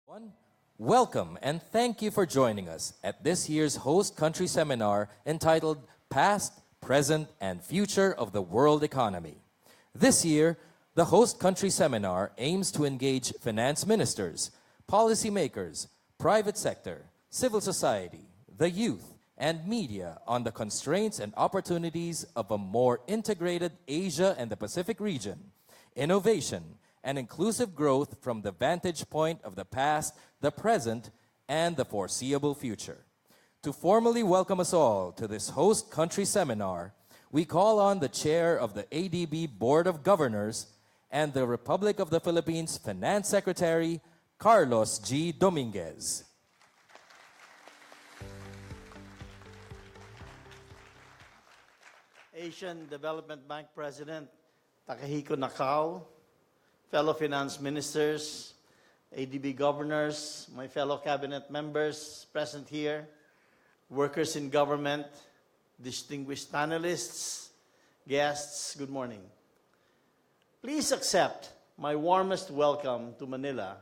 Everyone, welcome and thank you for joining us at this year's host country seminar entitled Past, Present, and Future of the World Economy. This year, the host country seminar aims to engage finance ministers, policymakers, private sector, civil society, the youth, and media on the constraints and opportunities of a more integrated Asia and the Pacific region, innovation, and inclusive growth from the vantage point of the past, the present, and the foreseeable future. To formally welcome us all to this host country seminar, we call on the chair of the ADB Board of Governors and the Republic of the Philippines Finance Secretary, Carlos G. Dominguez. Asian Development Bank President Takehiko Nakao, fellow finance ministers, ADB governors, my fellow cabinet members present here, workers in government, distinguished panelists, guests, good morning. Please accept my warmest welcome to Manila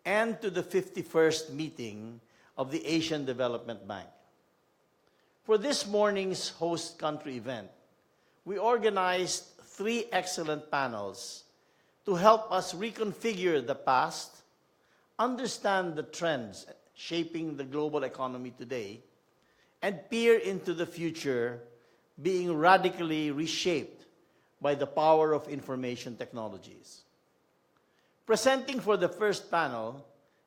and to the 51st meeting of the Asian Development Bank. For this morning's host country event, we organized 3 excellent panels to help us reconfigure the past, understand the trends shaping the global economy today, and peer into the future being radically reshaped by the power of information technologies. Presenting for the first panel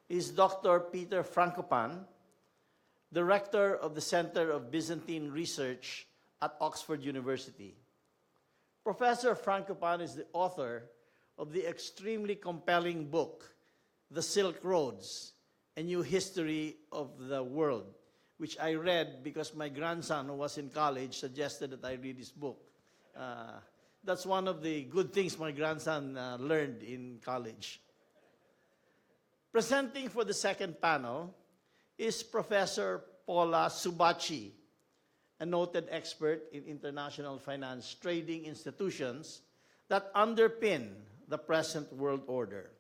is Dr. Peter Frankopan, Director of the Center of Byzantine Research at Oxford University. Professor Frankopan is the author of the extremely compelling book, The Silk Roads, A New History of the World, which I read because my grandson, who was in college, suggested that I read his book. That's one of the good things my grandson learned in college. Presenting for the second panel is Professor Paula Subachi, a noted expert in international finance trading institutions that underpin the present world order.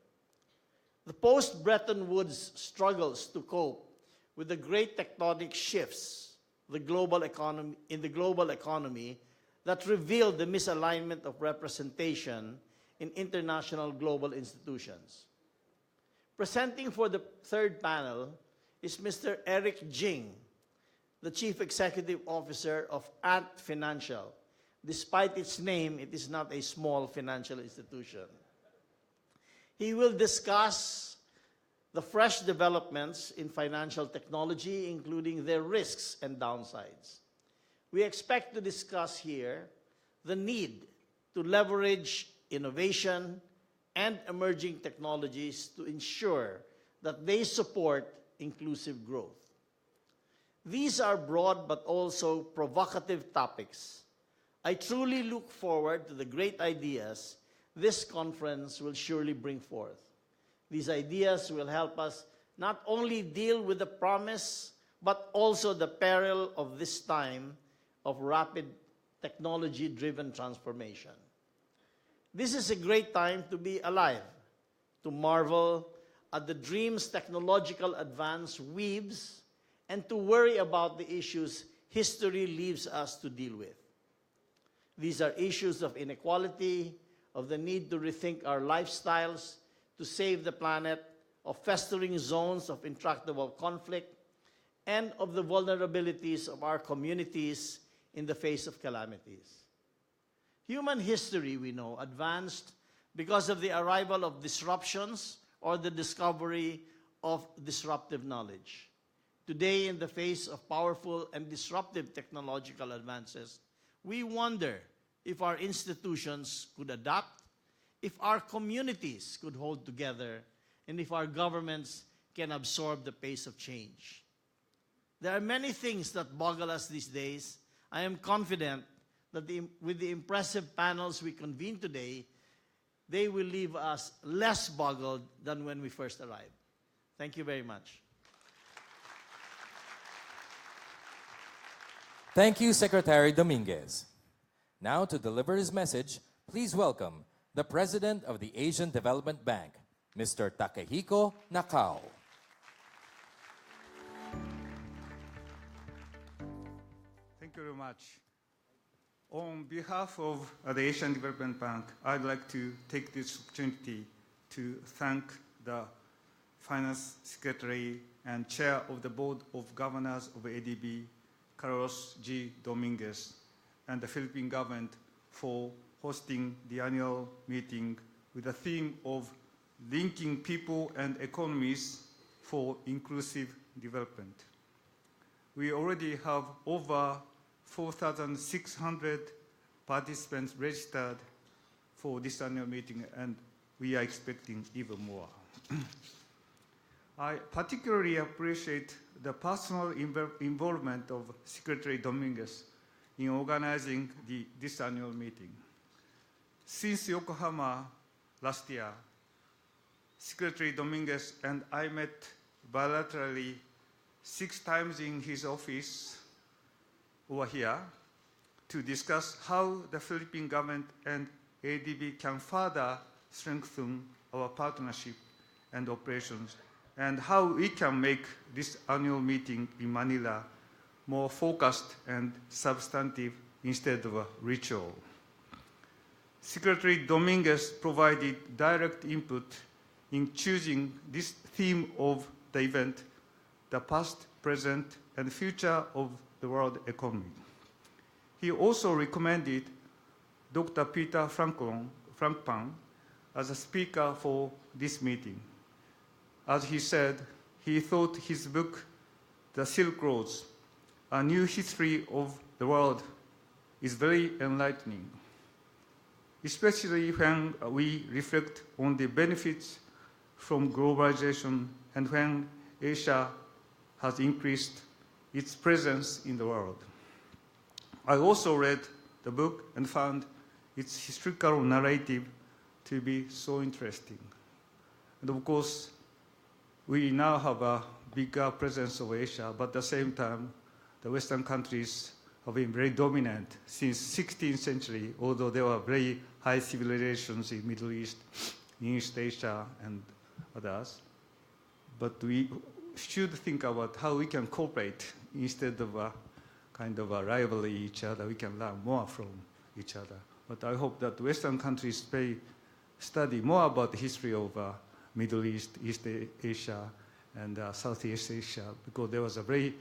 The post-Bretton Woods struggles to cope with the great tectonic shifts in the global economy that revealed the misalignment of representation in international global institutions. Presenting for the third panel is Mr. Eric Jing, the Chief Executive Officer of Ant Financial. Despite its name, it is not a small financial institution. He will discuss the fresh developments in financial technology, including their risks and downsides. We expect to discuss here the need to leverage innovation and emerging technologies to ensure that they support inclusive growth. These are broad but also provocative topics. I truly look forward to the great ideas this conference will surely bring forth. These ideas will help us not only deal with the promise, but also the peril of this time of rapid technology-driven transformation. This is a great time to be alive, to marvel at the dreams technological advance weaves, and to worry about the issues history leaves us to deal with. These are issues of inequality, of the need to rethink our lifestyles, to save the planet, of festering zones of intractable conflict, and of the vulnerabilities of our communities in the face of calamities. Human history, we know, advanced because of the arrival of disruptions or the discovery of disruptive knowledge. Today, in the face of powerful and disruptive technological advances, we wonder if our institutions could adapt, if our communities could hold together, and if our governments can absorb the pace of change. There are many things that boggle us these days. I am confident that with the impressive panels we convene today, they will leave us less boggled than when we first arrived. Thank you very much. Thank you, Secretary Dominguez. Now to deliver his message, please welcome the President of the Asian Development Bank, Mr. Takehiko Nakao. you very much. On behalf of the Asian Development Bank, I'd like to take this opportunity to thank the Finance Secretary and Chair of the Board of Governors of ADB, Carlos G. Dominguez, and the Philippine government for hosting the annual meeting with the theme of linking people and economies for inclusive development. We already have over 4,600 participants registered for this annual meeting, and we are expecting even more. I particularly appreciate the personal involvement of Secretary Dominguez in organizing this annual meeting. Since Yokohama last year, Secretary Dominguez and I met bilaterally 6 times in his office over here to discuss how the Philippine government and ADB can further strengthen our partnership and operations, and how we can make this annual meeting in Manila more focused and substantive instead of a ritual. Secretary Dominguez provided direct input in choosing this theme of the event, the past, present, and future of the world economy. He also recommended Dr. Peter Frankpan as a speaker for this meeting. As he said, he thought his book, The Silk Roads, A New History of the World, is very enlightening, especially when we reflect on the benefits from globalization and when Asia has increased its presence in the world. I also read the book and found its historical narrative to be so interesting. And of course, we now have a bigger presence of Asia, but at the same time, the Western countries have been very dominant since 16th century, although there were very high civilizations in Middle East, in East Asia, and others. But we should think about how we can cooperate instead of a kind of a rivalry each other. We can learn more from each other. But I hope that Western countries study more about the history of Middle East, East Asia, and Southeast Asia, because there was a very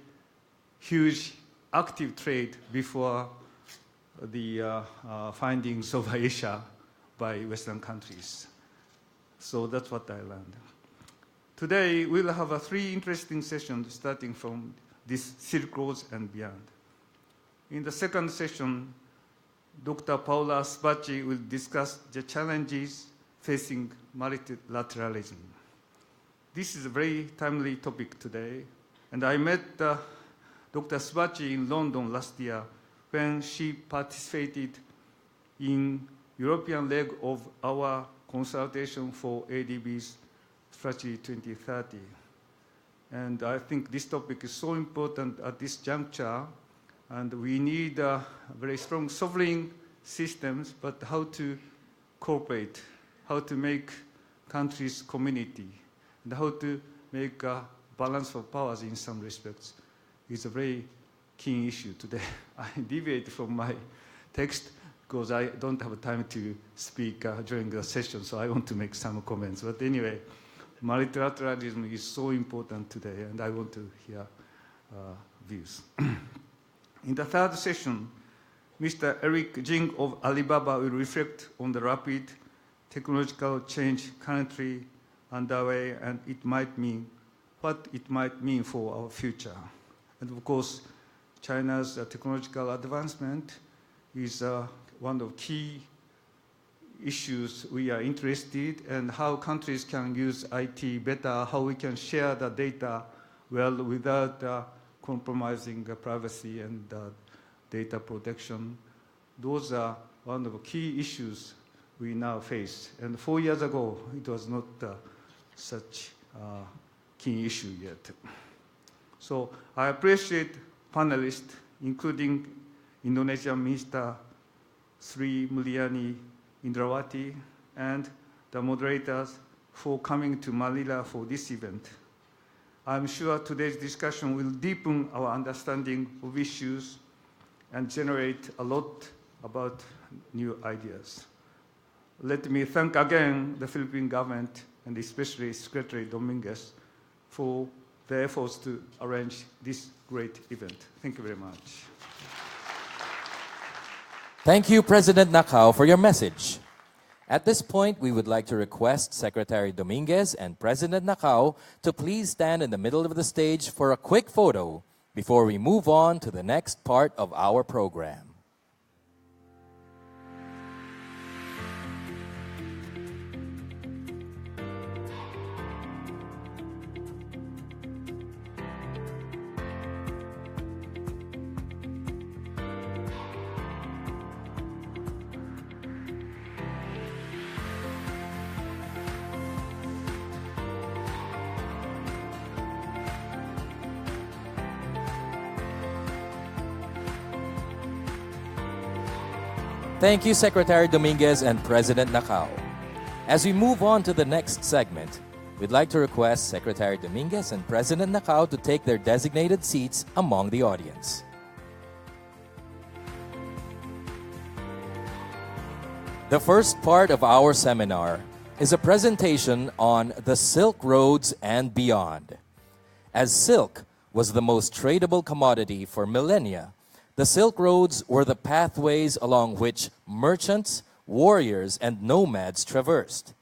huge active trade before the findings of Asia by Western countries. So that's what I learned. Today, we'll have 3 interesting sessions starting from this Silk Roads and beyond. In the second session, Dr. Paola Subacci will discuss the challenges facing multilateralism. This is a very timely topic today, and I met Dr. Subacci in London last year when she participated in European leg of our consultation for ADB's Strategy 2030. And I think this topic is so important at this juncture, and we need very strong sovereign systems, but how to cooperate, how to make countries community, and how to make a balance of powers in some respects is a very key issue today. I deviate from my text because I don't have time to speak during the session, so I want to make some comments. But anyway, multilateralism is so important today, and I want to hear views. In the third session, Mr. Eric Jing of Alibaba will reflect on the rapid technological change currently underway and what it might mean for our future. And of course, China's technological advancement is one of key issues we are interested in, and how countries can use IT better, how we can share the data well without compromising privacy and data protection. Those are one of the key issues we now face. And 4 years ago, it was not such a key issue yet. So I appreciate panelists, including Indonesian Minister Sri Mulyani Indrawati and the moderators for coming to Manila for this event. I'm sure today's discussion will deepen our understanding of issues and generate a lot about new ideas. Let me thank again the Philippine government and especially Secretary Dominguez for the efforts to arrange this great event. Thank you very much. Thank you, President Nakao, for your message. At this point, we would like to request Secretary Dominguez and President Nakao to please stand in the middle of the stage for a quick photo before we move on to the next part of our program. Thank you, Secretary Dominguez and President Nakao. As we move on to the next segment, we'd like to request Secretary Dominguez and President Nakao to take their designated seats among the audience. The first part of our seminar is a presentation on the Silk Roads and beyond. As silk was the most tradable commodity for millennia, the Silk Roads were the pathways along which merchants, warriors, and nomads traversed.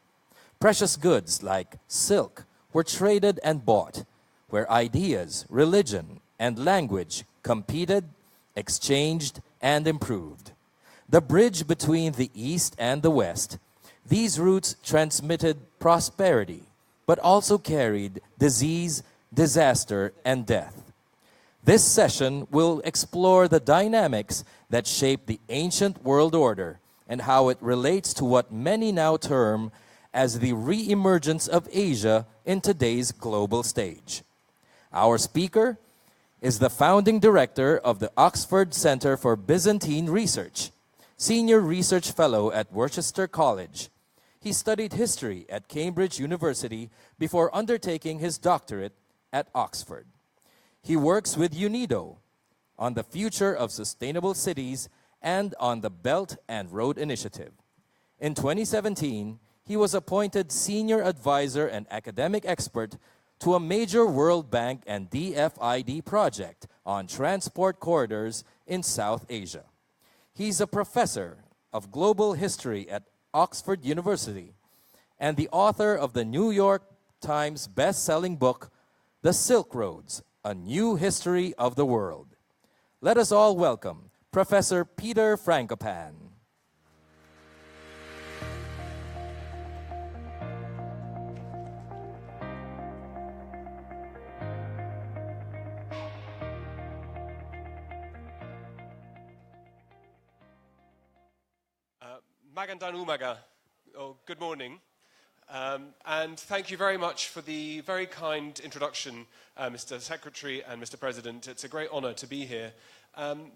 Precious goods like silk were traded and bought, where ideas, religion, and language competed, exchanged, and improved. The bridge between the East and the West, these routes transmitted prosperity, but also carried disease, disaster, and death. This session will explore the dynamics that shape the ancient world order and how it relates to what many now term as the re-emergence of Asia in today's global stage. Our speaker is the founding director of the Oxford Center for Byzantine Research, senior research fellow at Worcester College. He studied history at Cambridge University before undertaking his doctorate at Oxford. He works with UNIDO on the future of sustainable cities and on the Belt and Road Initiative. In 2017, he was appointed senior advisor and academic expert to a major World Bank and DFID project on transport corridors in South Asia. He's a professor of global history at Oxford University and the author of the New York Times best-selling book, The Silk Roads, A New History of the World. Let us all welcome Professor Peter Frankopan. Magandang umaga, good morning. And thank you very much for the very kind introduction, Mr. Secretary and Mr. President. It's a great honor to be here,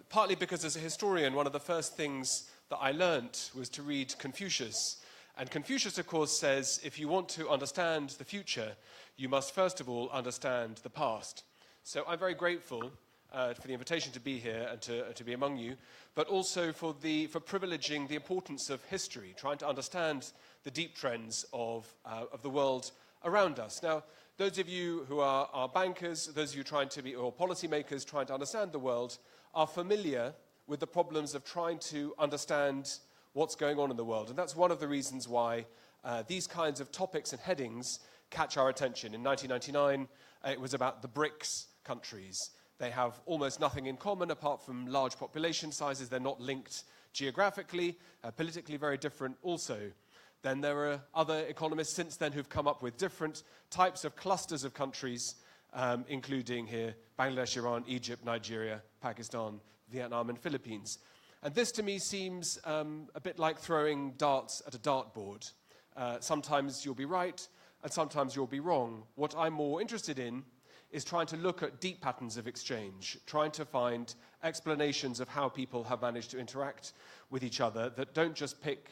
partly because as a historian, one of the first things that I learnt was to read Confucius. And Confucius, of course, says, if you want to understand the future, you must first of all understand the past. So I'm very grateful for the invitation to be here and to be among you, but also for privileging the importance of history, trying to understand the deep trends of the world around us. Now, those of you who are bankers, those of you trying to be, or policymakers trying to understand the world, are familiar with the problems of trying to understand what's going on in the world. And that's one of the reasons why these kinds of topics and headings catch our attention. In 1999, it was about the BRICS countries. They have almost nothing in common apart from large population sizes. They're not linked geographically, politically very different also. Then there are other economists since then who've come up with different types of clusters of countries, including here Bangladesh, Iran, Egypt, Nigeria, Pakistan, Vietnam, and Philippines. And this to me seems a bit like throwing darts at a dartboard. Sometimes you'll be right, and sometimes you'll be wrong. What I'm more interested in is trying to look at deep patterns of exchange, trying to find explanations of how people have managed to interact with each other that don't just pick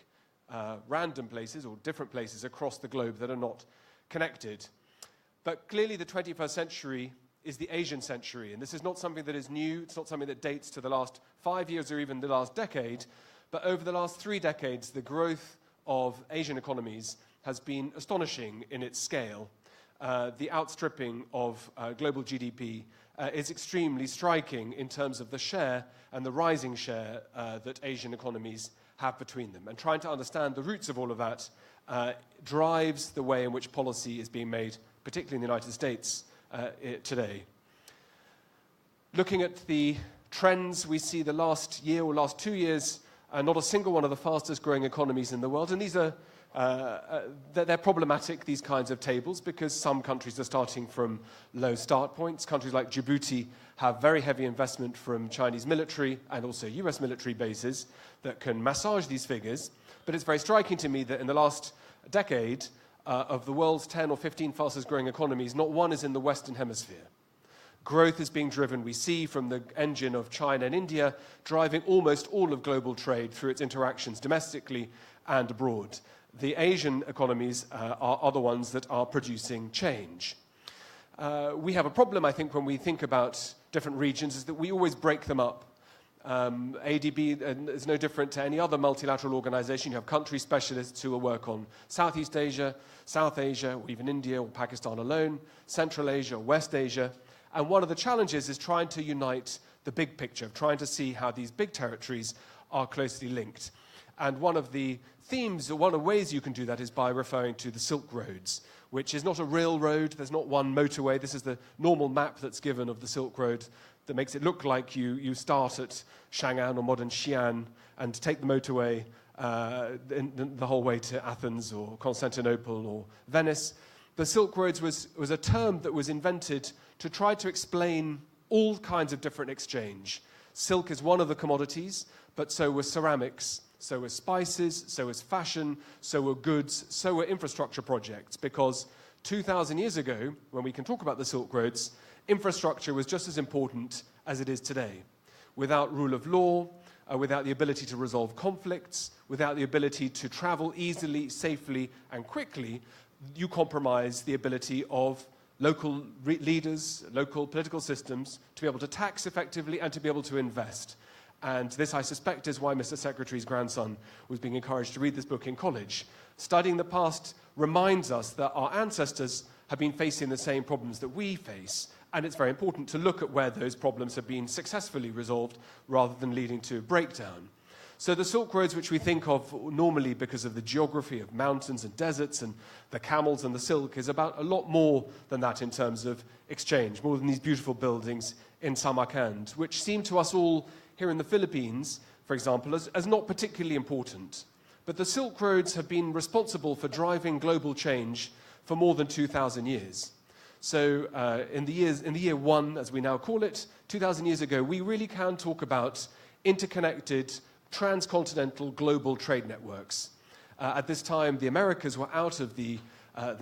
random places or different places across the globe that are not connected. But clearly the 21st century is the Asian century. And this is not something that is new. It's not something that dates to the last 5 years or even the last decade. But over the last 3 decades, the growth of Asian economies has been astonishing in its scale. The outstripping of global GDP is extremely striking in terms of the share and the rising share that Asian economies have between them. And trying to understand the roots of all of that drives the way in which policy is being made, particularly in the United States today. Looking at the trends, we see the last year or last 2 years, not a single one of the fastest growing economies in the world. And these are they're problematic, these kinds of tables, because some countries are starting from low start points. Countries like Djibouti have very heavy investment from Chinese military and also US military bases that can massage these figures. But it's very striking to me that in the last decade, of the world's 10 or 15 fastest growing economies, not one is in the Western Hemisphere. Growth is being driven, we see, from the engine of China and India, driving almost all of global trade through its interactions domestically and abroad. The Asian economies are the ones that are producing change. We have a problem, I think, when we think about different regions, is that we always break them up. ADB is no different to any other multilateral organization. You have country specialists who will work on Southeast Asia, South Asia, or even India or Pakistan alone, Central Asia or West Asia. And one of the challenges is trying to unite the big picture, trying to see how these big territories are closely linked. And one of the themes, or one of the ways you can do that, is by referring to the Silk Roads, which is not a real road. There's not one motorway. This is the normal map that's given of the Silk Road that makes it look like you start at Chang'an or modern Xi'an and take the motorway the whole way to Athens or Constantinople or Venice. The Silk Roads was a term that was invented to try to explain all kinds of different exchange. Silk is one of the commodities, but so was ceramics, so were spices, so was fashion, so were goods, so were infrastructure projects, because 2,000 years ago, when we can talk about the Silk Roads, infrastructure was just as important as it is today. Without rule of law, without the ability to resolve conflicts, without the ability to travel easily, safely, and quickly, you compromise the ability of local leaders, local political systems, to be able to tax effectively and to be able to invest. And this, I suspect, is why Mr. Secretary's grandson was being encouraged to read this book in college. Studying the past reminds us that our ancestors have been facing the same problems that we face, and it's very important to look at where those problems have been successfully resolved rather than leading to breakdown. So the Silk Roads, which we think of normally because of the geography of mountains and deserts and the camels and the silk, is about a lot more than that in terms of exchange, more than these beautiful buildings in Samarkand, which seem to us all here in the Philippines, for example, as not particularly important. But the Silk Roads have been responsible for driving global change for more than 2,000 years. So in the year one, as we now call it, 2,000 years ago, we really can talk about interconnected transcontinental global trade networks. At this time, the Americas were out of the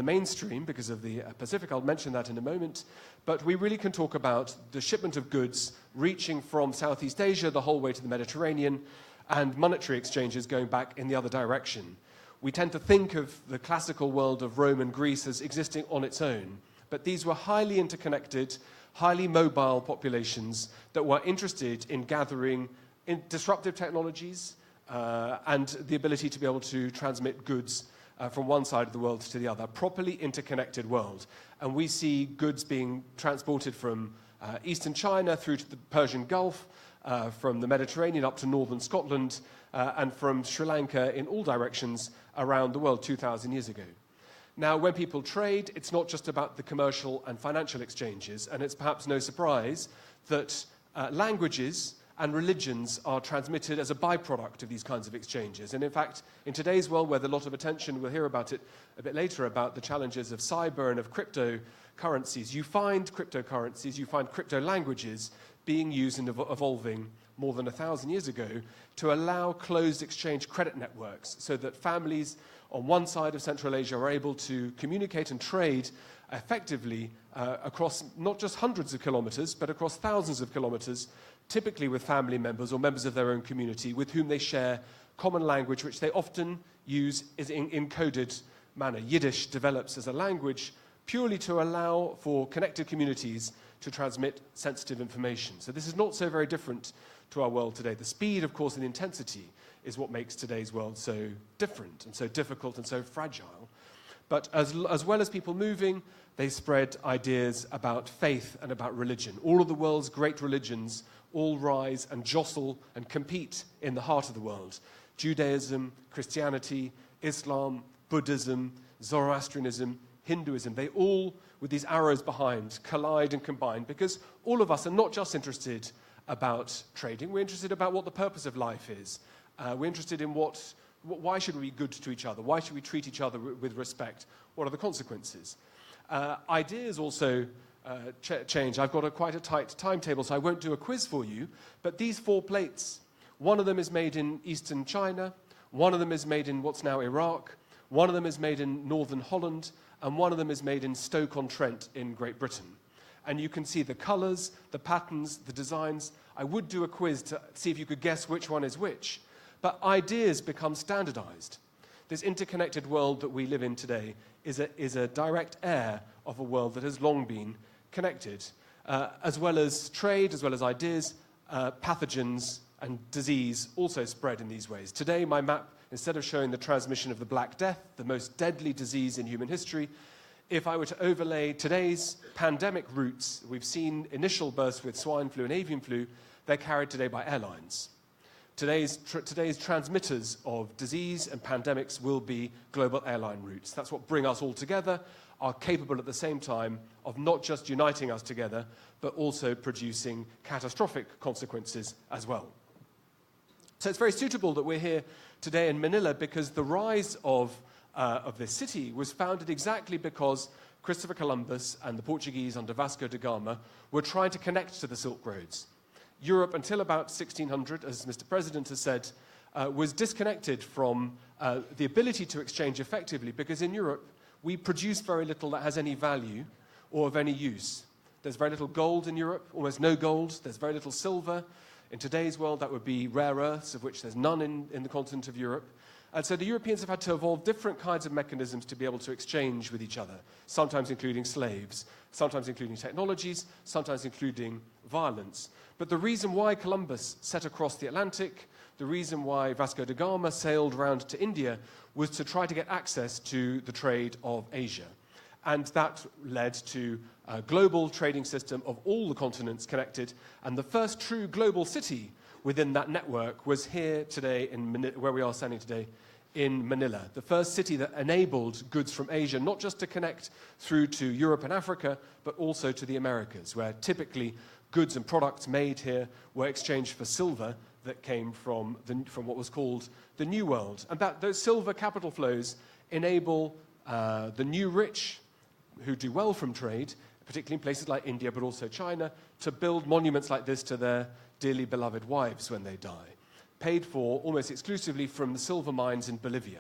mainstream because of the Pacific. I'll mention that in a moment. But we really can talk about the shipment of goods reaching from Southeast Asia the whole way to the Mediterranean, and monetary exchanges going back in the other direction. We tend to think of the classical world of Rome and Greece as existing on its own, but these were highly interconnected, highly mobile populations that were interested in gathering in disruptive technologies and the ability to be able to transmit goods from one side of the world to the other, properly interconnected world. And we see goods being transported from eastern China through to the Persian Gulf, from the Mediterranean up to northern Scotland, and from Sri Lanka in all directions around the world 2,000 years ago. Now, when people trade, it's not just about the commercial and financial exchanges, and it's perhaps no surprise that languages and religions are transmitted as a byproduct of these kinds of exchanges. And in fact, in today's world, where there's a lot of attention, we'll hear about it a bit later, about the challenges of cyber and of cryptocurrencies, you find cryptocurrencies, you find crypto languages being used and evolving more than 1,000 years ago to allow closed exchange credit networks so that families on one side of Central Asia are able to communicate and trade effectively across not just hundreds of kilometers, but across thousands of kilometers, typically with family members or members of their own community with whom they share common language, which they often use in encoded manner. Yiddish develops as a language purely to allow for connected communities to transmit sensitive information. So this is not so very different to our world today. The speed, of course, and the intensity is what makes today's world so different and so difficult and so fragile. But as well as people moving, they spread ideas about faith and about religion. All of the world's great religions all rise and jostle and compete in the heart of the world. Judaism, Christianity, Islam, Buddhism, Zoroastrianism, Hinduism, they all, with these arrows behind, collide and combine, because all of us are not just interested about trading, we're interested about what the purpose of life is. We're interested in why should we be good to each other? Why should we treat each other with respect? What are the consequences? Ideas also change. I've got quite a tight timetable, so I won't do a quiz for you, but these 4 plates, one of them is made in eastern China, one of them is made in what's now Iraq, one of them is made in northern Holland, and one of them is made in Stoke-on-Trent in Great Britain. And you can see the colors, the patterns, the designs. I would do a quiz to see if you could guess which one is which. But ideas become standardized. This interconnected world that we live in today is a direct heir of a world that has long been connected. As well as trade, as well as ideas, pathogens and disease also spread in these ways. Today, my map, instead of showing the transmission of the Black Death, the most deadly disease in human history, if I were to overlay today's pandemic routes, we've seen initial bursts with swine flu and avian flu, they're carried today by airlines. Today's transmitters of disease and pandemics will be global airline routes. That's what bring us all together, are capable at the same time of not just uniting us together, but also producing catastrophic consequences as well. So it's very suitable that we're here today in Manila, because the rise of this city was founded exactly because Christopher Columbus and the Portuguese under Vasco da Gama were trying to connect to the Silk Roads. Europe, until about 1600, as Mr. President has said, was disconnected from the ability to exchange effectively, because in Europe, we produce very little that has any value or of any use. There's very little gold in Europe, almost no gold. There's very little silver. In today's world, that would be rare earths, of which there's none in the continent of Europe. And so the Europeans have had to evolve different kinds of mechanisms to be able to exchange with each other, sometimes including slaves, sometimes including technologies, sometimes including violence. But the reason why Columbus set across the Atlantic, the reason why Vasco da Gama sailed round to India, was to try to get access to the trade of Asia. And that led to a global trading system of all the continents connected. And the first true global city within that network was here today, where we are standing today, in Manila. The first city that enabled goods from Asia, not just to connect through to Europe and Africa, but also to the Americas, where typically goods and products made here were exchanged for silver that came from what was called the New World. And those silver capital flows enable the new rich, who do well from trade, particularly in places like India, but also China, to build monuments like this to their dearly beloved wives when they die, paid for almost exclusively from the silver mines in Bolivia.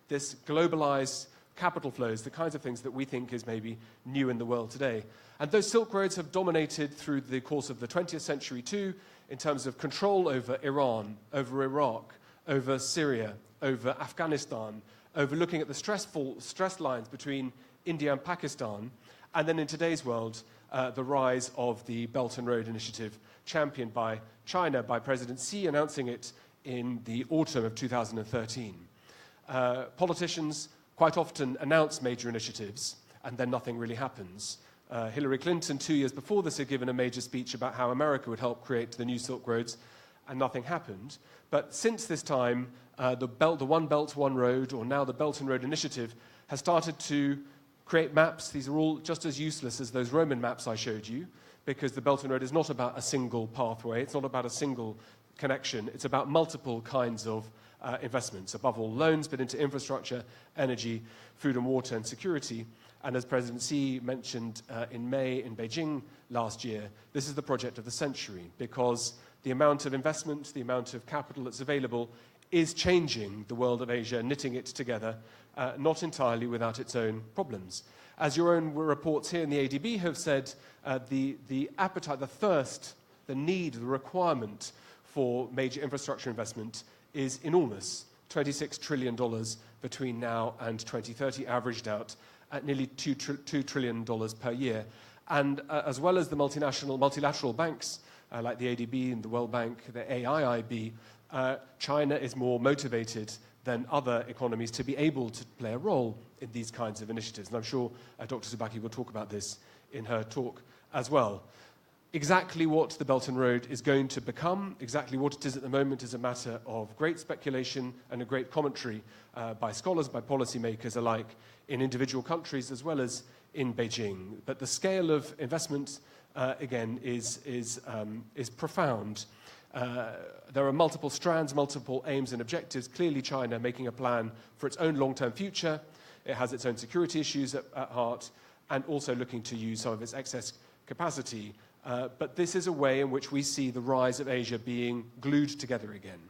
This globalized capital flows, the kinds of things that we think is maybe new in the world today. And those Silk Roads have dominated through the course of the 20th century too, in terms of control over Iran, over Iraq, over Syria, over Afghanistan, over looking at the stress lines between India and Pakistan, and then in today's world, the rise of the Belt and Road Initiative, championed by China, by President Xi, announcing it in the autumn of 2013. Politicians quite often announce major initiatives, and then nothing really happens. Hillary Clinton, 2 years before this, had given a major speech about how America would help create the new Silk Roads, and nothing happened. But since this time, the One Belt, One Road, or now the Belt and Road Initiative, has started to create maps. These are all just as useless as those Roman maps I showed you, because the Belt and Road is not about a single pathway, it's not about a single connection, it's about multiple kinds of investments, above all loans, but into infrastructure, energy, food and water, and security. And as President Xi mentioned in May in Beijing last year, this is the project of the century, because the amount of investment, the amount of capital that's available is changing the world of Asia, knitting it together, not entirely without its own problems. As your own reports here in the ADB have said, the appetite, the thirst, the need, the requirement for major infrastructure investment is enormous. $26 trillion between now and 2030, averaged out at nearly $2 trillion per year. And as well as the multilateral banks, like the ADB and the World Bank, the AIIB, China is more motivated than other economies to be able to play a role in these kinds of initiatives. And I'm sure Dr. Subaki will talk about this in her talk as well. Exactly what the Belt and Road is going to become, exactly what it is at the moment, is a matter of great speculation and a great commentary by scholars, by policymakers alike, in individual countries as well as in Beijing. But the scale of investment, again, is profound. There are multiple strands, multiple aims and objectives. Clearly, China making a plan for its own long-term future. It has its own security issues at heart, and also looking to use some of its excess capacity. But this is a way in which we see the rise of Asia being glued together again.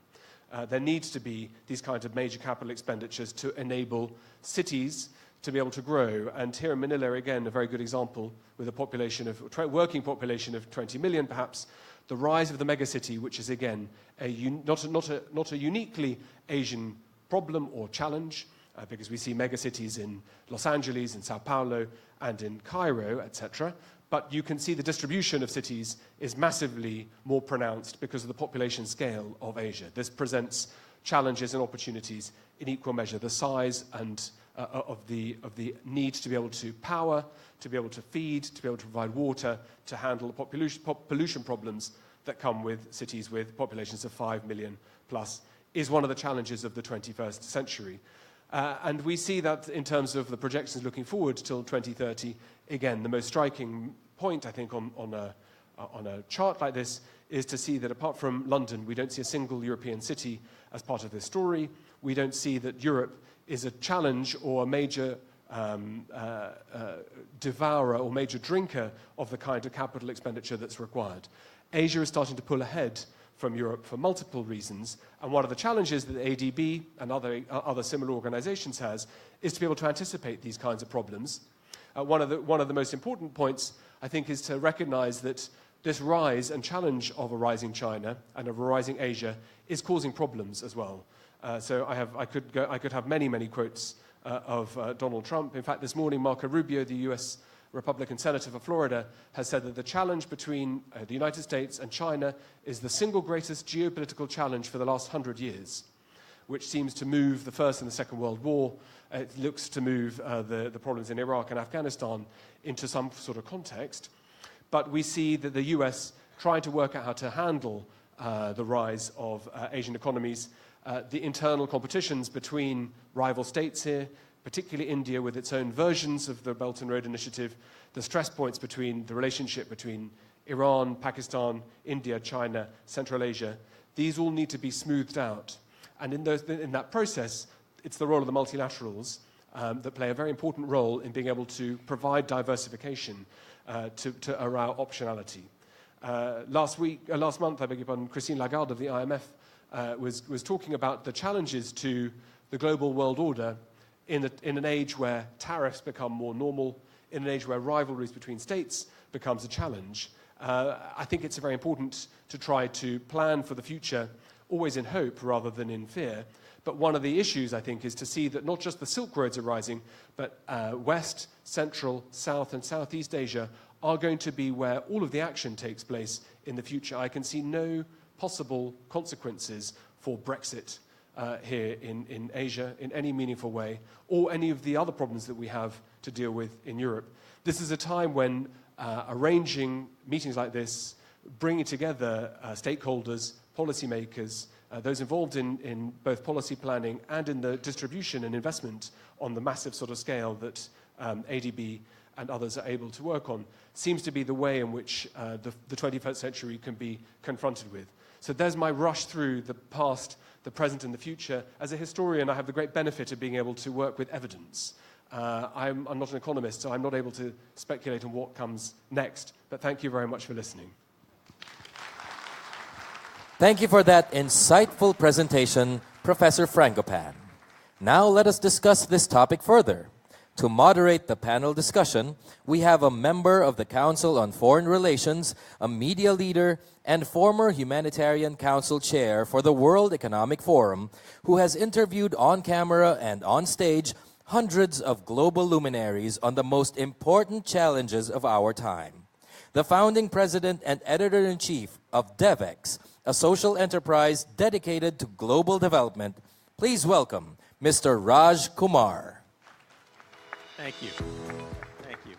There needs to be these kinds of major capital expenditures to enable cities to be able to grow. And here in Manila, again, a very good example with a working population of 20 million, perhaps, the rise of the megacity, which is, again, not a uniquely Asian problem or challenge, because we see megacities in Los Angeles, in Sao Paulo, and in Cairo, etc. But you can see the distribution of cities is massively more pronounced because of the population scale of Asia. This presents challenges and opportunities in equal measure. The size and of the need to be able to power, to be able to feed, to be able to provide water, to handle the pollution problems that come with cities with populations of 5 million plus is one of the challenges of the 21st century. And we see that in terms of the projections looking forward till 2030, again, the most striking point, I think, on a chart like this is to see that apart from London, we don't see a single European city as part of this story. We don't see that Europe is a challenge or a major devourer or major drinker of the kind of capital expenditure that's required. Asia is starting to pull ahead from Europe for multiple reasons, and one of the challenges that the ADB and other similar organizations has is to be able to anticipate these kinds of problems. One of the most important points, I think, is to recognize that this rise and challenge of a rising China and of a rising Asia is causing problems as well. So I could have many quotes of Donald Trump. In fact, this morning, Marco Rubio, the US Republican senator for Florida, has said that the challenge between the United States and China is the single greatest geopolitical challenge for the last 100 years, which seems to move the First and the Second World War. It looks to move the problems in Iraq and Afghanistan into some sort of context. But we see that the US trying to work out how to handle the rise of Asian economies, the internal competitions between rival states here, particularly India with its own versions of the Belt and Road Initiative, the stress points between the relationship between Iran, Pakistan, India, China, Central Asia, these all need to be smoothed out. And in that process, it's the role of the multilaterals that play a very important role in being able to provide diversification to allow optionality. Last month, I beg your pardon, Christine Lagarde of the IMF was talking about the challenges to the global world order in an age where tariffs become more normal, in an age where rivalries between states becomes a challenge. I think it's very important to try to plan for the future, always in hope rather than in fear. But one of the issues, I think, is to see that not just the Silk Roads are rising, but West, Central, South, and Southeast Asia are going to be where all of the action takes place in the future. I can see no possible consequences for Brexit here in Asia in any meaningful way, or any of the other problems that we have to deal with in Europe. This is a time when arranging meetings like this, bringing together stakeholders, policymakers, those involved in both policy planning and in the distribution and investment on the massive sort of scale that ADB and others are able to work on, seems to be the way in which the 21st century can be confronted with. So there's my rush through the past, the present, and the future. As a historian, I have the great benefit of being able to work with evidence. I'm not an economist, so I'm not able to speculate on what comes next. But thank you very much for listening. Thank you for that insightful presentation, Professor Frankopan. Now let us discuss this topic further. To moderate the panel discussion, we have a member of the Council on Foreign Relations, a media leader, and former Humanitarian Council chair for the World Economic Forum, who has interviewed on camera and on stage hundreds of global luminaries on the most important challenges of our time. The founding president and editor-in-chief of DevEx, a social enterprise dedicated to global development, please welcome Mr. Raj Kumar. Thank you. Thank you.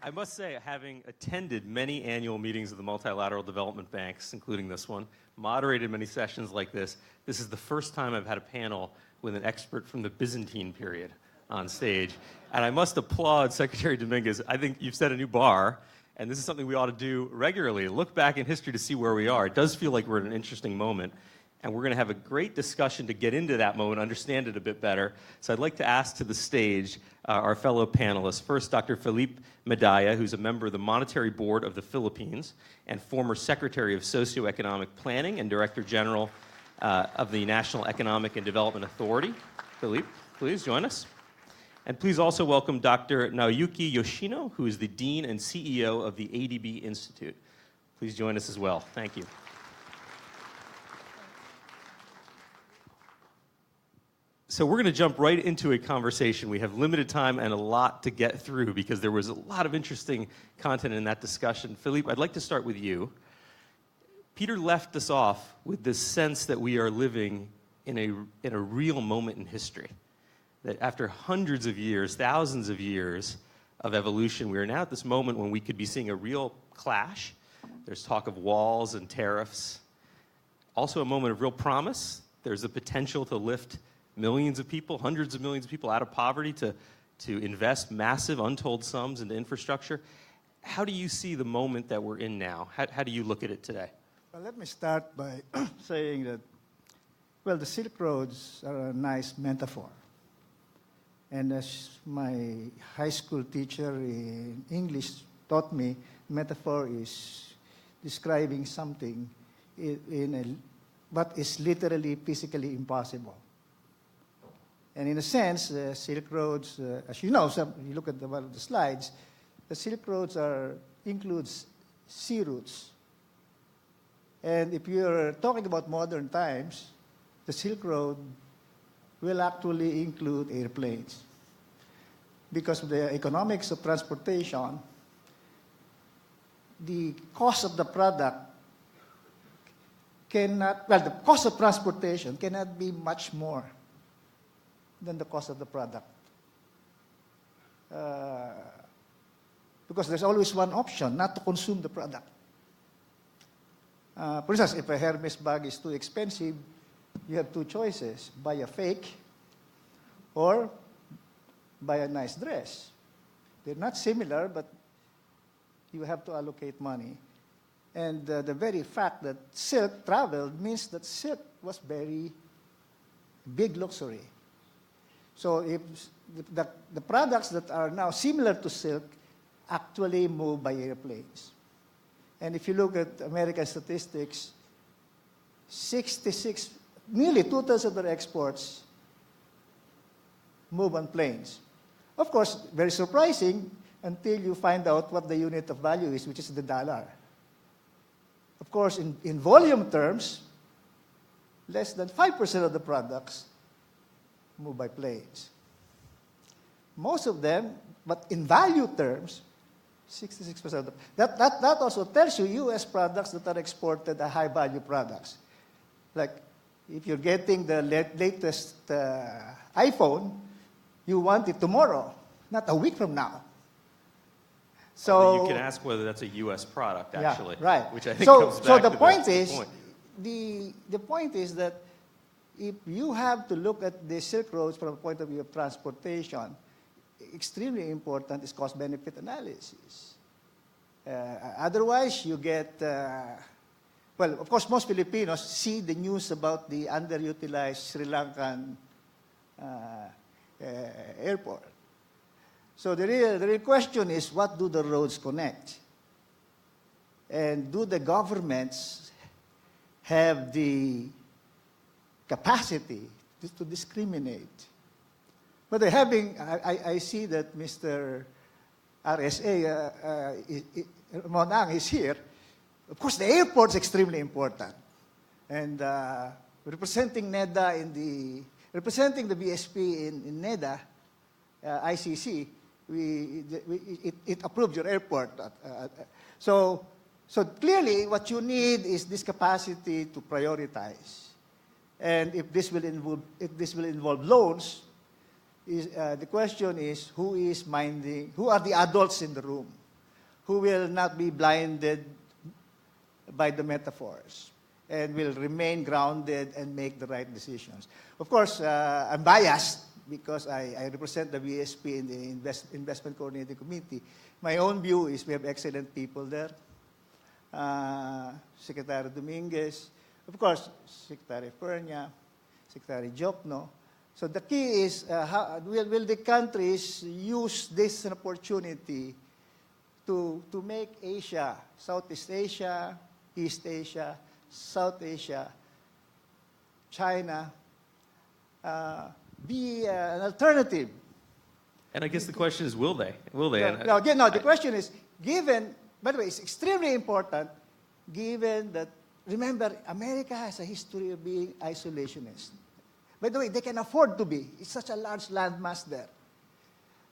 I must say, having attended many annual meetings of the multilateral development banks, including this one, moderated many sessions like this is the first time I've had a panel with an expert from the Byzantine period on stage. And I must applaud Secretary Dominguez. I think you've set a new bar, and this is something we ought to do regularly. Look back in history to see where we are. It does feel like we're at an interesting moment. And we're going to have a great discussion to get into that moment, understand it a bit better. So I'd like to ask to the stage our fellow panelists. First, Dr. Felipe Medalla, who's a member of the Monetary Board of the Philippines and former Secretary of Socioeconomic Planning and Director General of the National Economic and Development Authority. Felipe, please join us. And please also welcome Dr. Naoyuki Yoshino, who is the Dean and CEO of the ADB Institute. Please join us as well. Thank you. So we're going to jump right into a conversation. We have limited time and a lot to get through because there was a lot of interesting content in that discussion. Felipe, I'd like to start with you. Peter left us off with this sense that we are living in a real moment in history. That after hundreds of years, thousands of years of evolution, we are now at this moment when we could be seeing a real clash. There's talk of walls and tariffs. Also a moment of real promise. There's the potential to lift millions of people, hundreds of millions of people out of poverty to invest massive untold sums into infrastructure. How do you see the moment that we're in now? How do you look at it today? Well, let me start by saying that, well, the Silk Roads are a nice metaphor. And as my high school teacher in English taught me, metaphor is describing something what is literally, physically impossible. And in a sense, the Silk Roads, as you know, you look at one of the slides, the Silk Roads includes sea routes. And if you're talking about modern times, the Silk Road will actually include airplanes. Because of the economics of transportation, the cost of the product the cost of transportation cannot be much more than the cost of the product. Because there's always one option, not to consume the product. For instance, if a Hermes bag is too expensive, you have two choices: buy a fake or buy a nice dress. They're not similar, but you have to allocate money. And the very fact that silk traveled means that silk was very big luxury. So if the products that are now similar to silk actually move by airplanes. And if you look at American statistics, nearly 2/3 of their exports move on planes. Of course, very surprising until you find out what the unit of value is, which is the dollar. Of course, in volume terms, less than 5% of the products move by planes. Most of them, but in value terms, 66% of them. That also tells you U.S. products that are exported are high-value products. Like, if you're getting the latest iPhone, you want it tomorrow, not a week from now. So you can ask whether that's a U.S. product, actually. Yeah, right. Which I think comes back to the point is, point. The point is that if you have to look at the Silk Roads from a point of view of transportation, extremely important is cost-benefit analysis. Otherwise, you get, well, of course, most Filipinos see the news about the underutilized Sri Lankan airport. So the real question is, what do the roads connect? And do the governments have the capacity to discriminate? But I see that Mr. RSA, Monang is here. Of course, the airport is extremely important. And representing NEDA in the representing the BSP in NEDA, ICC, it approved your airport. So clearly, what you need is this capacity to prioritize. And if this will involve loans, the question is who are the adults in the room, who will not be blinded by the metaphors and will remain grounded and make the right decisions. Of course, I'm biased because I represent the BSP in the Investment Coordinating Committee. My own view is we have excellent people there. Secretary Dominguez, of course, Secretary Pernia, Secretary Jokno. So the key is, will the countries use this as an opportunity to make Asia, Southeast Asia, East Asia, South Asia, China, be an alternative? And I guess the question is, will they? Will they? No, the question is, given, by the way, it's extremely important, given that, remember, America has a history of being isolationist. By the way, they can afford to be. It's such a large landmass there.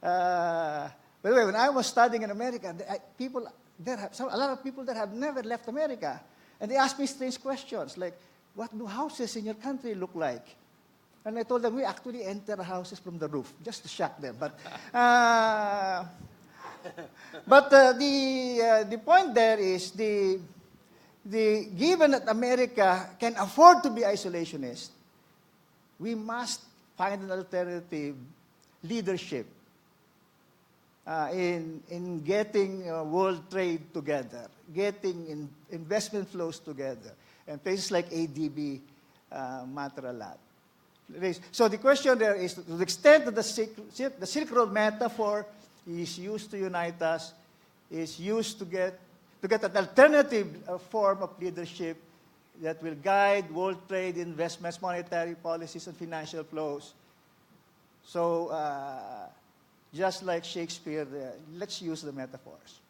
By the way, when I was studying in America, a lot of people that have never left America, and they asked me strange questions like, what do houses in your country look like? And I told them, we actually enter houses from the roof, just to shock them. But the point there is, given that America can afford to be isolationist, we must find an alternative leadership in getting world trade together, getting investment flows together. And places like ADB matter a lot. So the question there is, to the extent that the Silk Road metaphor is used to unite us, is used to get an alternative form of leadership that will guide world trade, investments, monetary policies, and financial flows. So just like Shakespeare, let's use the metaphors.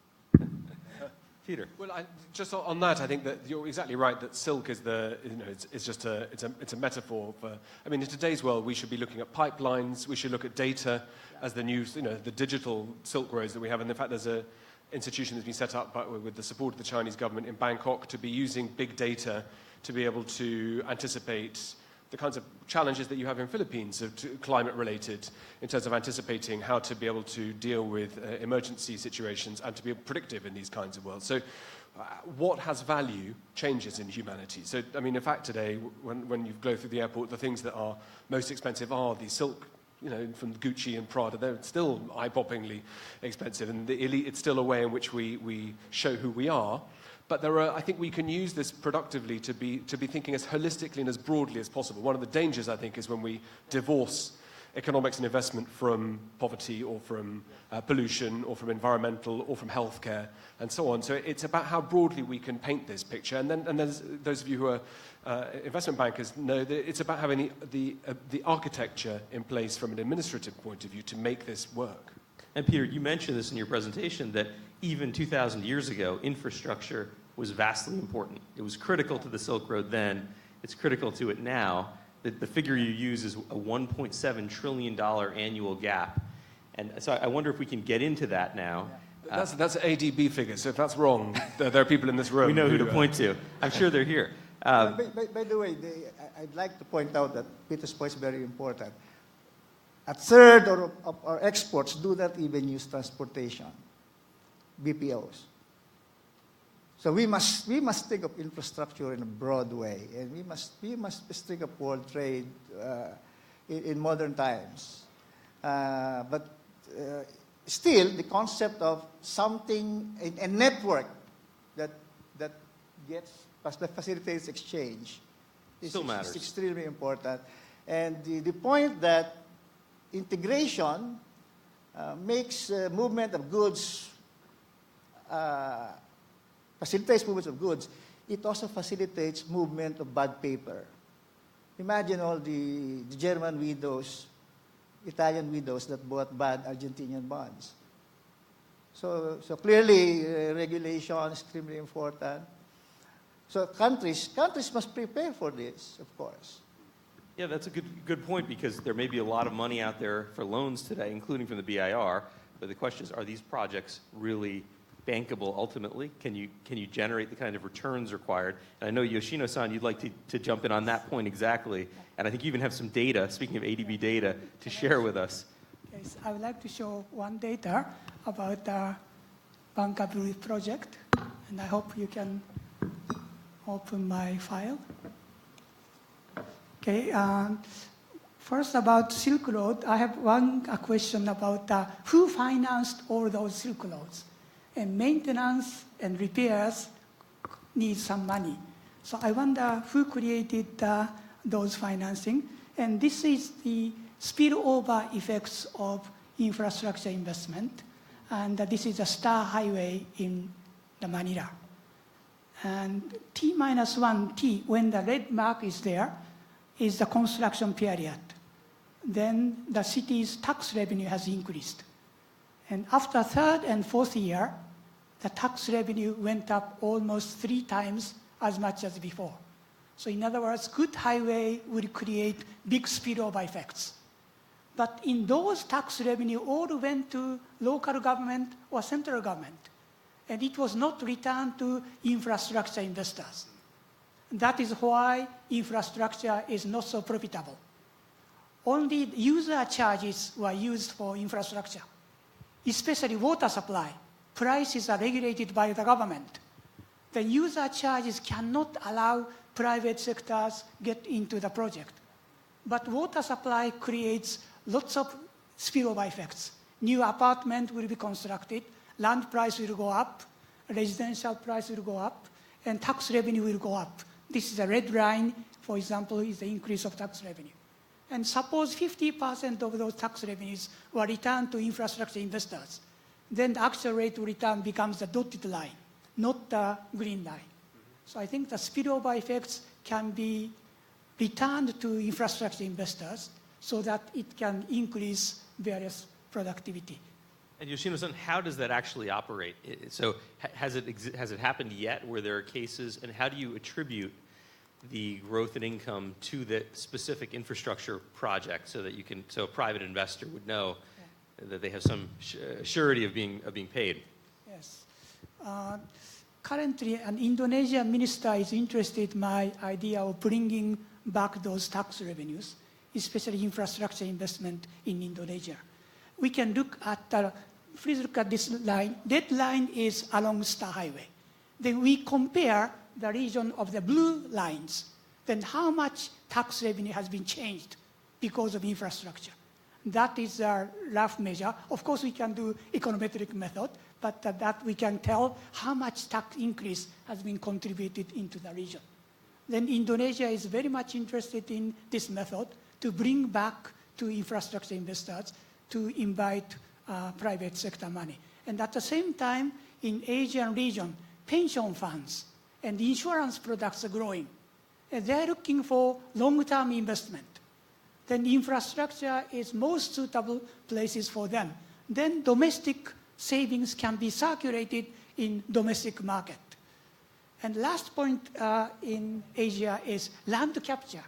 Peter. Well, just on that, I think that you're exactly right that silk is it's just a metaphor for. I mean, in today's world, we should be looking at pipelines. We should look at data as the new, the digital silk roads that we have. And in fact, there's an institution that's been set up with the support of the Chinese government in Bangkok to be using big data to be able to anticipate the kinds of challenges that you have in Philippines, climate-related, in terms of anticipating how to be able to deal with emergency situations and to be predictive in these kinds of worlds. So what has value changes in humanity. So, I mean, in fact, today, when you go through the airport, the things that are most expensive are the silk, from Gucci and Prada. They're still eye-poppingly expensive, and the elite, it's still a way in which we show who we are. But I think we can use this productively to be thinking as holistically and as broadly as possible. One of the dangers, I think, is when we divorce economics and investment from poverty or from pollution or from environmental or from healthcare and so on. So it's about how broadly we can paint this picture. And then those of you who are investment bankers know that it's about having the architecture in place from an administrative point of view to make this work. And Peter, you mentioned this in your presentation, that even 2,000 years ago, infrastructure was vastly important. It was critical to the Silk Road then. It's critical to it now. The figure you use is a $1.7 trillion annual gap. And so I wonder if we can get into that now. That's an ADB figure, so if that's wrong, there are people in this room. We know who to point to. I'm sure they're here. By the way, I'd like to point out that Peter's point is very important. A third of our exports do not even use transportation, BPOs. So we must think of infrastructure in a broad way, and we must think of world trade in modern times. But still, the concept of something, a network that facilitates exchange is extremely important. And the point that integration makes movement of goods, facilitates movement of goods. It also facilitates movement of bad paper. Imagine all the German widows, Italian widows that bought bad Argentinian bonds. So clearly, regulation is extremely important. So countries must prepare for this, of course. Yeah, that's a good point, because there may be a lot of money out there for loans today, including from the BIR, but the question is, are these projects really bankable ultimately? Can you generate the kind of returns required? And I know, Yoshino-san, you'd like to jump in on that point exactly, and I think you even have some data, speaking of ADB data, to share with us. Yes, I would like to show one data about the bankability project, and I hope you can open my file. Okay, first about Silk Road, I have a question about who financed all those Silk Roads. And maintenance and repairs need some money. So I wonder who created those financing. And this is the spillover effects of infrastructure investment. And this is a star highway in the Manila. And T-1T, when the red mark is there, is the construction period. Then the city's tax revenue has increased. And after third and fourth year, the tax revenue went up almost 3 times as much as before. So in other words, good highway would create big spillover effects. But in those tax revenue all went to local government or central government. And it was not returned to infrastructure investors. That is why infrastructure is not so profitable. Only user charges were used for infrastructure, especially water supply. Prices are regulated by the government. The user charges cannot allow private sectors get into the project. But water supply creates lots of spillover effects. New apartment will be constructed, land price will go up, residential price will go up, and tax revenue will go up. This is a red line, for example, is the increase of tax revenue. And suppose 50% of those tax revenues were returned to infrastructure investors. Then the actual rate of return becomes the dotted line, not the green line. So I think the spillover effects can be returned to infrastructure investors so that it can increase various productivity. And Yoshino-san, how does that actually operate? So has it happened yet where there are cases, and how do you attribute the growth in income to the specific infrastructure project so that so a private investor would know that they have some surety of being paid? Yes. Currently, an Indonesian minister is interested in my idea of bringing back those tax revenues, especially infrastructure investment in Indonesia. We can look at please look at this line. That line is along Star Highway. Then we compare the region of the blue lines. Then how much tax revenue has been changed because of infrastructure? That is a rough measure. Of course, we can do econometric method, but that we can tell how much tax increase has been contributed into the region. Then Indonesia is very much interested in this method to bring back to infrastructure investors to invite private sector money. And at the same time, in Asian region, pension funds and insurance products are growing. And they're looking for long-term investment. Then infrastructure is most suitable places for them. Then domestic savings can be circulated in domestic market. And last point in Asia is land capture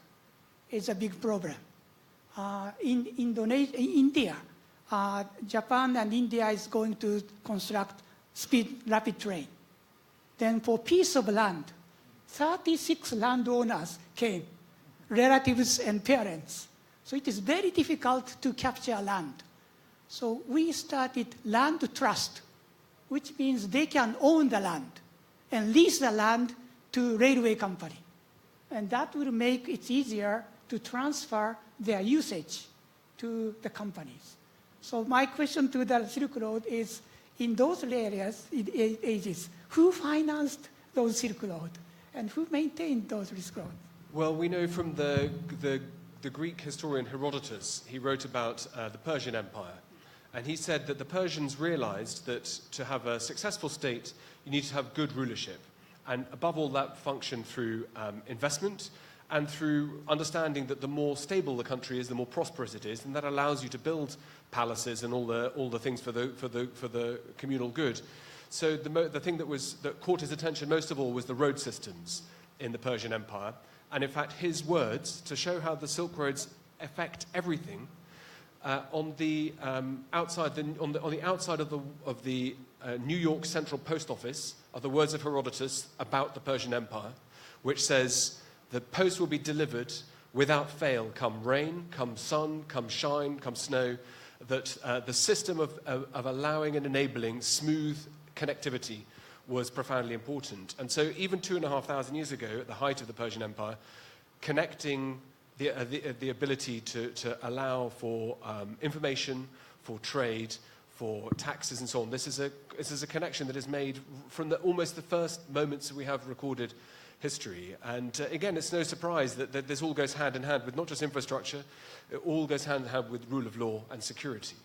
is a big problem. In India, Japan and India is going to construct rapid train. Then for piece of land, 36 landowners came, relatives and parents. So it is very difficult to capture land. So we started land trust, which means they can own the land and lease the land to railway company. And that will make it easier to transfer their usage to the companies. So my question to the Silk Road is, in those areas, who financed those Silk Road and who maintained those Silk Road? Well, we know from the Greek historian Herodotus, he wrote about the Persian Empire. And he said that the Persians realized that to have a successful state, you need to have good rulership. And above all, that functioned through investment and through understanding that the more stable the country is, the more prosperous it is, and that allows you to build palaces and all the things for the communal good. So the thing that caught his attention most of all was the road systems in the Persian Empire. and in fact his words to show how the Silk Roads affect everything. On the outside of the New York Central Post Office are the words of Herodotus about the Persian Empire, which says, "The post will be delivered without fail, come rain, come sun, come shine, come snow," that the system of allowing and enabling smooth connectivity was profoundly important. And so even 2,500 years ago, at the height of the Persian Empire, connecting the ability to allow for information, for trade, for taxes and so on. This is a connection that is made from almost the first moments that we have recorded history. And again, it's no surprise that this all goes hand in hand with not just infrastructure, it all goes hand in hand with rule of law and security.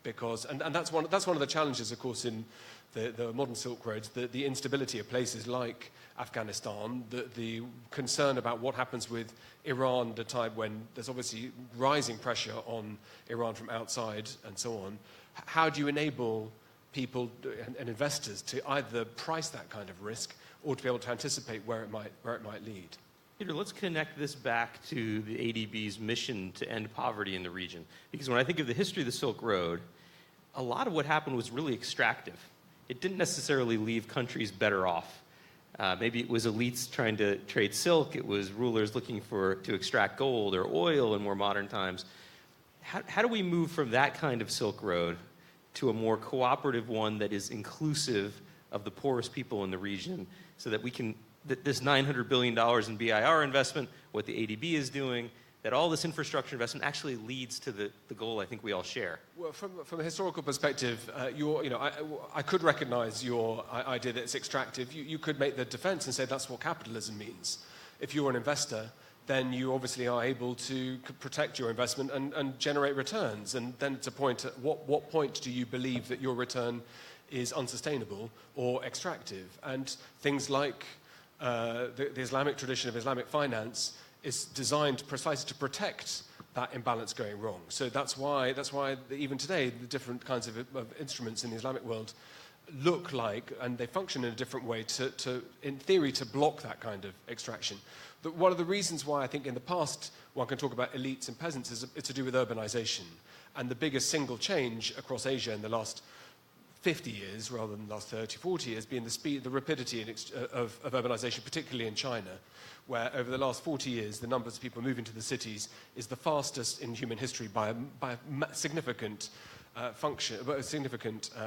Because, and that's one of the challenges, of course, in the modern Silk Roads, the instability of places like Afghanistan, the concern about what happens with Iran at a time when there's obviously rising pressure on Iran from outside and so on. How do you enable people and investors to either price that kind of risk or to be able to anticipate where it might lead? Peter, let's connect this back to the ADB's mission to end poverty in the region. Because when I think of the history of the Silk Road, a lot of what happened was really extractive. It didn't necessarily leave countries better off. Maybe it was elites trying to trade silk. It was rulers looking to extract gold or oil in more modern times. How do we move from that kind of Silk Road to a more cooperative one that is inclusive of the poorest people in the region so that we can, that this $900 billion in BIR investment, what the ADB is doing, that all this infrastructure investment actually leads to the goal I think we all share? Well, from a historical perspective, I could recognize your idea that it's extractive. You could make the defense and say that's what capitalism means. If you're an investor, then you obviously are able to protect your investment and generate returns. And then it's a point, at what point do you believe that your return is unsustainable or extractive? And things like the Islamic tradition of Islamic finance is designed precisely to protect that imbalance going wrong. So that's why even today, the different kinds of instruments in the Islamic world look like, and they function in a different way in theory, to block that kind of extraction. But one of the reasons why I think in the past one can talk about elites and peasants is it's to do with urbanization. And the biggest single change across Asia in the last 50 years, rather than the last 30, 40 years, being the rapidity of urbanization, particularly in China, where over the last 40 years, the numbers of people moving to the cities is the fastest in human history by a significant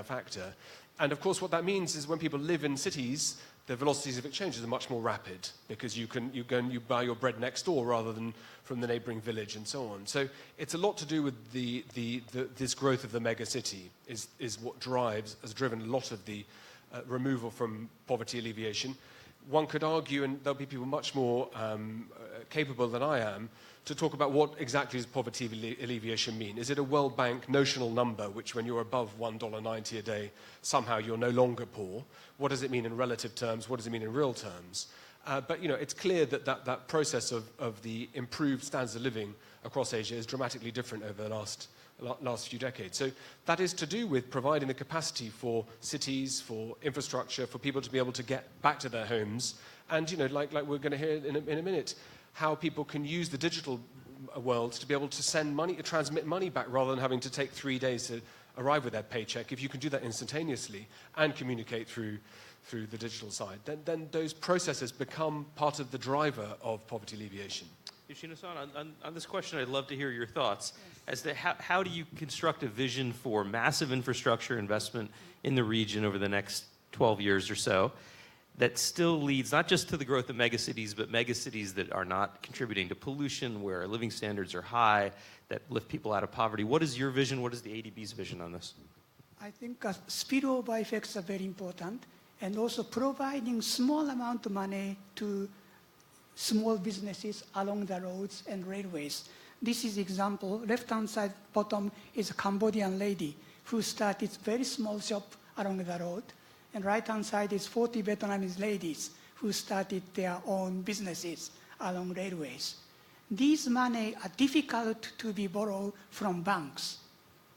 factor. And of course, what that means is when people live in cities, the velocities of exchanges are much more rapid because you go and you buy your bread next door rather than from the neighboring village and so on. So it's a lot to do with this growth of the mega city is what has driven a lot of the removal from poverty alleviation. One could argue, and there'll be people much more capable than I am, to talk about what exactly does poverty alleviation mean. Is it a World Bank notional number, which when you're above $1.90 a day, somehow you're no longer poor? What does it mean in relative terms? What does it mean in real terms? But it's clear that process of the improved standards of living across Asia is dramatically different over the last few decades. So that is to do with providing the capacity for cities, for infrastructure, for people to be able to get back to their homes. And, like we're going to hear in a minute, how people can use the digital world to be able to send money, to transmit money back rather than having to take 3 days to arrive with their paycheck. If you can do that instantaneously and communicate through the digital side, then those processes become part of the driver of poverty alleviation. Yoshino-san, on this question, I'd love to hear your thoughts as to how do you construct a vision for massive infrastructure investment in the region over the next 12 years or so that still leads not just to the growth of megacities, but megacities that are not contributing to pollution, where living standards are high, that lift people out of poverty. What is your vision? What is the ADB's vision on this? I think spillover effects are very important, and also providing small amount of money to small businesses along the roads and railways. This is example. Left-hand side bottom is a Cambodian lady who started very small shop along the road. And right-hand side is 40 Vietnamese ladies who started their own businesses along railways. These money are difficult to be borrowed from banks.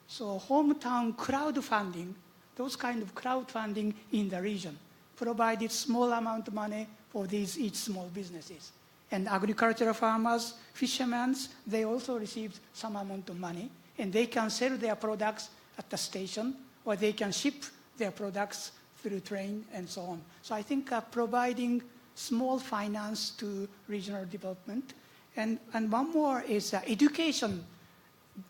So hometown crowdfunding, those kind of crowdfunding in the region, provided small amount of money for these each small businesses. And agricultural farmers, fishermen, they also received some amount of money, and they can sell their products at the station, or they can ship their products through train and so on. So I think providing small finance to regional development. And one more is education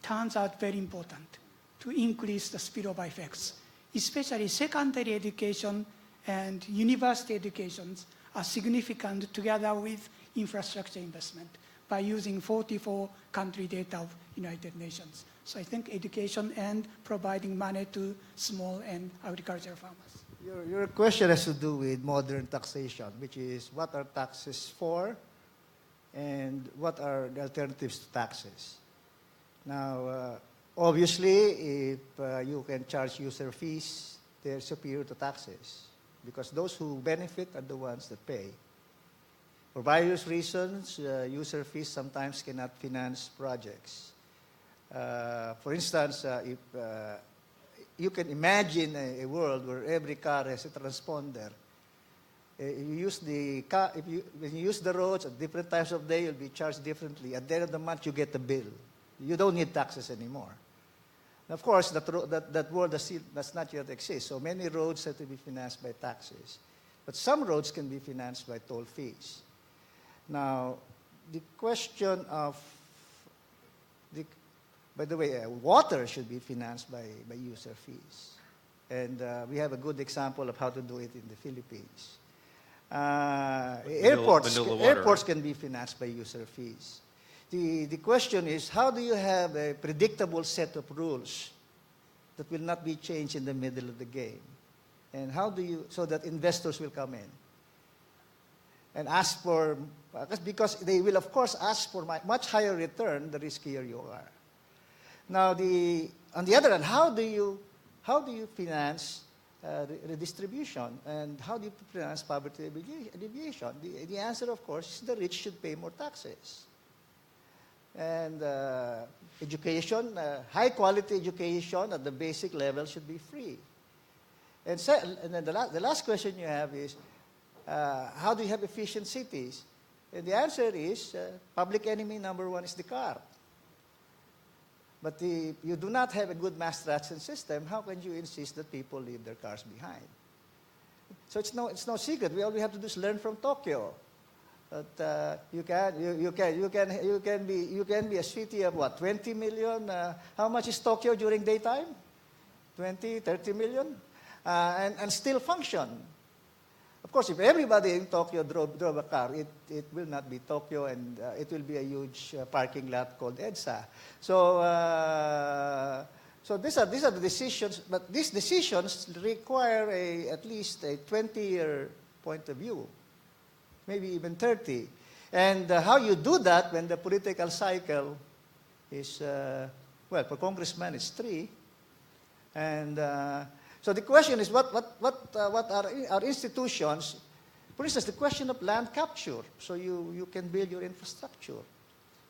turns out very important to increase the spillover effects, especially secondary education and university educations are significant together with infrastructure investment by using 44 country data of United Nations. So I think education and providing money to small and agricultural farmers. Your question has to do with modern taxation, which is what are taxes for and what are the alternatives to taxes. Now, obviously, if you can charge user fees, they're superior to taxes because those who benefit are the ones that pay. For various reasons, user fees sometimes cannot finance projects. For instance, if you can imagine a world where every car has a transponder. When you use the roads at different times of day, you'll be charged differently. At the end of the month, you get a bill. You don't need taxes anymore. Of course, that world does not yet exist. So many roads have to be financed by taxes. But some roads can be financed by toll fees. Now, the question of, by the way, water should be financed by user fees. And we have a good example of how to do it in the Philippines. Airports can be financed by user fees. The question is, how do you have a predictable set of rules that will not be changed in the middle of the game? And how do you, so that investors will come in and ask for, because they will of course ask for much higher return the riskier you are. Now, on the other hand, how do you finance redistribution, and how do you finance poverty alleviation? The answer, of course, is the rich should pay more taxes. And education, high-quality education at the basic level should be free. And then the last question you have is, how do you have efficient cities? And the answer is, public enemy number one is the car. But if you do not have a good mass transit system, how can you insist that people leave their cars behind? So it's no secret. All we have to do is learn from Tokyo. But you can be a city of what, 20 million? How much is Tokyo during daytime? 20, 30 million? And still function. Of course, if everybody in Tokyo drove a car, it will not be Tokyo, and it will be a huge parking lot called EDSA. So these are the decisions, but these decisions require at least a 20-year point of view, maybe even 30. And how you do that when the political cycle is, well, for congressmen it's 3. And so the question is, what are our institutions? For instance, the question of land capture, so you can build your infrastructure.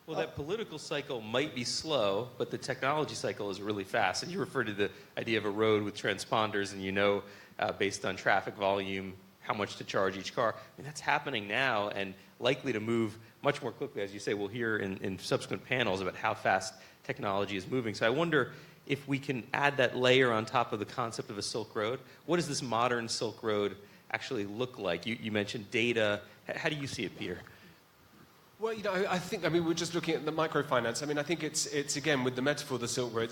Well, that political cycle might be slow, but the technology cycle is really fast. And you referred to the idea of a road with transponders, and you know, based on traffic volume, how much to charge each car. I mean, that's happening now and likely to move much more quickly. As you say, we'll hear in subsequent panels about how fast technology is moving. So I wonder if we can add that layer on top of the concept of a Silk Road. What does this modern Silk Road actually look like? You mentioned data. How do you see it, Peter? Well, you know, I think, we're just looking at the microfinance. I think it's again, with the metaphor of the Silk Road,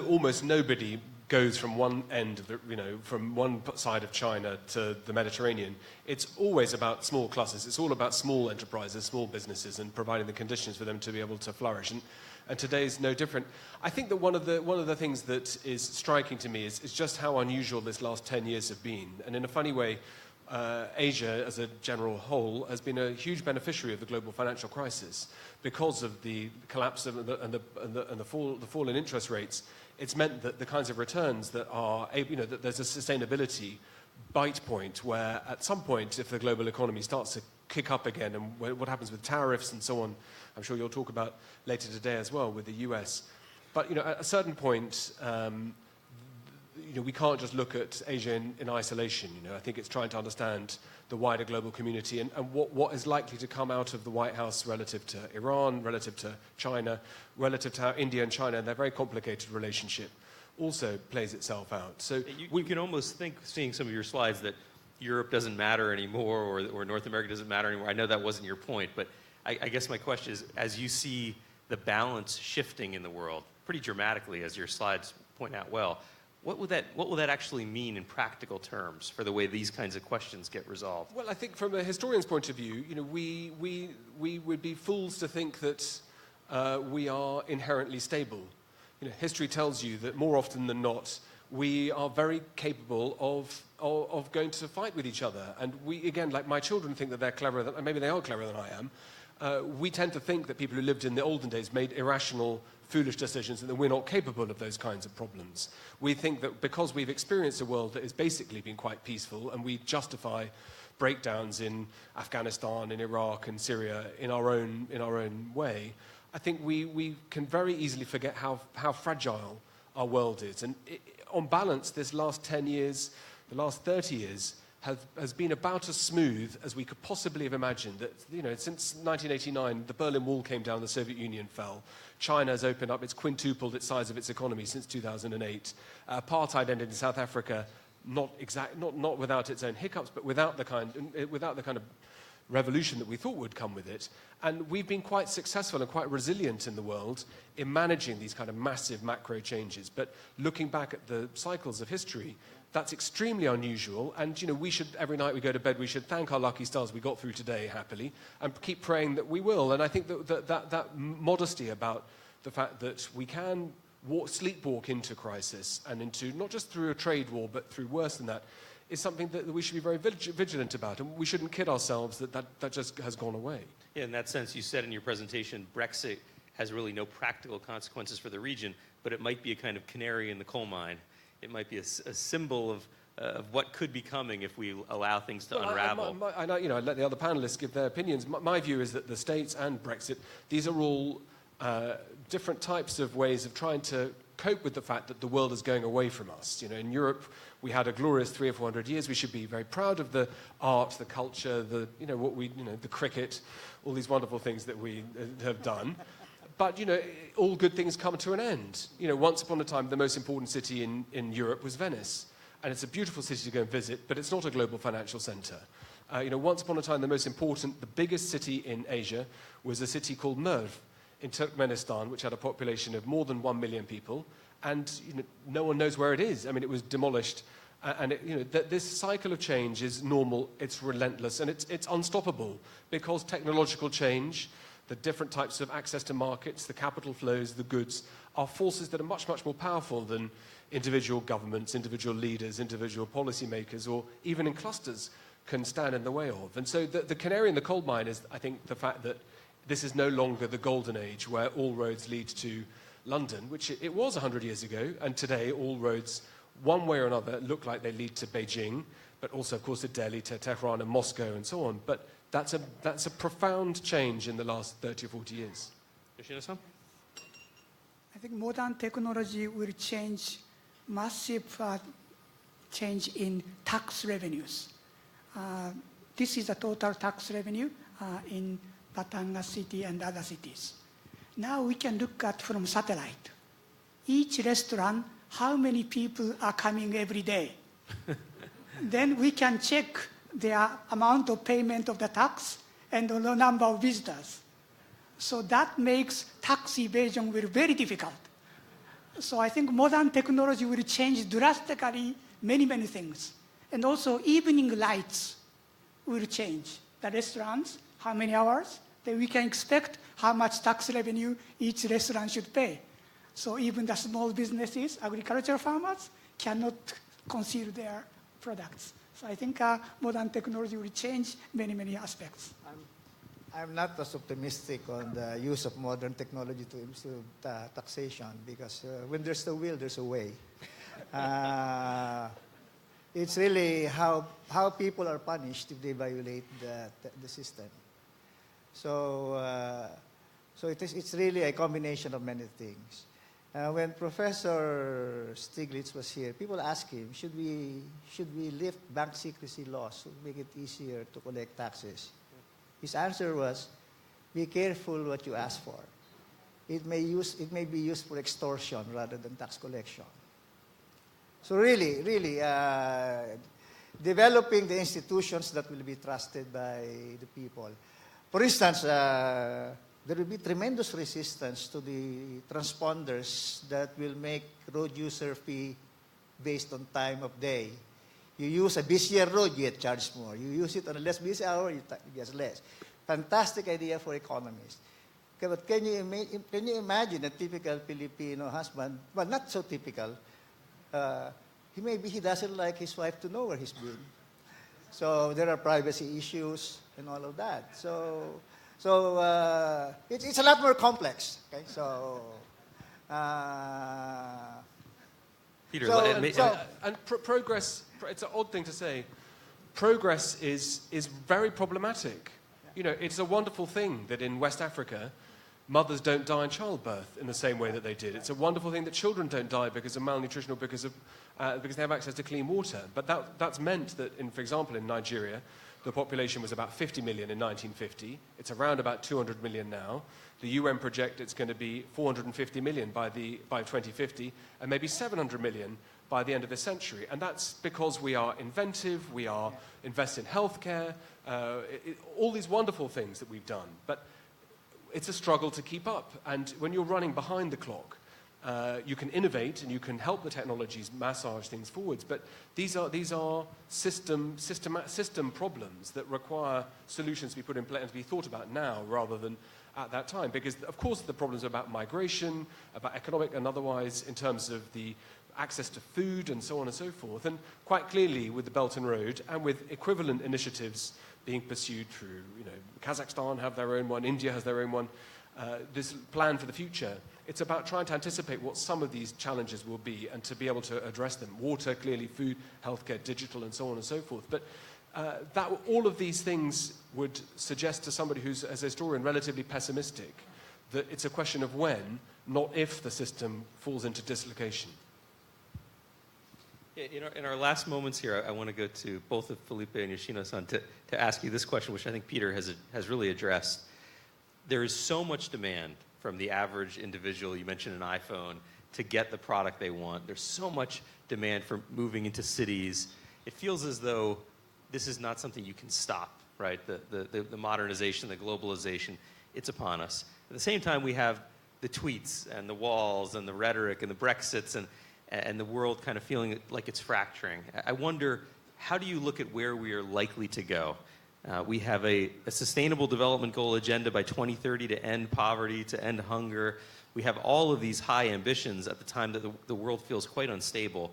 almost nobody goes from one end of the, from one side of China to the Mediterranean. It's always about small clusters. It's all about small enterprises, small businesses, and providing the conditions for them to be able to flourish. And today's no different. I think that one of the things that is striking to me is just how unusual this last 10 years have been. And in a funny way, Asia, as a general whole, has been a huge beneficiary of the global financial crisis because of the collapse and the fall in interest rates. It's meant that the kinds of returns that are, that there's a sustainability bite point where, at some point, if the global economy starts to kick up again, and what happens with tariffs and so on, I'm sure you'll talk about later today as well with the US. But at a certain point, we can't just look at Asia in isolation. I think it's trying to understand the wider global community and what is likely to come out of the White House relative to Iran, relative to China, relative to how India and China and their very complicated relationship also plays itself out. So we can almost think, seeing some of your slides, that Europe doesn't matter anymore or North America doesn't matter anymore. I know that wasn't your point, but I guess my question is, as you see the balance shifting in the world pretty dramatically, as your slides point out well, what will that actually mean in practical terms for the way these kinds of questions get resolved? Well, I think from a historian's point of view, we would be fools to think that we are inherently stable. History tells you that more often than not, we are very capable of going to fight with each other. And we, again, like my children think that they're cleverer than, maybe they are cleverer than I am. We tend to think that people who lived in the olden days made irrational, foolish decisions and that we're not capable of those kinds of problems. We think that because we've experienced a world that has basically been quite peaceful and we justify breakdowns in Afghanistan, in Iraq and Syria in our own way, I think we can very easily forget how fragile our world is. And on balance, this last 10 years, the last 30 years, has been about as smooth as we could possibly have imagined. That, since 1989, the Berlin Wall came down, the Soviet Union fell. China has opened up, it's quintupled its size of its economy since 2008. Apartheid ended in South Africa, not without its own hiccups, but without the kind of revolution that we thought would come with it. And we've been quite successful and quite resilient in the world in managing these kind of massive macro changes. But looking back at the cycles of history, that's extremely unusual. And, we should, every night we go to bed, we should thank our lucky stars we got through today happily and keep praying that we will. And I think that modesty about the fact that we can sleepwalk into crisis and into, not just through a trade war, but through worse than that, is something that we should be very vigilant about. And we shouldn't kid ourselves that just has gone away. Yeah, in that sense, you said in your presentation, Brexit has really no practical consequences for the region, but it might be a kind of canary in the coal mine. It might be a symbol of what could be coming if we allow things to unravel. I let the other panelists give their opinions. My view is that the States and Brexit, these are all different types of ways of trying to cope with the fact that the world is going away from us. In Europe, we had a glorious 300 or 400 years. We should be very proud of the art, the culture, the cricket, all these wonderful things that we have done. But, all good things come to an end. Once upon a time, the most important city in Europe was Venice. And it's a beautiful city to go and visit, but it's not a global financial center. Once upon a time, the biggest city in Asia was a city called Merv in Turkmenistan, which had a population of more than 1 million people. And no one knows where it is. I mean, it was demolished. And this cycle of change is normal, it's relentless, and it's unstoppable because technological change, the different types of access to markets, the capital flows, the goods, are forces that are much, much more powerful than individual governments, individual leaders, individual policymakers, or even in clusters can stand in the way of. And so the canary in the coal mine is, I think, the fact that this is no longer the golden age where all roads lead to London, which it was 100 years ago, and today all roads, one way or another, look like they lead to Beijing, but also, of course, to Delhi, to Tehran and Moscow and so on. But that's a profound change in the last 30 or 40 years. Yoshida-san? I think modern technology will change massive change in tax revenues. This is a total tax revenue in Batangas city and other cities. Now we can look at from satellite. Each restaurant, how many people are coming every day. Then we can check the amount of payment of the tax and the number of visitors. So that makes tax evasion very difficult. So I think modern technology will change drastically many things. And also evening lights will change. The restaurants, how many hours, then we can expect how much tax revenue each restaurant should pay. So even the small businesses, agricultural farmers, cannot conceal their products. So I think modern technology will change many aspects. I'm not as optimistic on the use of modern technology to improve taxation because when there's a will, there's a way. It's really how people are punished if they violate the system. So it's really a combination of many things. When Professor Stiglitz was here, people asked him, should we lift bank secrecy laws to make it easier to collect taxes? His answer was, be careful what you ask for. It may be used for extortion rather than tax collection. So really, developing the institutions that will be trusted by the people. For instance, there will be tremendous resistance to the transponders that will make road user fee based on time of day. You use a busier road, you get charged more. You use it on a less busy hour, you get less. Fantastic idea for economists. Okay, but can you imagine a typical Filipino husband? Well, not so typical. He doesn't like his wife to know where he's been. So there are privacy issues and all of that. So it's a lot more complex. Okay, Peter, progress, it's an odd thing to say, progress is very problematic. You know, it's a wonderful thing that in West Africa, mothers don't die in childbirth in the same way that they did. It's a wonderful thing that children don't die because of malnutrition or because they have access to clean water. But that's meant that, for example, in Nigeria, the population was about 50 million in 1950. It's around about 200 million now. The UN project it's going to be 450 million by 2050, and maybe 700 million by the end of this century. And that's because we are inventive, we are invest in healthcare, all these wonderful things that we've done. But it's a struggle to keep up. And when you're running behind the clock, you can innovate and you can help the technologies massage things forwards. But these are system problems that require solutions to be put in place and to be thought about now rather than at that time. Because, of course, the problems are about migration, about economic and otherwise, in terms of the access to food and so on and so forth. And quite clearly, with the Belt and Road and with equivalent initiatives being pursued through, Kazakhstan have their own one, India has their own one, this plan for the future, it's about trying to anticipate what some of these challenges will be and to be able to address them. Water, clearly, food, healthcare, digital, and so on and so forth. But all of these things would suggest to somebody who's, as a historian, relatively pessimistic, that it's a question of when, not if, the system falls into dislocation. In our last moments here, I want to go to both of Felipe and Yoshino-san to ask you this question, which I think Peter has really addressed. There is so much demand from the average individual, you mentioned an iPhone, to get the product they want. There's so much demand for moving into cities. It feels as though this is not something you can stop, right? The modernization, the globalization, it's upon us. At the same time, we have the tweets and the walls and the rhetoric and the Brexits and the world kind of feeling like it's fracturing. I wonder, how do you look at where we are likely to go? We have a sustainable development goal agenda by 2030 to end poverty, to end hunger. We have all of these high ambitions at the time that the world feels quite unstable.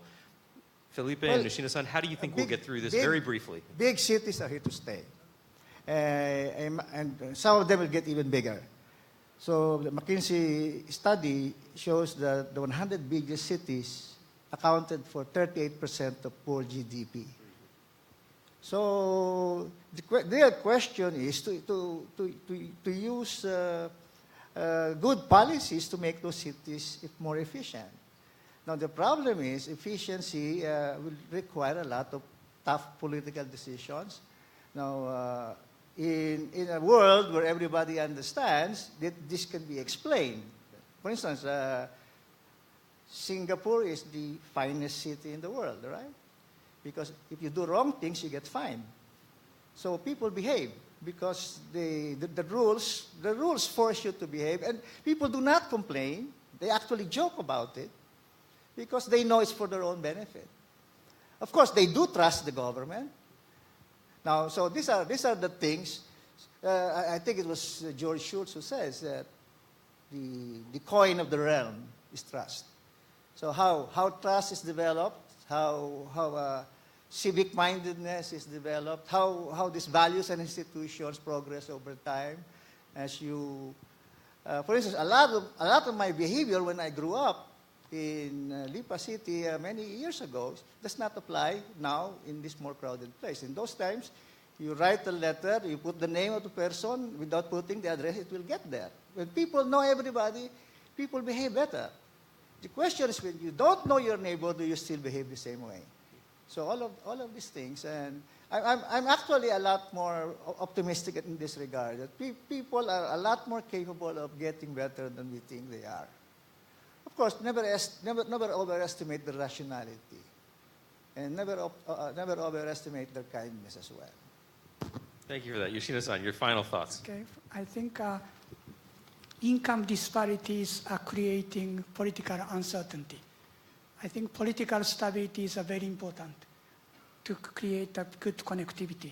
Felipe and Yoshino-san, how do you think we'll get through this very briefly? Big cities are here to stay. And some of them will get even bigger. So the McKinsey study shows that the 100 biggest cities accounted for 38% of poor GDP. So the question is to use good policies to make those cities more efficient. Now the problem is efficiency will require a lot of tough political decisions. Now in a world where everybody understands that this can be explained. For instance, Singapore is the finest city in the world, right? Because if you do wrong things, you get fined. So people behave because the rules force you to behave, and people do not complain. They actually joke about it because they know it's for their own benefit. Of course, they do trust the government. Now, so these are the things. I think it was George Shultz who says that the coin of the realm is trust. So how trust is developed, how civic-mindedness is developed, how these values and institutions progress over time. As you, for instance, a lot of my behavior when I grew up in Lipa City many years ago does not apply now in this more crowded place. In those times, you write a letter, you put the name of the person, without putting the address, it will get there. When people know everybody, people behave better. The question is, when you don't know your neighbor, do you still behave the same way? So all of these things, and I'm actually a lot more optimistic in this regard, that people are a lot more capable of getting better than we think they are. Of course, never overestimate their rationality, and never overestimate their kindness as well. Thank you for that. Yoshino-san, your final thoughts. Okay, I think income disparities are creating political uncertainty. I think political stability is very important to create a good connectivity.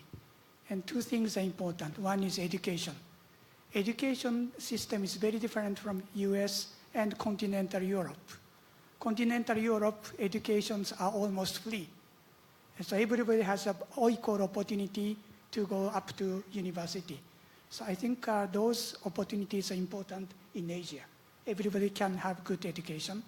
And two things are important. One is education. Education system is very different from US and continental Europe. Continental Europe, educations are almost free. And so everybody has an equal opportunity to go up to university. So I think those opportunities are important in Asia. Everybody can have good education.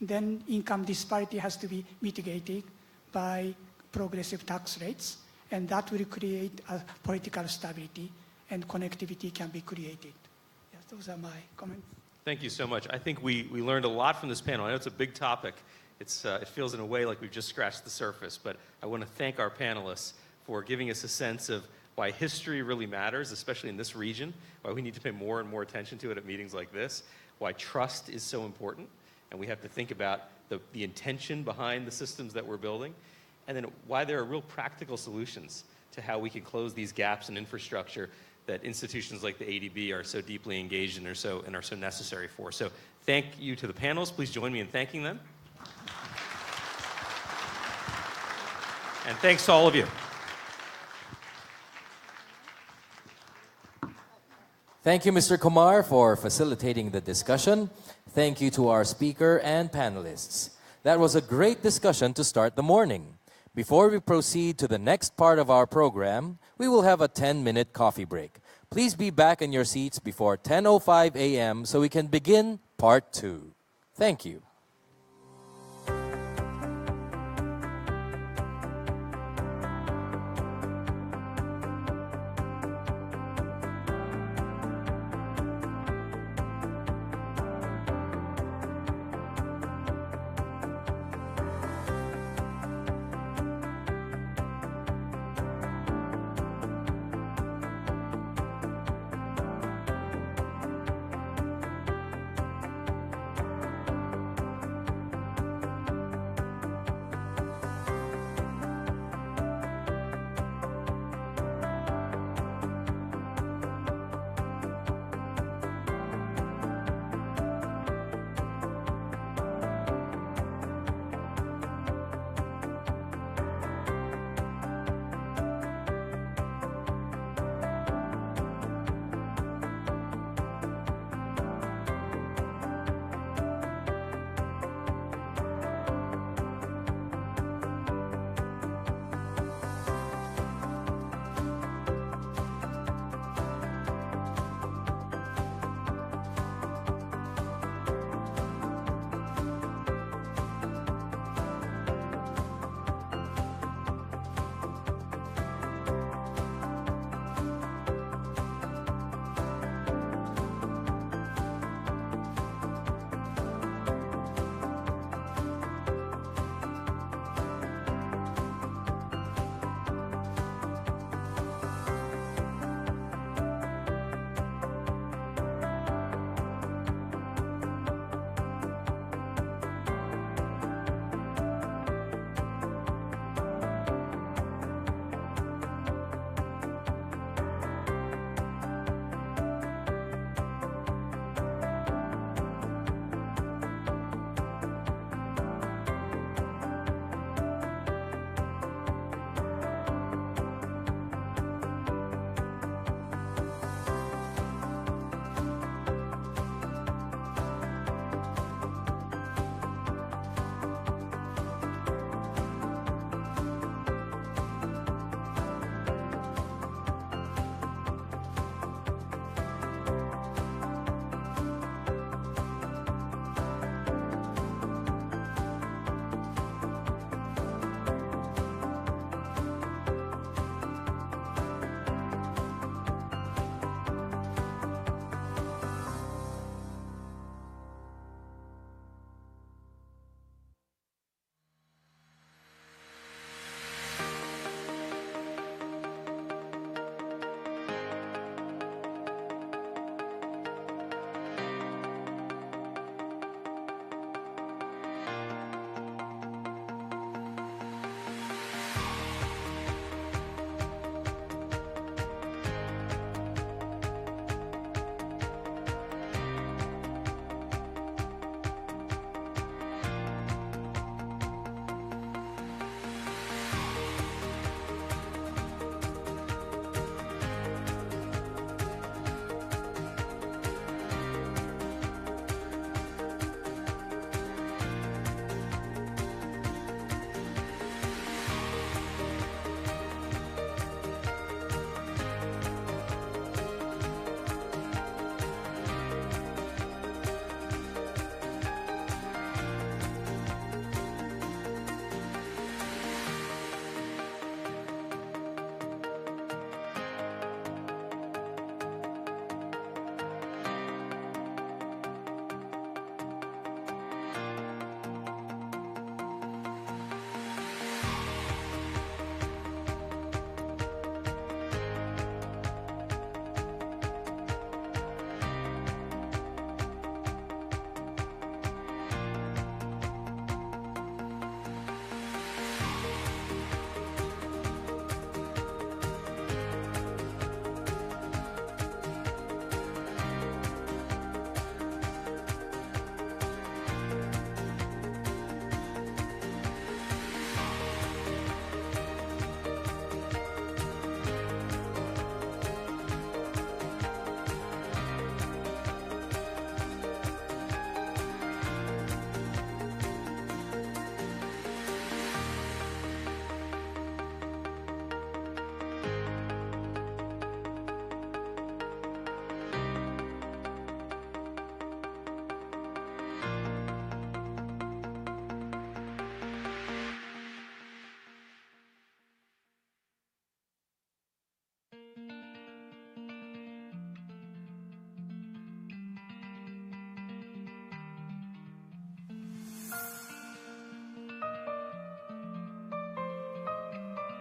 Then income disparity has to be mitigated by progressive tax rates, and that will create a political stability, and connectivity can be created. Yes, those are my comments. Thank you so much. I think we learned a lot from this panel. I know it's a big topic. It feels in a way like we've just scratched the surface, but I want to thank our panelists for giving us a sense of why history really matters, especially in this region, why we need to pay more and more attention to it at meetings like this, why trust is so important, and we have to think about the intention behind the systems that we're building, and then why there are real practical solutions to how we can close these gaps in infrastructure that institutions like the ADB are so deeply engaged in and are so necessary for. So thank you to the panels. Please join me in thanking them. And thanks to all of you. Thank you, Mr. Kumar, for facilitating the discussion. Thank you to our speaker and panelists. That was a great discussion to start the morning. Before we proceed to the next part of our program, we will have a 10-minute coffee break. Please be back in your seats before 10:05 a.m. so we can begin part 2. Thank you.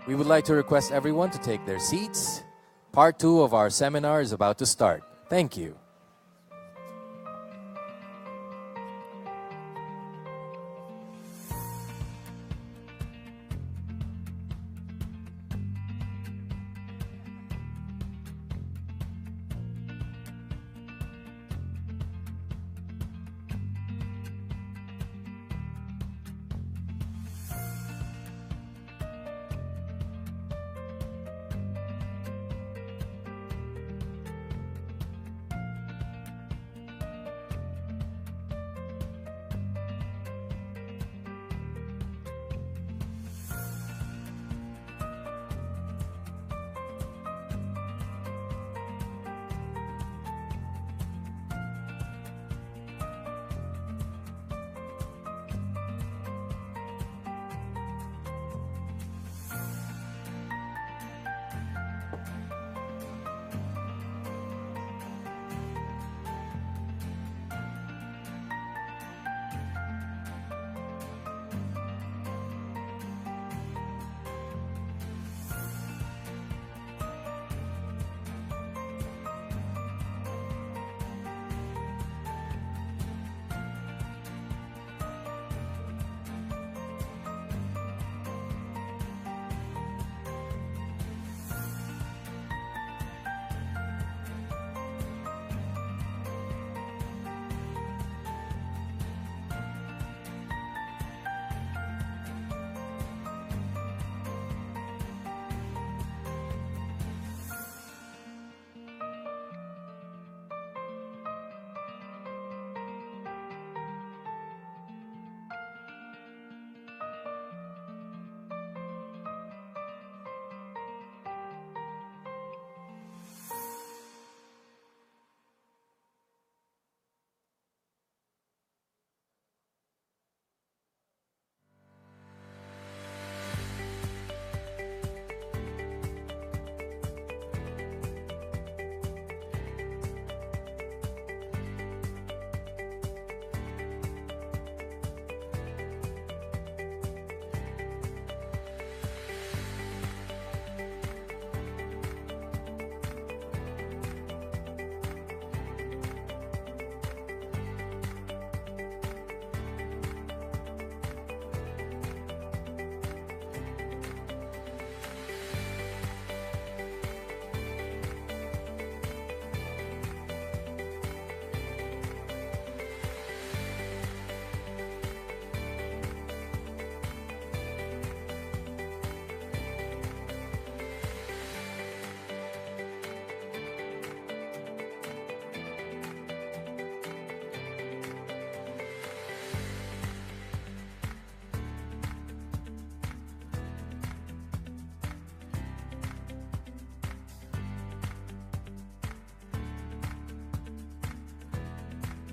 We would like to request everyone to take their seats. Part 2 of our seminar is about to start. Thank you.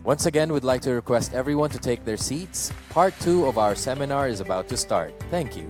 Once again, we'd like to request everyone to take their seats. Part 2 of our seminar is about to start. Thank you.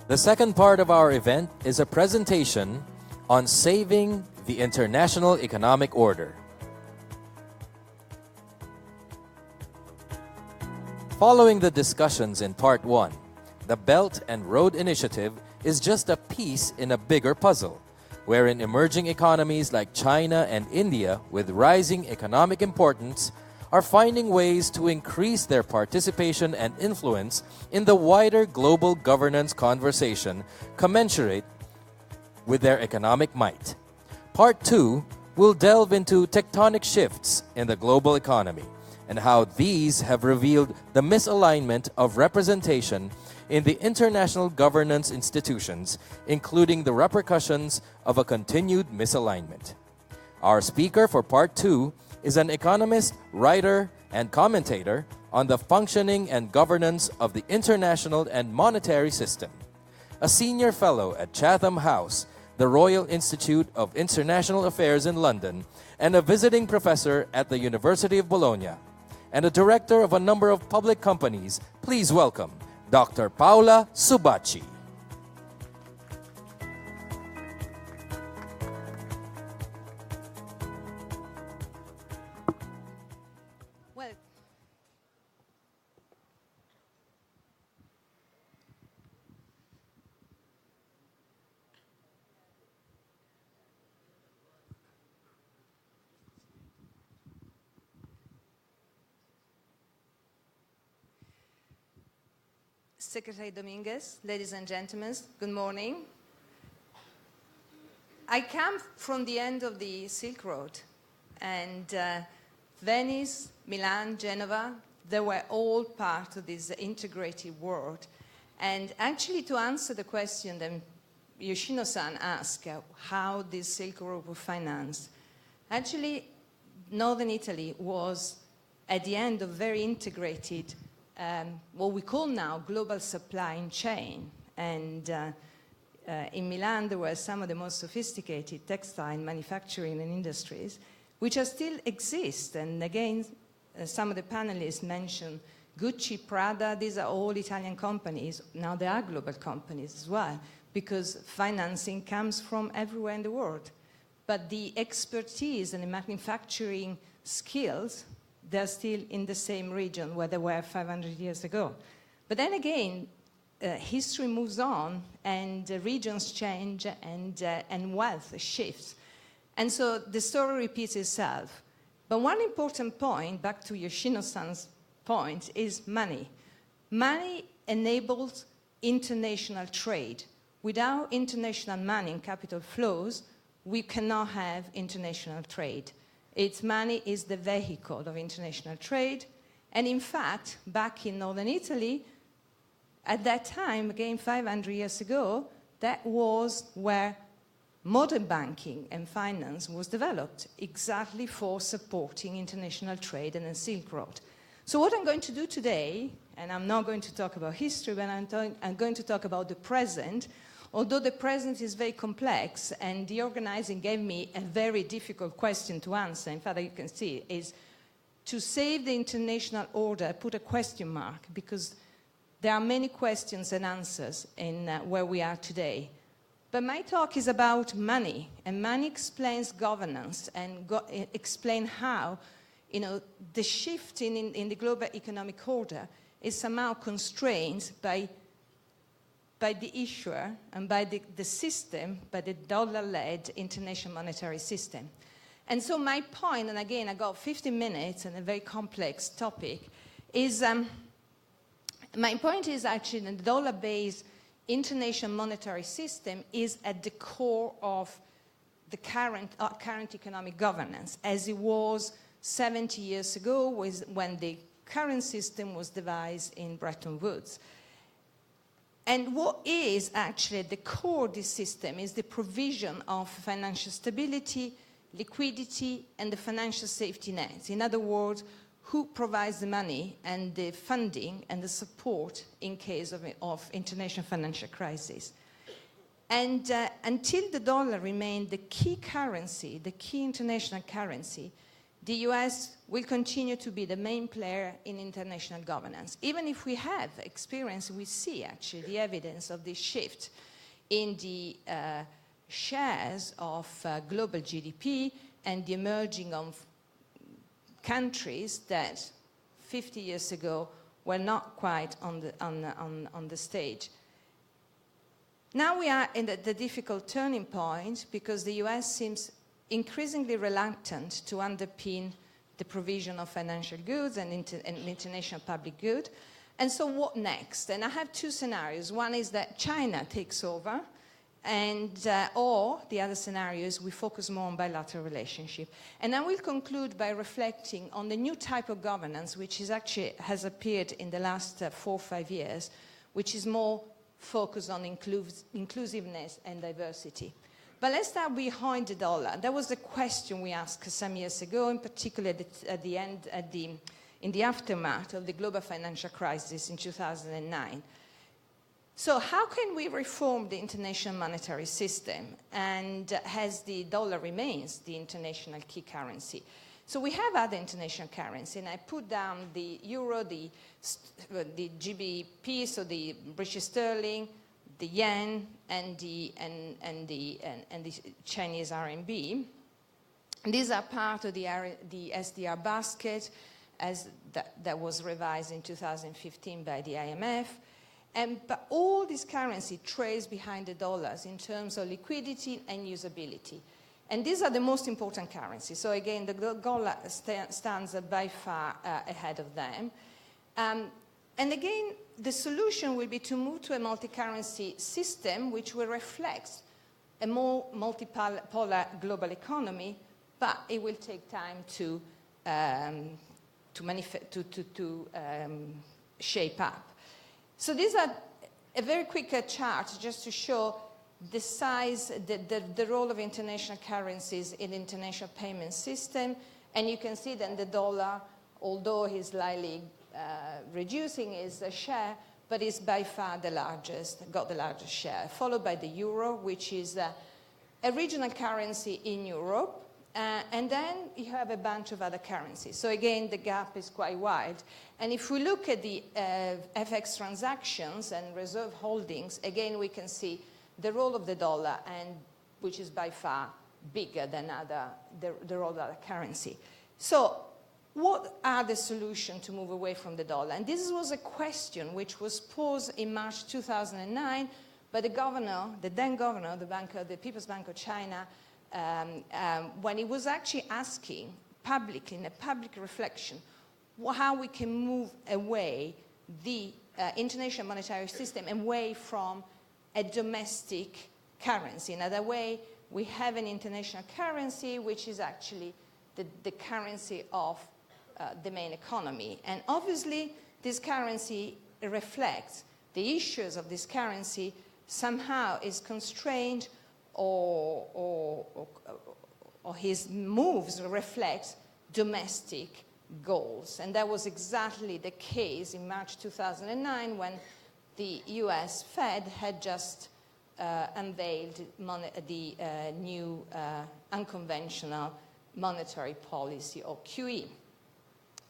The second part of our event is a presentation on saving the international economic order. Following the discussions in Part 1, the Belt and Road Initiative is just a piece in a bigger puzzle, wherein emerging economies like China and India, with rising economic importance, are finding ways to increase their participation and influence in the wider global governance conversation commensurate with their economic might. Part 2 will delve into tectonic shifts in the global economy and how these have revealed the misalignment of representation in the international governance institutions, including the repercussions of a continued misalignment. Our speaker for Part 2 is an economist, writer, and commentator on the functioning and governance of the international and monetary system. A senior fellow at Chatham House, the Royal Institute of International Affairs in London, and a visiting professor at the University of Bologna, and a director of a number of public companies, please welcome Dr. Paola Subacci. Well, Secretary Dominguez, ladies and gentlemen, good morning. I come from the end of the Silk Road, and Venice, Milan, Genova, they were all part of this integrated world. And actually, to answer the question that Yoshino-san asked, how this Silk Road was financed, actually, Northern Italy was at the end of very integrated what we call now global supply chain. And in Milan, there were some of the most sophisticated textile manufacturing and industries, which are still exist. And again, some of the panelists mentioned Gucci, Prada, these are all Italian companies. Now they are global companies as well, because financing comes from everywhere in the world. But the expertise and the manufacturing skills, they're still in the same region where they were 500 years ago. But then again, history moves on, and regions change, and wealth shifts. And so the story repeats itself. But one important point, back to Yoshino-san's point, is money. Money enables international trade. Without international money and capital flows, we cannot have international trade. Its money is the vehicle of international trade. And in fact, back in Northern Italy, at that time, again 500 years ago, that was where modern banking and finance was developed, exactly for supporting international trade and the Silk Road. So what I'm going to do today, and I'm not going to talk about history, but I'm going to talk about the present, although the present is very complex, and the organizing gave me a very difficult question to answer. In fact, you can see, is to save the international order, put a question mark, because there are many questions and answers in where we are today. But my talk is about money, and money explains governance and explain how the shift in the global economic order is somehow constrained by the issuer and by the system, by the dollar-led international monetary system. And so my point, and again, I got 15 minutes and a very complex topic, is my point is actually that the dollar-based international monetary system is at the core of the current economic governance, as it was 70 years ago when the current system was devised in Bretton Woods. And what is actually at the core of this system is the provision of financial stability, liquidity, and the financial safety nets. In other words, who provides the money and the funding and the support in case of international financial crisis. And until the dollar remained the key currency, the key international currency, the US will continue to be the main player in international governance. Even if we have experience, we see actually the evidence of this shift in the shares of global GDP and the emerging of countries that 50 years ago were not quite on the stage. Now we are in the difficult turning point because the US seems increasingly reluctant to underpin the provision of financial goods and international public good. And so what next? And I have two scenarios. One is that China takes over, and or the other scenario is we focus more on bilateral relationship. And I will conclude by reflecting on the new type of governance which is actually has appeared in the last 4 or 5 years, which is more focused on inclusiveness and diversity. But let's start behind the dollar. That was the question we asked some years ago, in particular in the aftermath of the global financial crisis in 2009. So how can we reform the international monetary system and as the dollar remains the international key currency? So we have other international currency, and I put down the euro, the GBP, so the British sterling, the yen, and the Chinese RMB. These are part of the SDR basket that was revised in 2015 by the IMF. But all these currencies trace behind the dollars in terms of liquidity and usability. And these are the most important currencies. So again, the dollar stands by far ahead of them. And again, the solution will be to move to a multi-currency system which will reflect a more multipolar global economy, but it will take time to shape up. So these are a very quick chart just to show the size, the role of international currencies in the international payment system. And you can see that the dollar, although is slightly reducing its share, but is by far the largest, got the largest share, followed by the euro, which is a regional currency in Europe. And then you have a bunch of other currencies. So again, the gap is quite wide. And if we look at the FX transactions and reserve holdings, again, we can see the role of the dollar, and which is by far bigger than the role of other currency. So what are the solutions to move away from the dollar? And this was a question which was posed in March 2009 by the governor, the then governor of the People's Bank of China, when he was actually asking publicly, in a public reflection, how we can move away the international monetary system away from a domestic currency. In other way, we have an international currency which is actually the currency of the main economy. And obviously, this currency reflects the issues of this currency somehow is constrained or his moves reflect domestic goals. And that was exactly the case in March 2009 when the US Fed had just unveiled the new unconventional monetary policy, or QE.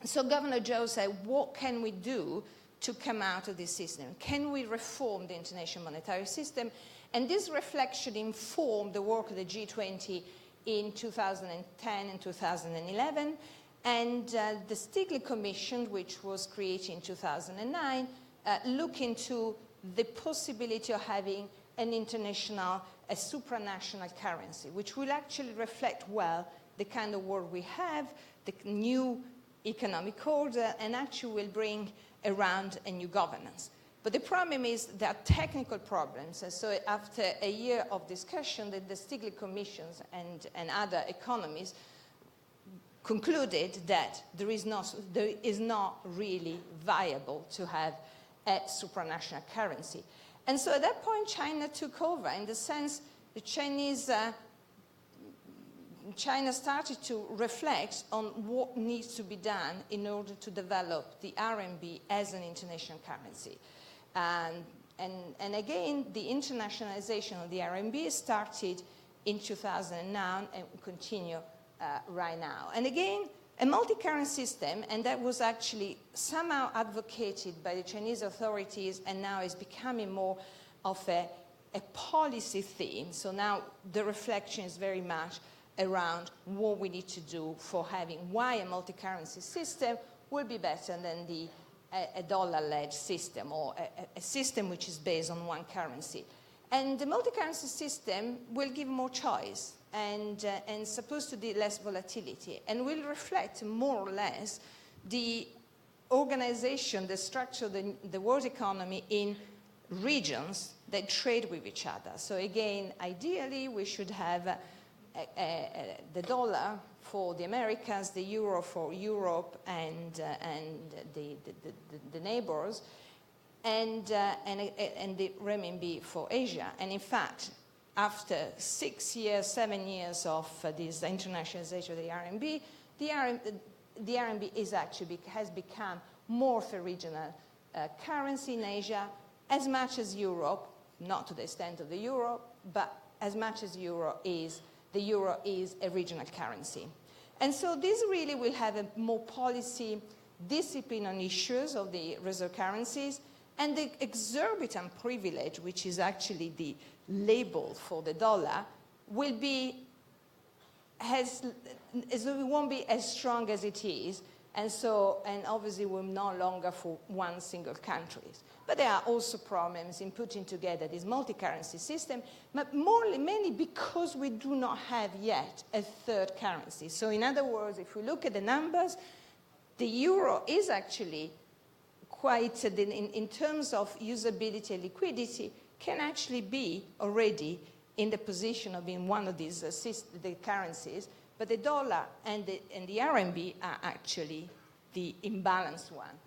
So Governor Zhou said, what can we do to come out of this system? Can we reform the international monetary system? And this reflection informed the work of the G20 in 2010 and 2011. And the Stiglitz Commission, which was created in 2009, looked into the possibility of having an international, a supranational currency, which will actually reflect well the kind of world we have, the new economic order, and actually will bring around a new governance. But the problem is there are technical problems. And so after a year of discussion, the Stiglitz Commissions and other economists concluded that there is not really viable to have a supranational currency. And so at that point, China took over in the sense the China started to reflect on what needs to be done in order to develop the RMB as an international currency. And again, the internationalization of the RMB started in 2009 and continue right now. And again, A multi-currency system, and that was actually somehow advocated by the Chinese authorities and now is becoming more of a policy theme. So now the reflection is very much around what we need to do for having, why a multi-currency system will be better than a dollar-led system or a system which is based on one currency. And the multi-currency system will give more choice and supposed to be less volatility and will reflect more or less the organization, the structure of the world economy in regions that trade with each other. So again, ideally, we should have the dollar for the Americas, the euro for Europe and the neighbors, and the renminbi for Asia. And in fact, after 6 years, 7 years of this internationalization of the RMB, the RMB has become more of a regional currency in Asia, as much as Europe, not to the extent of the euro, but as much as the euro is a regional currency. And so this really will have a more policy discipline on issues of the reserve currencies, and the exorbitant privilege, which is actually the label for the dollar, will be it won't be as strong as it is, and obviously will no longer for one single country. But there are also problems in putting together this multi-currency system, but mainly because we do not have yet a third currency. So in other words, if we look at the numbers, the euro is actually quite, in terms of usability and liquidity, can actually be already in the position of being one of these the currencies, but the dollar and the RMB are actually the imbalanced one.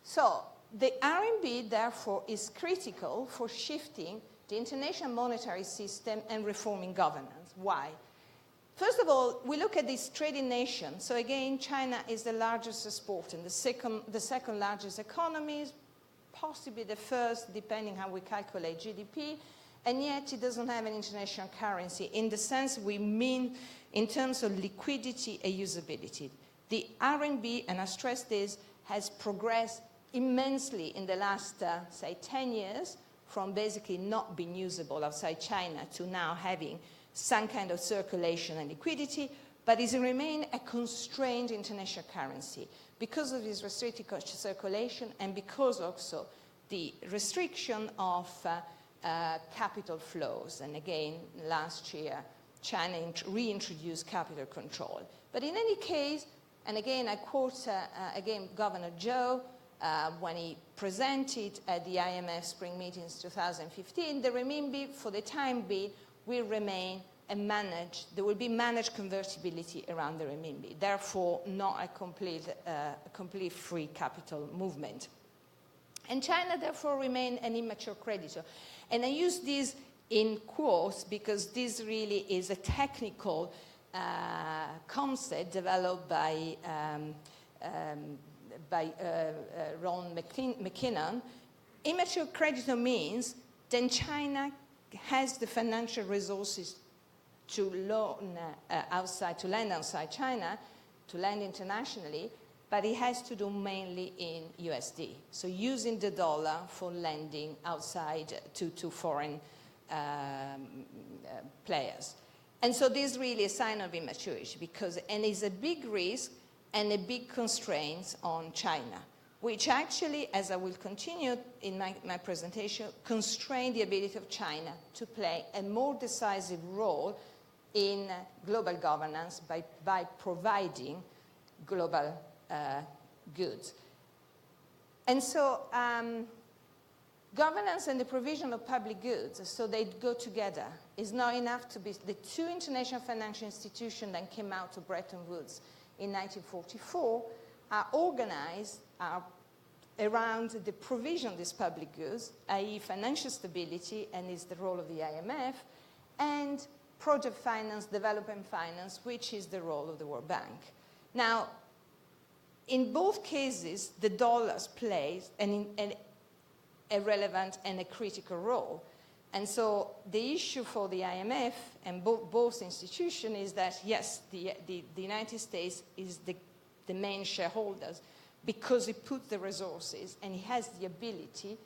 So the RMB, therefore, is critical for shifting the international monetary system and reforming governance. Why? First of all, we look at this trading nation. So again, China is the largest exporter, and the second largest economy, possibly the first, depending how we calculate GDP, and yet it doesn't have an international currency in the sense we mean in terms of liquidity and usability. The RMB, and I stress this, has progressed immensely in the last, say, 10 years, from basically not being usable outside China to now having some kind of circulation and liquidity, but it remains a constrained international currency because of this restricted circulation and because also the restriction of capital flows. And again, last year, China reintroduced capital control. But in any case, and again, I quote again Governor Zhou, when he presented at the IMF spring meetings 2015, the renminbi, for the time being, will remain and managed. There will be managed convertibility around the renminbi. Therefore, not a complete free capital movement. And China, therefore, remain an immature creditor. And I use this in quotes because this really is a technical concept developed by Ron McKinnon. Immature creditor means then China has the financial resources to loan outside, to lend outside China, to lend internationally, but it has to do mainly in USD. So using the dollar for lending outside to foreign players. And so this is really a sign of immaturity and is a big risk and a big constraint on China, which actually, as I will continue in my presentation, constrain the ability of China to play a more decisive role in global governance by providing global goods. And so governance and the provision of public goods, so they go together. It's not enough to be the two international financial institutions that came out of Bretton Woods in 1944 are organized around the provision of these public goods, i.e. financial stability, and is the role of the IMF, and project finance, development finance, which is the role of the World Bank. Now, in both cases, the dollars plays a relevant and a critical role. And so the issue for the IMF and both institutions is that, yes, the United States is the main shareholders because it puts the resources and it has the ability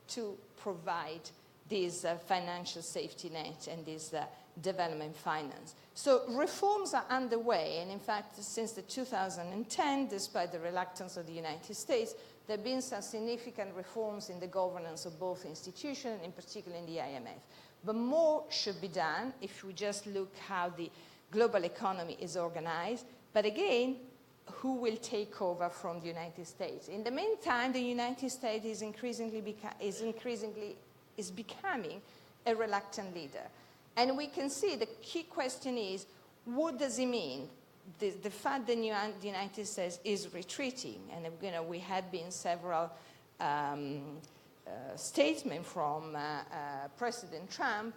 to provide this financial safety net and this development finance. So reforms are underway, and in fact, since the 2010, despite the reluctance of the United States, there have been some significant reforms in the governance of both institutions, in particular in the IMF. But more should be done if we just look how the global economy is organized. But again, who will take over from the United States? In the meantime, the United States is becoming a reluctant leader. And we can see the key question is, what does it mean? The fact that the United States is retreating, and we had been several statements from President Trump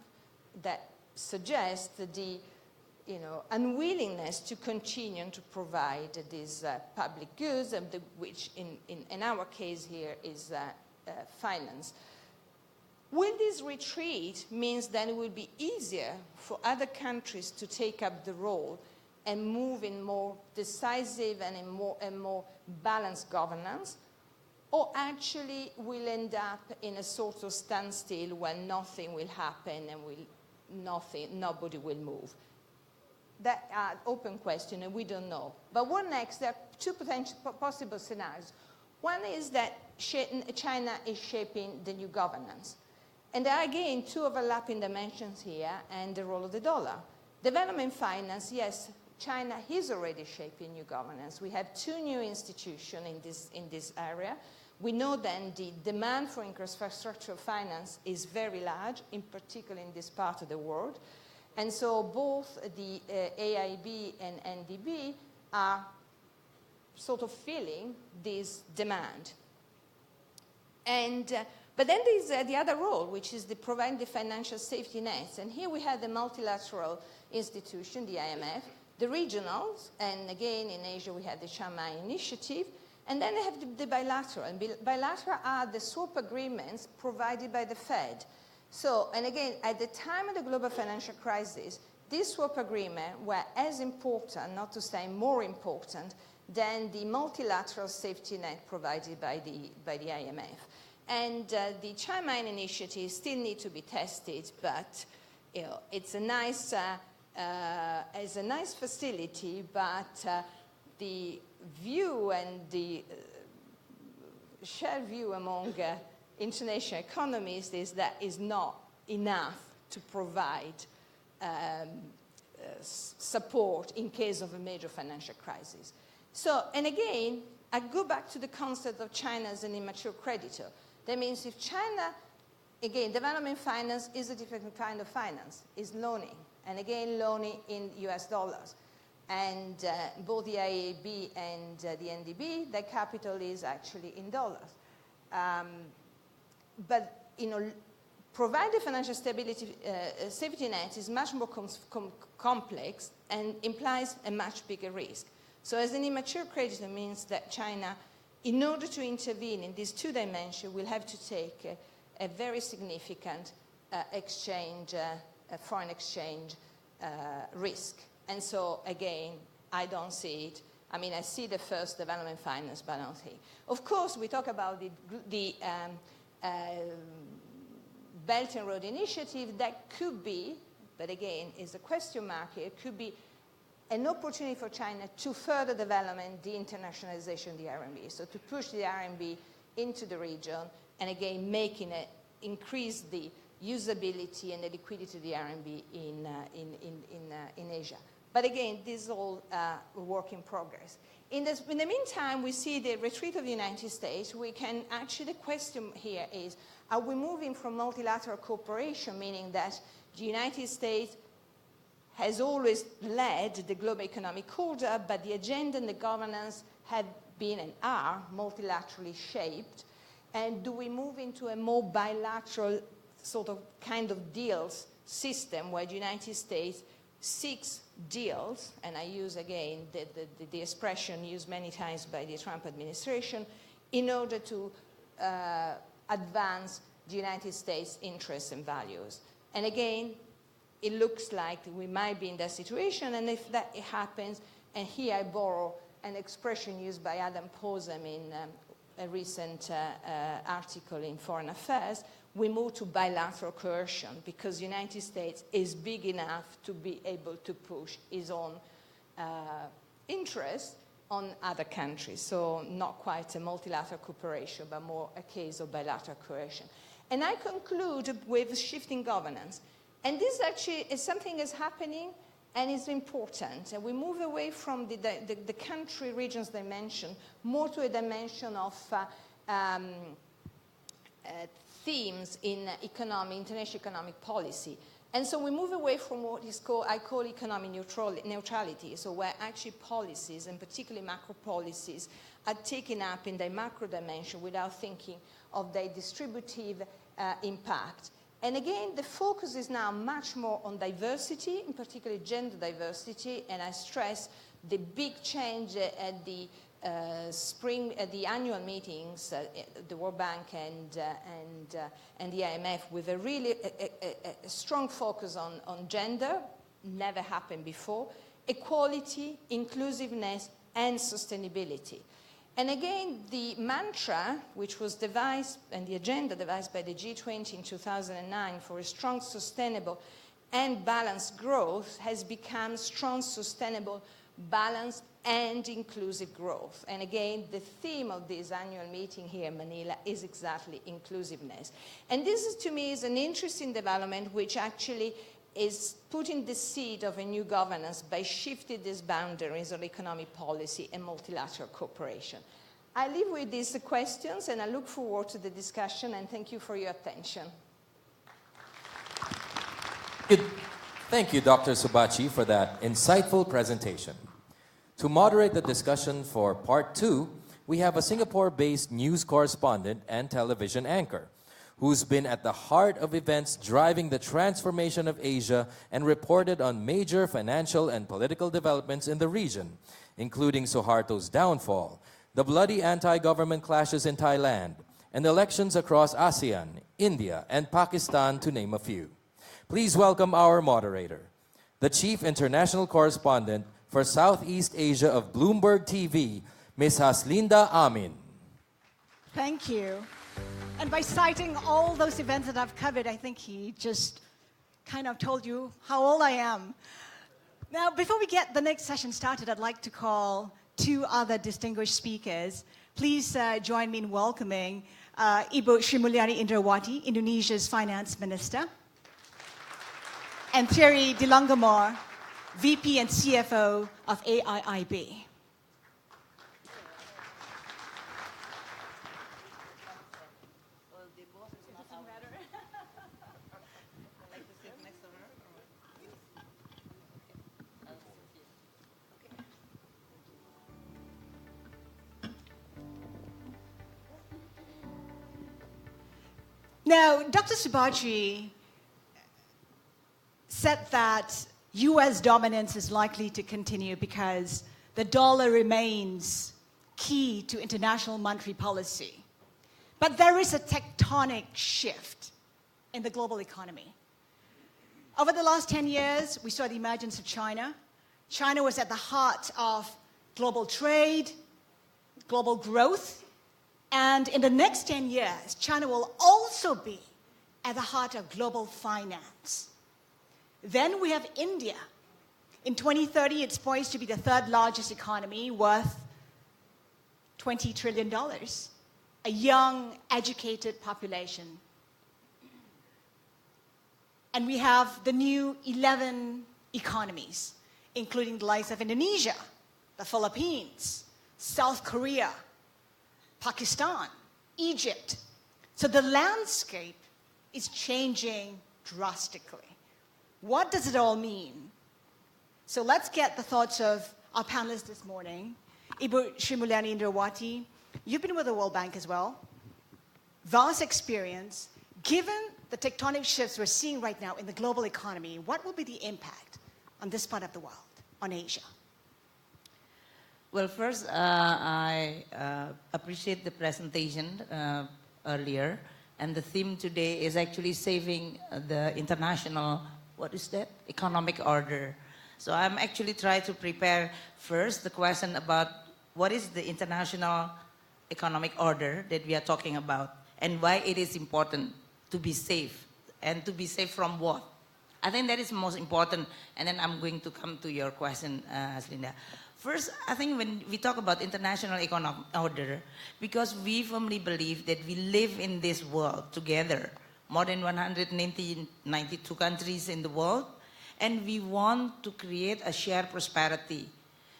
that suggest the unwillingness to continue to provide these public goods, which in our case here is finance. Will this retreat means that it will be easier for other countries to take up the role and move in more decisive and in more balanced governance, or actually we'll end up in a sort of standstill where nothing will happen and nobody will move? That are open question, and we don't know. But what next? There are two possible scenarios. One is that China is shaping the new governance. And there are, again, two overlapping dimensions here, and the role of the dollar. Development finance, yes, China is already shaping new governance. We have two new institutions in this area. We know then the demand for infrastructure finance is very large, in particular in this part of the world. And so both the AIB and NDB are sort of filling this demand. But then there's the other role, which is providing the financial safety nets. And here we have the multilateral institution, the IMF, the regionals, and again in Asia we have the Shanghai Initiative, and then they have the bilateral. And bilateral are the swap agreements provided by the Fed. So, and again, at the time of the global financial crisis, these swap agreements were as important, not to say more important, than the multilateral safety net provided by the IMF. And the Shanghai Initiative still need to be tested, but it's a nice facility, but the view and the shared view among international economists is that is not enough to provide support in case of a major financial crisis. So, and again, I go back to the concept of China as an immature creditor. That means if China, again, development finance is a different kind of finance, is loaning, and again, loaning in US dollars. And both the IAB and the NDB, their capital is actually in dollars. But, provide the financial stability safety net is much more complex and implies a much bigger risk. So as an immature creditor means that China, in order to intervene in these two dimensions, will have to take a very significant foreign exchange risk. And so, again, I don't see it. I mean, I see the first development finance, but I don't see it. Of course, we talk about the Belt and Road Initiative. That could be, but again, is a question mark here, it could be an opportunity for China to further development the internationalization of the RMB, so to push the RMB into the region, and again, making it increase the usability and the liquidity of the RMB in Asia. But again, this is all a work in progress. In the meantime, we see the retreat of the United States. We can actually, the question here is, are we moving from multilateral cooperation, meaning that the United States has always led the global economic order, but the agenda and the governance have been and are multilaterally shaped? And do we move into a more bilateral sort of kind of deals system where the United States seeks deals, and I use again the expression used many times by the Trump administration, in order to advance the United States' interests and values. And again, it looks like we might be in that situation, and if that happens, and here I borrow an expression used by Adam Posem in a recent article in Foreign Affairs, we move to bilateral coercion because the United States is big enough to be able to push its own interests on other countries. So not quite a multilateral cooperation, but more a case of bilateral coercion. And I conclude with shifting governance. And this actually is something that's happening and is important. And we move away from the country regions dimension more to a dimension of themes in international economic policy. And so we move away from what is called, I call economic neutrality, so where actually policies, and particularly macro policies, are taken up in the macro dimension without thinking of their distributive impact. And again, the focus is now much more on diversity, in particular gender diversity, and I stress the big change at the at the annual meetings, the World Bank and the IMF, with a really a strong focus on gender, never happened before, equality, inclusiveness, and sustainability. And again, the mantra, which was devised, and the agenda devised by the G20 in 2009 for a strong, sustainable, and balanced growth, has become strong, sustainable, balanced, and inclusive growth. And again, the theme of this annual meeting here in Manila is exactly inclusiveness. And this, is, to me, is an interesting development which actually is putting the seed of a new governance by shifting these boundaries of economic policy and multilateral cooperation. I leave with these questions, and I look forward to the discussion, and thank you for your attention. Thank you, Dr. Subachi, for that insightful presentation. To moderate the discussion for part 2, we have a Singapore-based news correspondent and television anchor who's been at the heart of events driving the transformation of Asia and reported on major financial and political developments in the region, including Suharto's downfall, the bloody anti-government clashes in Thailand, and elections across ASEAN, India, and Pakistan, to name a few. Please welcome our moderator, the Chief International Correspondent for Southeast Asia of Bloomberg TV, Ms. Haslinda Amin. Thank you. And by citing all those events that I've covered, I think he just kind of told you how old I am. Now, before we get the next session started, I'd like to call 2 other distinguished speakers. Please join me in welcoming Ibu Sri Mulyani Indrawati, Indonesia's Finance Minister, and Thierry de Longemore, VP and CFO of AIIB. Now, Dr. Subachi said that US dominance is likely to continue because the dollar remains key to international monetary policy. But there is a tectonic shift in the global economy. Over the last 10 years, we saw the emergence of China. China was at the heart of global trade, global growth, and in the next 10 years, China will also be at the heart of global finance. Then we have India. In 2030, it's poised to be the 3rd largest economy, worth $20 trillion. A young, educated population. And we have the new 11 economies, including the likes of Indonesia, the Philippines, South Korea, Pakistan, Egypt. So the landscape is changing drastically. What does it all mean? So let's get the thoughts of our panelists this morning. Ibu Sri Mulyani Indrawati, you've been with the World Bank as well. Vast experience. Given the tectonic shifts we're seeing right now in the global economy, what will be the impact on this part of the world, on Asia? Well, first, I appreciate the presentation earlier. And the theme today is actually saving the international, what is that? Economic order. So I'm actually trying to prepare first the question about what is the international economic order that we are talking about and why it is important to be safe. And to be safe from what? I think that is most important. And then I'm going to come to your question, Linda. First, I think when we talk about international economic order, because we firmly believe that we live in this world together, more than 192 countries in the world, and we want to create a shared prosperity.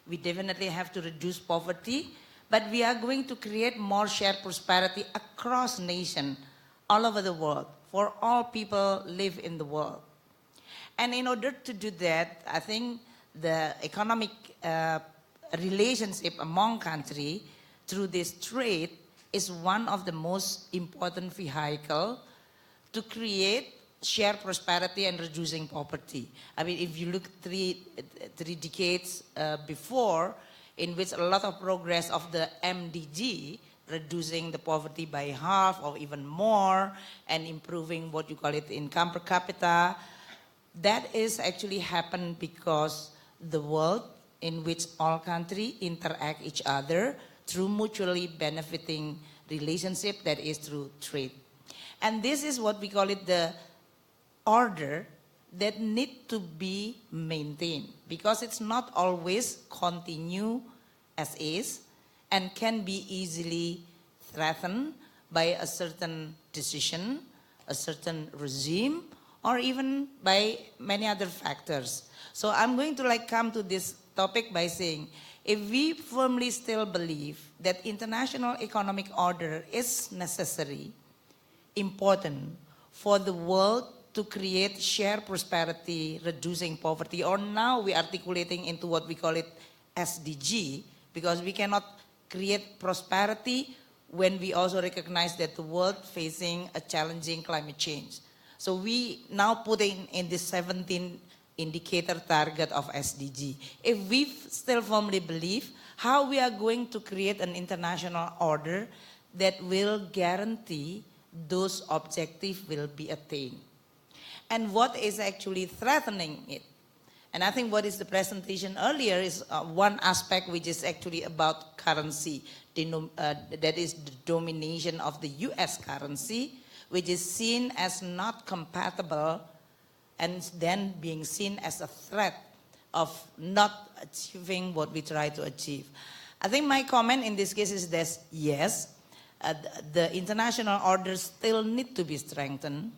We definitely have to reduce poverty, but we are going to create more shared prosperity across nations, all over the world, for all people live in the world. And in order to do that, I think the economic relationship among countries through this trade is one of the most important vehicles to create shared prosperity and reducing poverty. I mean, if you look three decades before, in which a lot of progress of the MDG, reducing the poverty by half or even more, and improving what you call it income per capita, that is actually happened because the world in which all countries interact each other through mutually benefiting relationship, that is through trade. And this is what we call it the order that need to be maintained, because it's not always continue as is and can be easily threatened by a certain decision, a certain regime, or even by many other factors. So I'm going to come to this topic by saying, if we firmly still believe that international economic order is necessary, important for the world to create shared prosperity, reducing poverty, or now we are articulating into what we call it SDG, because we cannot create prosperity when we also recognize that the world facing a challenging climate change. So we now put in this 17 indicator target of SDG. If we still firmly believe, how we are going to create an international order that will guarantee those objectives will be attained. And what is actually threatening it? And I think what is the presentation earlier is one aspect which is actually about currency. That is the domination of the US currency, which is seen as not compatible and then being seen as a threat of not achieving what we try to achieve. I think my comment in this case is that yes, the international orders still need to be strengthened,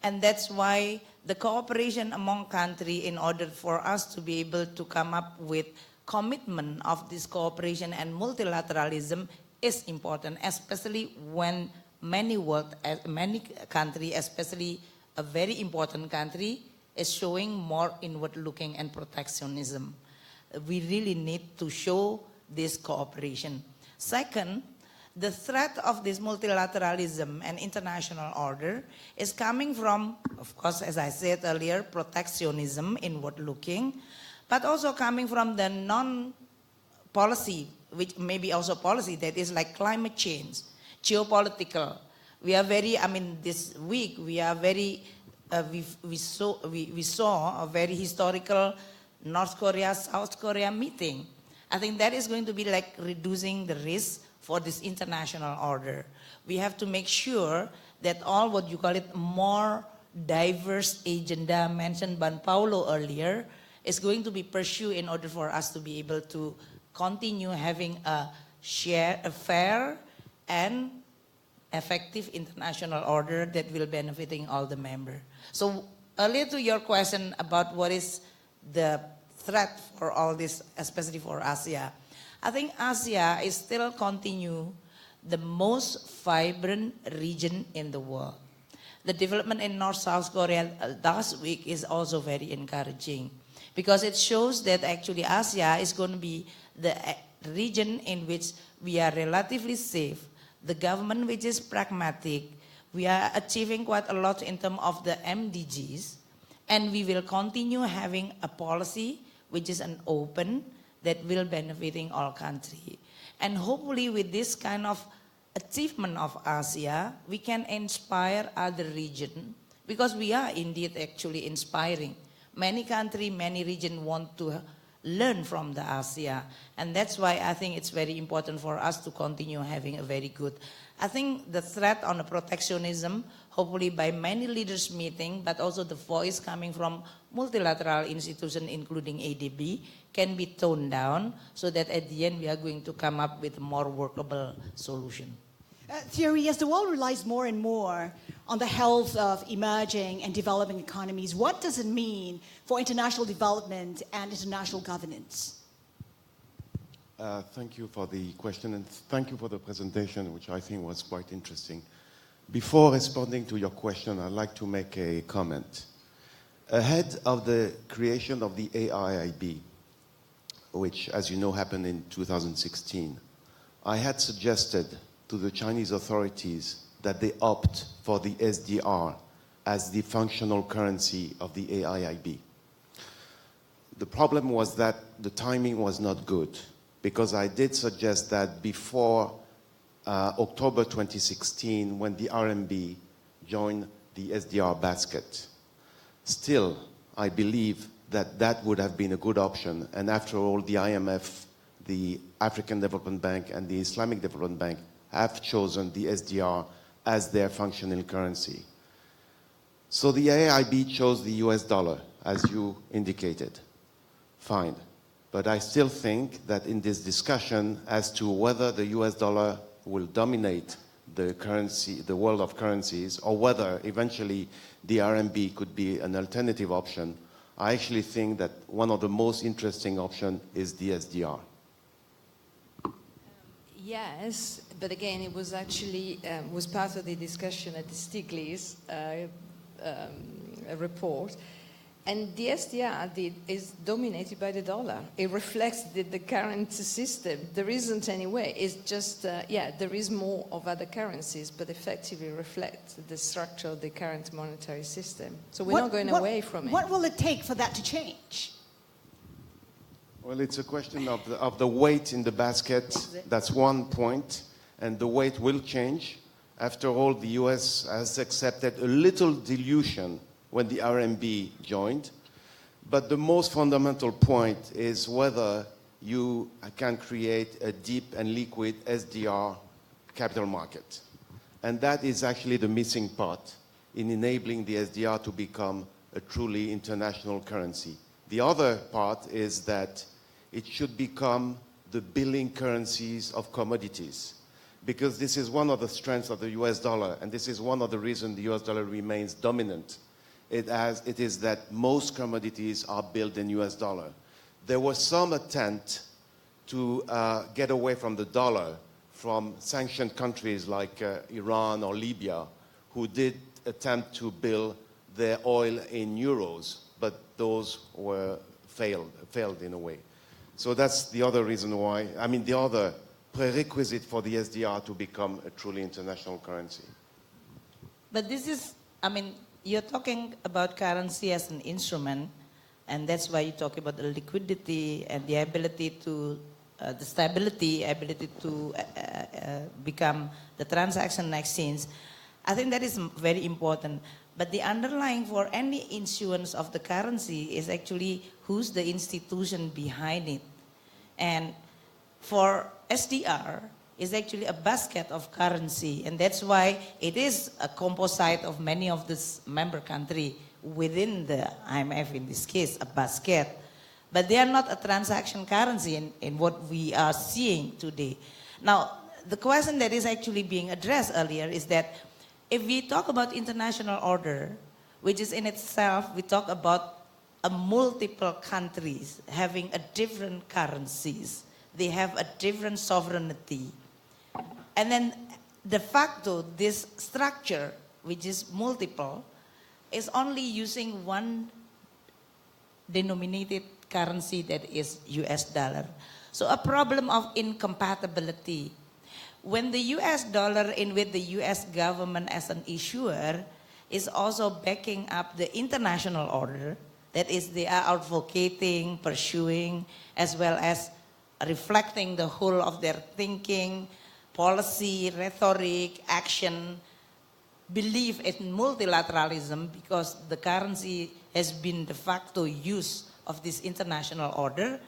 and that's why the cooperation among countries, in order for us to be able to come up with commitment of this cooperation and multilateralism is important, especially when many countries, especially a very important country, is showing more inward looking and protectionism. We really need to show this cooperation. Second, the threat of this multilateralism and international order is coming from, of course, as I said earlier, protectionism, inward looking, but also coming from the non-policy, which may be also policy, that is like climate change, geopolitical. We are very, this week we are very, we saw a very historical North Korea, South Korea meeting. I think that is going to be like reducing the risk for this international order. We have to make sure that all what you call it more diverse agenda mentioned by Paulo earlier is going to be pursued in order for us to be able to continue having a fair and effective international order that will benefiting all the members. So earlier to your question about what is the threat for all this, especially for Asia, I think Asia is still continue the most vibrant region in the world. The development in North-South Korea last week is also very encouraging, because it shows that actually Asia is going to be the region in which we are relatively safe, the government which is pragmatic, we are achieving quite a lot in terms of the MDGs, and we will continue having a policy which is an open, that will benefiting all countries. And hopefully with this kind of achievement of Asia, we can inspire other regions, because we are indeed actually inspiring. Many countries, many regions want to learn from the Asia, and that's why I think it's very important for us to continue having a very good. I think the threat on the protectionism, hopefully by many leaders meeting, but also the voice coming from multilateral institutions, including ADB, can be toned down, so that at the end we are going to come up with a more workable solution. Thierry, as the world relies more and more on the health of emerging and developing economies, what does it mean for international development and international governance? Thank you for the question, and thank you for the presentation, which I think was quite interesting. Before responding to your question, I'd like to make a comment. Ahead of the creation of the AIIB, which, as you know, happened in 2016, I had suggested to the Chinese authorities that they opt for the SDR as the functional currency of the AIIB. The problem was that the timing was not good, because I did suggest that before October 2016, when the RMB joined the SDR basket. Still, I believe that that would have been a good option, and after all, the IMF, the African Development Bank, and the Islamic Development Bank have chosen the SDR as their functional currency. So the AIIB chose the US dollar, as you indicated. Fine. But I still think that in this discussion as to whether the US dollar will dominate the currency, the world of currencies, or whether eventually the RMB could be an alternative option, I actually think that one of the most interesting options is the SDR. Yes, but again, it was actually was part of the discussion at the Stiglitz report, and the SDR is dominated by the dollar. It reflects the current system. There isn't any way. It's just there is more of other currencies, but effectively reflects the structure of the current monetary system. So we're not going away from it. What will it take for that to change? Well, it's a question of the weight in the basket. That's one point, and the weight will change. After all, the US has accepted a little dilution when the RMB joined. But the most fundamental point is whether you can create a deep and liquid SDR capital market. And that is actually the missing part in enabling the SDR to become a truly international currency. The other part is that it should become the billing currencies of commodities, because this is one of the strengths of the US dollar, and this is one of the reasons the US dollar remains dominant. It is that most commodities are built in US dollar. There was some attempt to get away from the dollar from sanctioned countries like Iran or Libya, who did attempt to build their oil in euros, but those were failed in a way. So that's the other reason why, the other prerequisite for the SDR to become a truly international currency. But this is, you're talking about currency as an instrument, and that's why you talk about the liquidity and the ability to, the stability, ability to become the transaction exchange. I think that is very important. But the underlying for any issuance of the currency is actually who's the institution behind it. And for SDR, is actually a basket of currency, and that's why it is a composite of many of these member countries within the IMF, in this case, a basket. But they are not a transaction currency in what we are seeing today. Now, the question that is actually being addressed earlier is that if we talk about international order, which is in itself, we talk about multiple countries having a different currencies. They have a different sovereignty. And then de facto, this structure, which is multiple, is only using one denominated currency, that is US dollar. So a problem of incompatibility. When the US dollar, in which the US government as an issuer is also backing up the international order, that is they are advocating, pursuing, as well as reflecting the whole of their thinking, policy, rhetoric, action, belief in multilateralism, because the currency has been de facto use of this international order,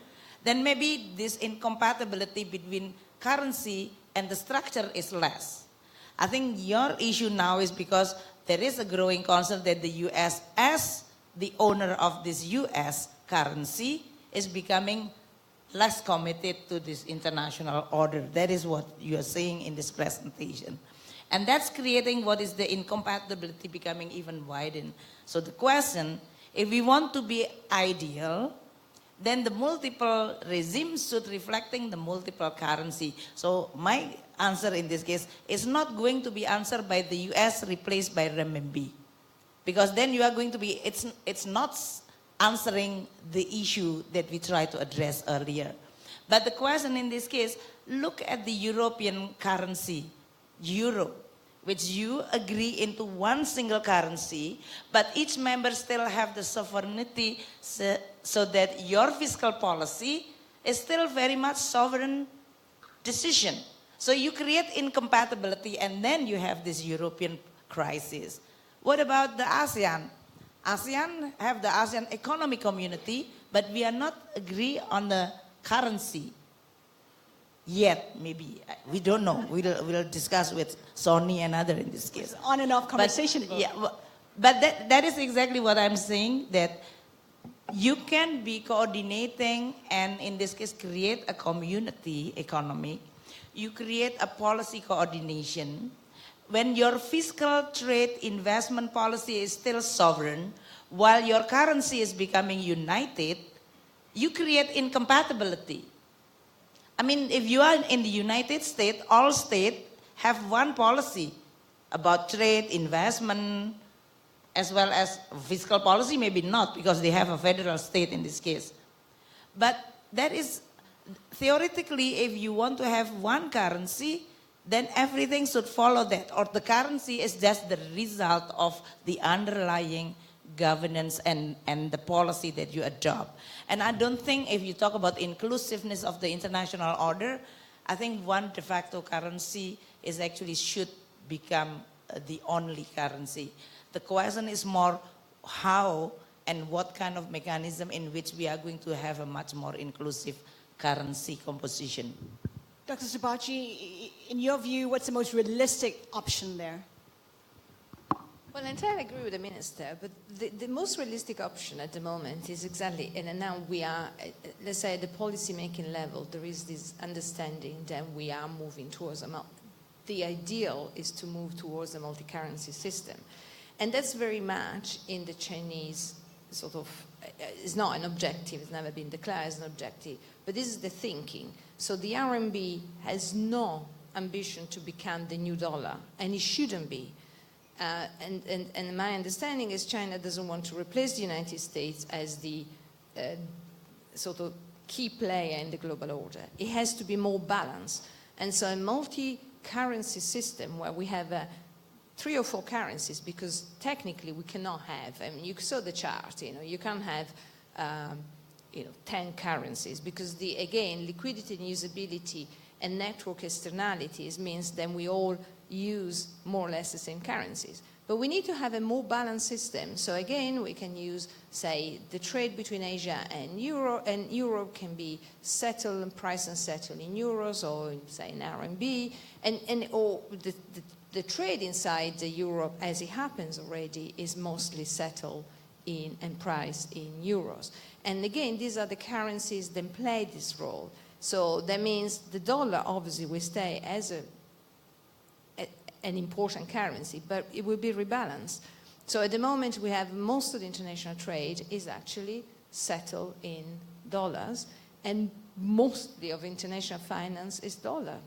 then maybe this incompatibility between currency and the structure is less. I think your issue now is because there is a growing concern that the US, as the owner of this US currency, is becoming less committed to this international order. That is what you are saying in this presentation. And that's creating what is the incompatibility becoming even widened. So the question, if we want to be ideal, then the multiple regimes should reflecting the multiple currency. So my answer in this case is not going to be answered by the US replaced by renminbi. Because then you are going to be, it's not answering the issue that we tried to address earlier. But the question in this case, look at the European currency, euro, which you agree into one single currency, but each member still have the sovereignty so that your fiscal policy is still very much sovereign decision. So you create incompatibility and then you have this European crisis. What about the ASEAN? ASEAN have the ASEAN Economic Community, but we are not agree on the currency yet, maybe. We don't know. We'll discuss with Sony and other in this case. On and off conversation. But that is exactly what I'm saying, that you can be coordinating and in this case create a community economic. You create a policy coordination. When your fiscal trade investment policy is still sovereign, while your currency is becoming united, you create incompatibility. I mean, if you are in the United States, all states have one policy about trade, investment, as well as fiscal policy, maybe not, because they have a federal state in this case. But that is, theoretically, if you want to have one currency, then everything should follow that. Or the currency is just the result of the underlying governance and the policy that you adopt. And I don't think if you talk about inclusiveness of the international order, I think one de facto currency is actually should become the only currency. The question is more how and what kind of mechanism in which we are going to have a much more inclusive currency composition. Dr. Subachi, in your view, what's the most realistic option there? Well, I entirely agree with the Minister, but the most realistic option at the moment is exactly, and now we are, let's say at the policy-making level, there is this understanding that we are moving towards the ideal is to move towards a multi-currency system. And that's very much in the Chinese sort of, it's not an objective, it's never been declared as an objective, but this is the thinking. So the RMB has no ambition to become the new dollar, and it shouldn't be. And my understanding is China doesn't want to replace the United States as the sort of key player in the global order. It has to be more balanced. And so a multi-currency system where we have 3 or 4 currencies, because technically we cannot have, I mean, you saw the chart, you can't have 10 currencies, because again, liquidity and usability and network externalities means then we all use more or less the same currencies. But we need to have a more balanced system. So again, we can use, say, the trade between Asia and Europe can be settled and priced and settled in euros or, say, in RMB, or the trade inside Europe, as it happens already, is mostly settled in and priced in euros. And again, these are the currencies that play this role. So that means the dollar obviously will stay as an important currency, but it will be rebalanced. So at the moment we have most of the international trade is actually settled in dollars, and mostly of international finance is dollar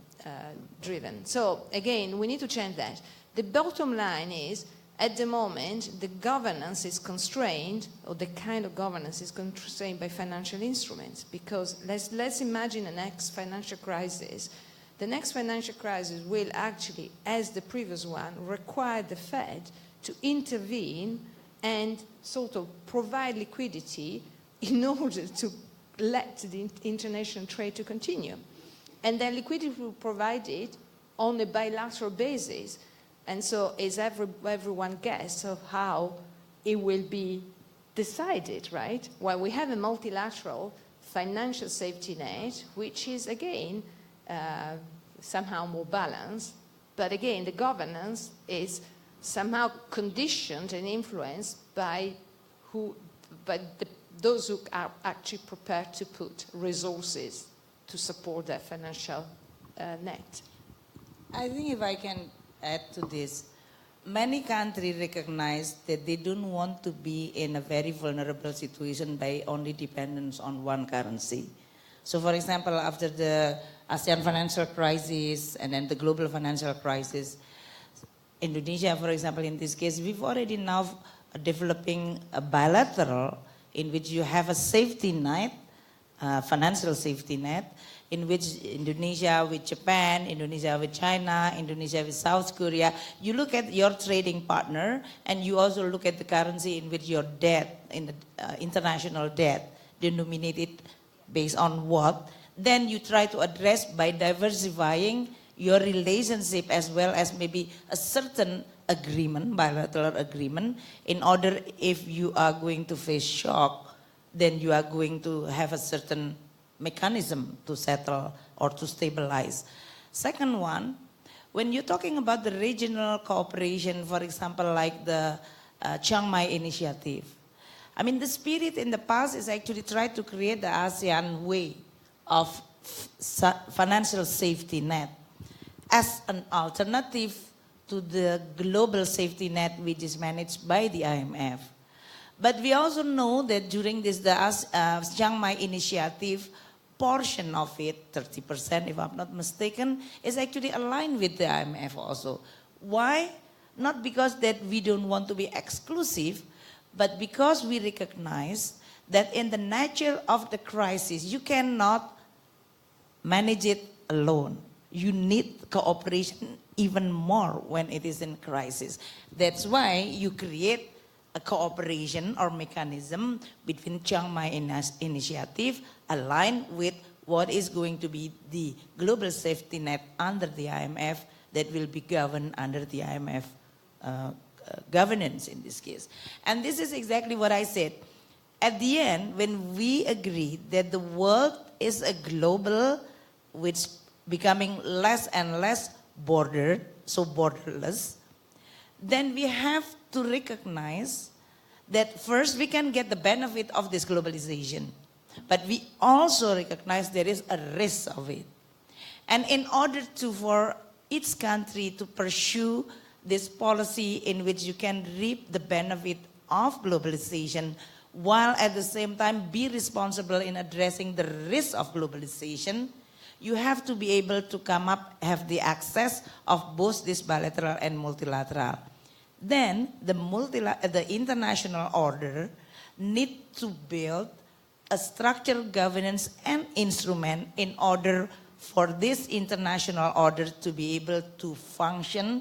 driven. So again, we need to change that. The bottom line is, at the moment, the governance is constrained, or the kind of governance is constrained by financial instruments, because let's imagine the next financial crisis. The next financial crisis will actually, as the previous one, require the Fed to intervene and sort of provide liquidity in order to let the international trade to continue. And then liquidity will be provided on a bilateral basis. And so is everyone guess of how it will be decided, right? Well, we have a multilateral financial safety net, which is, again, somehow more balanced. But again, the governance is somehow conditioned and influenced by those who are actually prepared to put resources to support that financial net. I think if I can add to this, many countries recognize that they don't want to be in a very vulnerable situation by only dependence on one currency. So for example, after the ASEAN financial crisis and then the global financial crisis, Indonesia, for example, in this case, we've already now developing a bilateral in which you have a safety net, financial safety net, in which Indonesia with Japan, Indonesia with China, Indonesia with South Korea, you look at your trading partner and you also look at the currency in which your debt, in the international debt, denominated based on what, then you try to address by diversifying your relationship as well as maybe a certain agreement, bilateral agreement, in order if you are going to face shock, then you are going to have a certain mechanism to settle or to stabilize. Second one, when you're talking about the regional cooperation, for example, like the Chiang Mai initiative, I mean, the spirit in the past is actually try to create the ASEAN way of financial safety net as an alternative to the global safety net which is managed by the IMF. But we also know that during this Chiang Mai initiative, portion of it, 30% if I'm not mistaken, is actually aligned with the IMF also. Why? Not because that we don't want to be exclusive, but because we recognize that in the nature of the crisis, you cannot manage it alone. You need cooperation even more when it is in crisis. That's why you create a cooperation or mechanism between Chiang Mai initiative aligned with what is going to be the global safety net under the IMF that will be governed under the IMF governance in this case. And this is exactly what I said. At the end, when we agree that the world is a global, which becoming less and less bordered, so borderless, then we have to recognize that first we can get the benefit of this globalization, but we also recognize there is a risk of it. And in order for each country to pursue this policy in which you can reap the benefit of globalization, while at the same time be responsible in addressing the risk of globalization, you have to be able to have the access of both this bilateral and multilateral. Then the international order need to build a structural governance and instrument in order for this international order to be able to function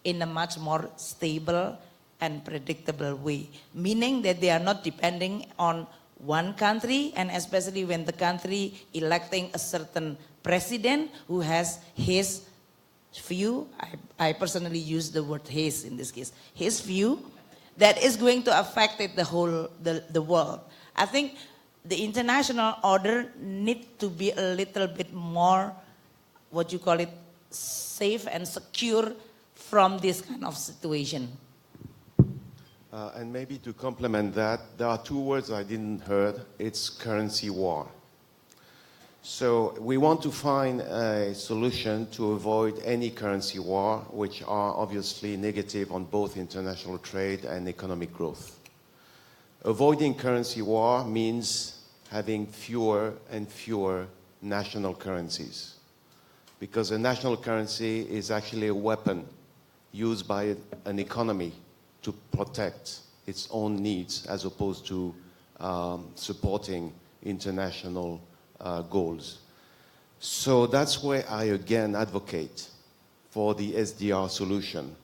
in a much more stable and predictable way. Meaning that they are not depending on one country, and especially when the country electing a certain president who has his view, I personally use the word his in this case, his view, that is going to affect the whole, the world. I think the international order need to be a little bit more, what you call it, safe and secure from this kind of situation. And maybe to complement that, there are two words I didn't heard. It's currency war. So we want to find a solution to avoid any currency war, which are obviously negative on both international trade and economic growth. Avoiding currency war means having fewer and fewer national currencies, because a national currency is actually a weapon used by an economy to protect its own needs as opposed to supporting international goals. So that's where I again advocate for the SDR solution,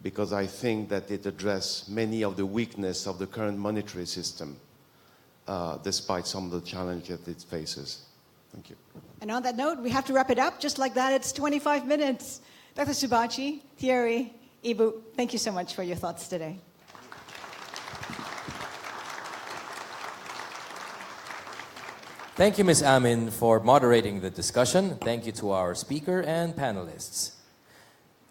because I think that it addresses many of the weaknesses of the current monetary system, despite some of the challenges it faces. Thank you. And on that note, we have to wrap it up. Just like that, it's 25 minutes. Dr. Subachi, Thierry, Ibu, thank you so much for your thoughts today. Thank you, Ms. Amin, for moderating the discussion. Thank you to our speaker and panelists.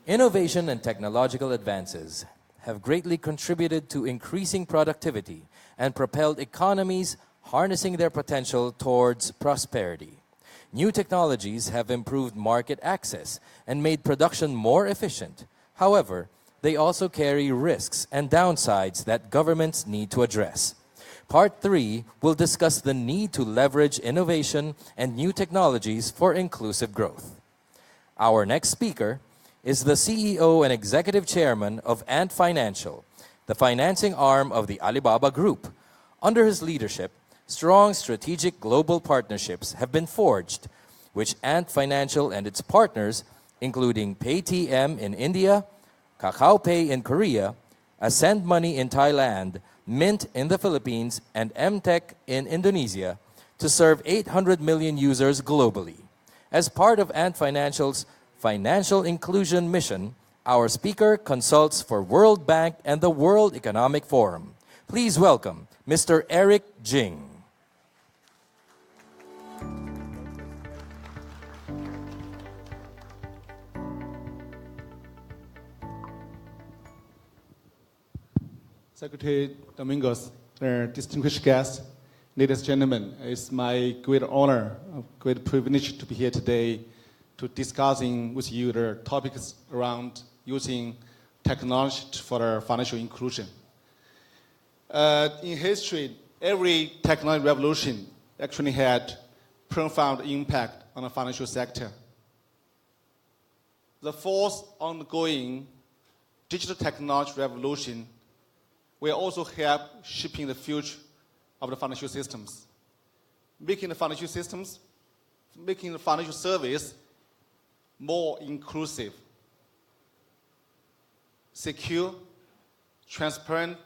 Innovation and technological advances have greatly contributed to increasing productivity and propelled economies harnessing their potential towards prosperity. New technologies have improved market access and made production more efficient. However, they also carry risks and downsides that governments need to address. Part 3 will discuss the need to leverage innovation and new technologies for inclusive growth. Our next speaker is the CEO and Executive Chairman of Ant Financial, the financing arm of the Alibaba Group. Under his leadership, strong strategic global partnerships have been forged, which Ant Financial and its partners, including Paytm in India, KakaoPay in Korea, Ascend Money in Thailand, Mint in the Philippines, and MTech in Indonesia, to serve 800 million users globally. As part of Ant Financial's financial inclusion mission, our speaker consults for World Bank and the World Economic Forum. Please welcome Mr. Eric Jing. Secretary Domingos, distinguished guests, ladies and gentlemen, it's my great honor, great privilege to be here today to discussing with you the topics around using technology for the financial inclusion. In history, every technology revolution actually had profound impact on the financial sector. The fourth ongoing digital technology revolution will also help shaping the future of the financial systems, making the financial systems, making the financial service more inclusive, secure, transparent,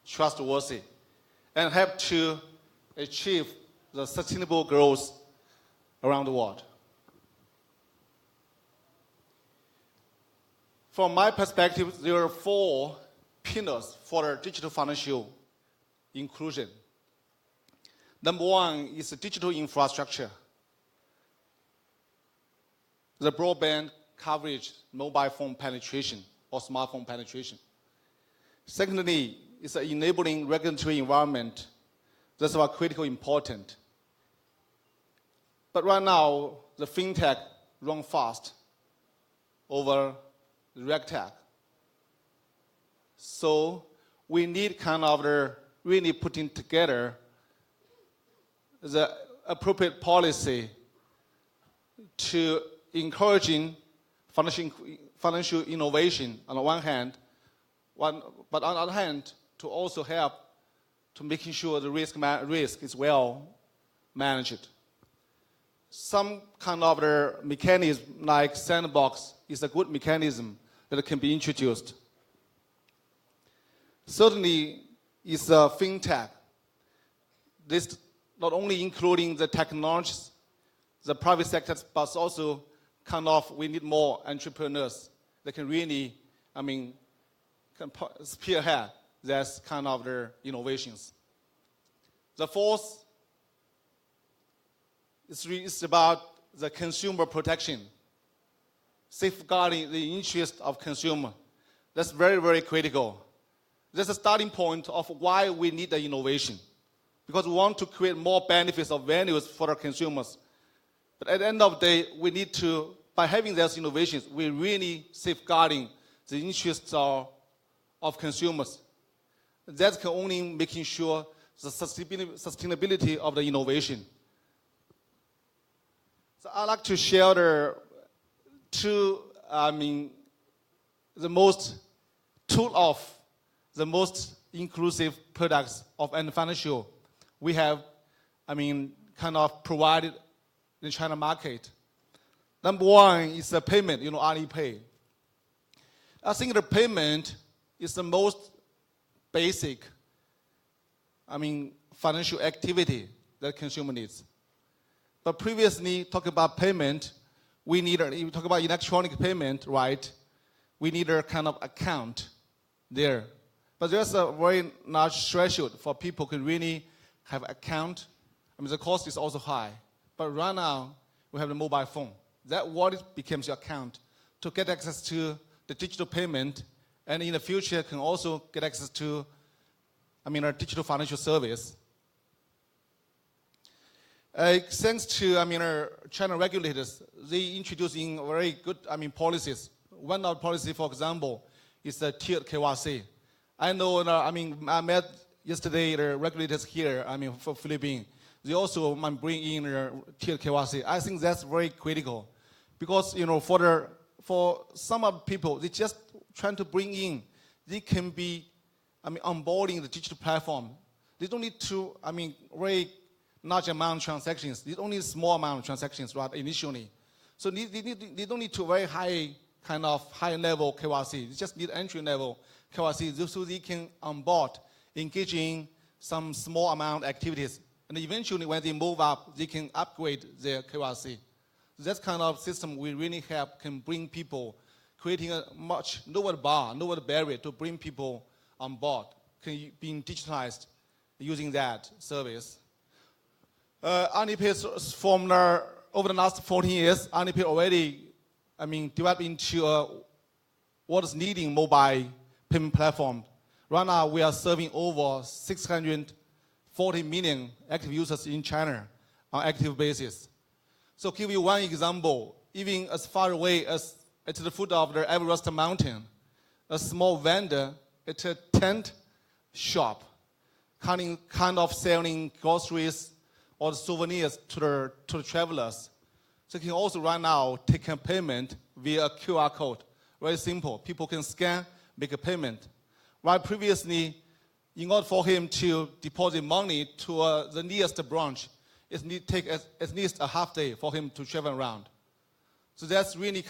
trustworthy, and help to achieve the sustainable growth around the world. From my perspective, there are 4 pillars for the digital financial inclusion. Number 1 is the digital infrastructure. The broadband coverage, mobile phone penetration, or smartphone penetration. Secondly, is the enabling regulatory environment. That's why critical important. But right now, the fintech run fast over the regtech. So we need kind of really putting together the appropriate policy to encouraging financial innovation on the one hand, but on the other hand, to also help to making sure the risk is well managed. Some kind of the mechanism like sandbox is a good mechanism that can be introduced. Certainly, is fintech. This not only including the technologies, the private sector, but also kind of we need more entrepreneurs that can really, can spearhead this kind of their innovations. The fourth is about the consumer protection, safeguarding the interest of consumer. That's very, very critical. That's a starting point of why we need the innovation, because we want to create more benefits or values for our consumers. But at the end of the day, we need to, by having those innovations, we're really safeguarding the interests of consumers. That's only making sure the sustainability of the innovation. So I'd like to share the most inclusive products of Ant Financial we have, kind of provided in the China market. Number 1 is the payment, Alipay. I think the payment is the most basic, financial activity that consumer needs. But previously, talk about payment, you talk about electronic payment, right? We need a kind of account there. But there's a very large threshold for people who really have account. I mean, the cost is also high. But right now, we have the mobile phone. That wallet becomes your account to get access to the digital payment, and in the future can also get access to, a digital financial service. Thanks to, our China regulators, they introducing very good, policies. One of the policy, for example, is the tiered KYC. I know, I met yesterday the regulators here, for Philippines. They also bring in tiered KYC. I think that's very critical because, for some of the people, they just trying to bring in, they can be, onboarding the digital platform. They don't need to, very large amount of transactions. They only small amount of transactions, right, initially. So they don't need to very high level KYC. They just need entry level KYC so they can onboard, engage in some small amount of activities. And eventually when they move up, they can upgrade their KYC. That kind of system we really can bring people, creating a much lower bar, lower barrier to bring people on board, being digitalized using that service. Alipay from over the last 14 years, Alipay already, developed into what is leading mobile payment platform. Right now, we are serving over 640 million active users in China on active basis. So give you one example, even as far away as at the foot of the Everest mountain, a small vendor at a tent shop, kind of selling groceries or souvenirs to the travelers. So you can also right now take a payment via a QR code. Very simple. People can scan, make a payment. While previously, in order for him to deposit money to the nearest branch, it take at least a half day for him to travel around. So that's really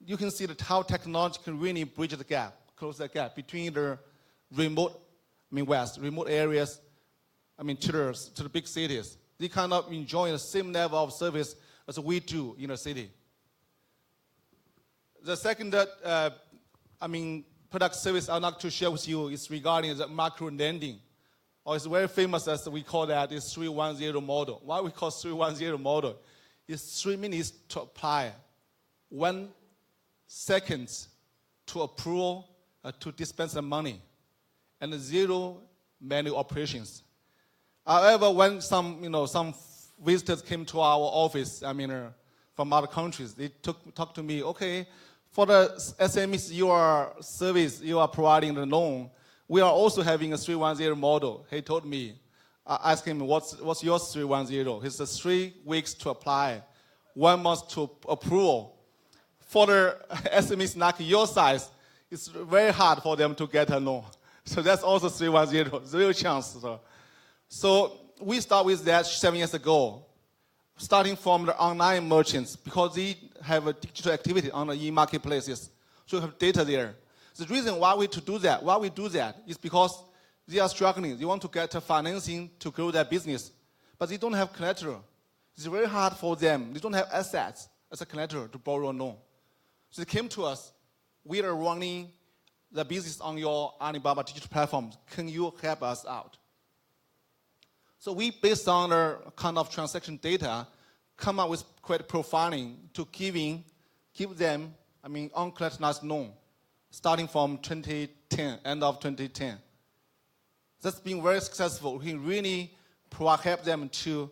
you can see that how technology can really bridge the gap, close the gap between the remote areas, to the big cities. They enjoy the same level of service as we do in the city. The second product service I'd like to share with you is regarding the macro lending. Or it's very famous as we call that is 310 model. Why we call 310 model? It's 3 minutes to apply, 1 second to approve, to dispense the money, and 0 manual operations. However, when some visitors came to our office, from other countries, they talked to me, okay, for the SMEs you are providing the loan, we are also having a 310 model. He told me, I asked him, what's your 310? He said 3 weeks to apply, 1 month to approval. For the SMEs like your size, it's very hard for them to get a loan. So that's also 310, 0 chance. So we start with that 7 years ago, starting from the online merchants, because they have a digital activity on the e-marketplaces. So we have data there. The reason why we do that is because they are struggling. They want to get financing to grow their business, but they don't have collateral. It's very hard for them. They don't have assets as a collateral to borrow a loan. So they came to us. We are running the business on your Alibaba digital platform. Can you help us out? So we, based on the kind of transaction data, come up with credit profiling to give them, uncollateralized loan, starting from 2010, end of 2010. That's been very successful. We really help them to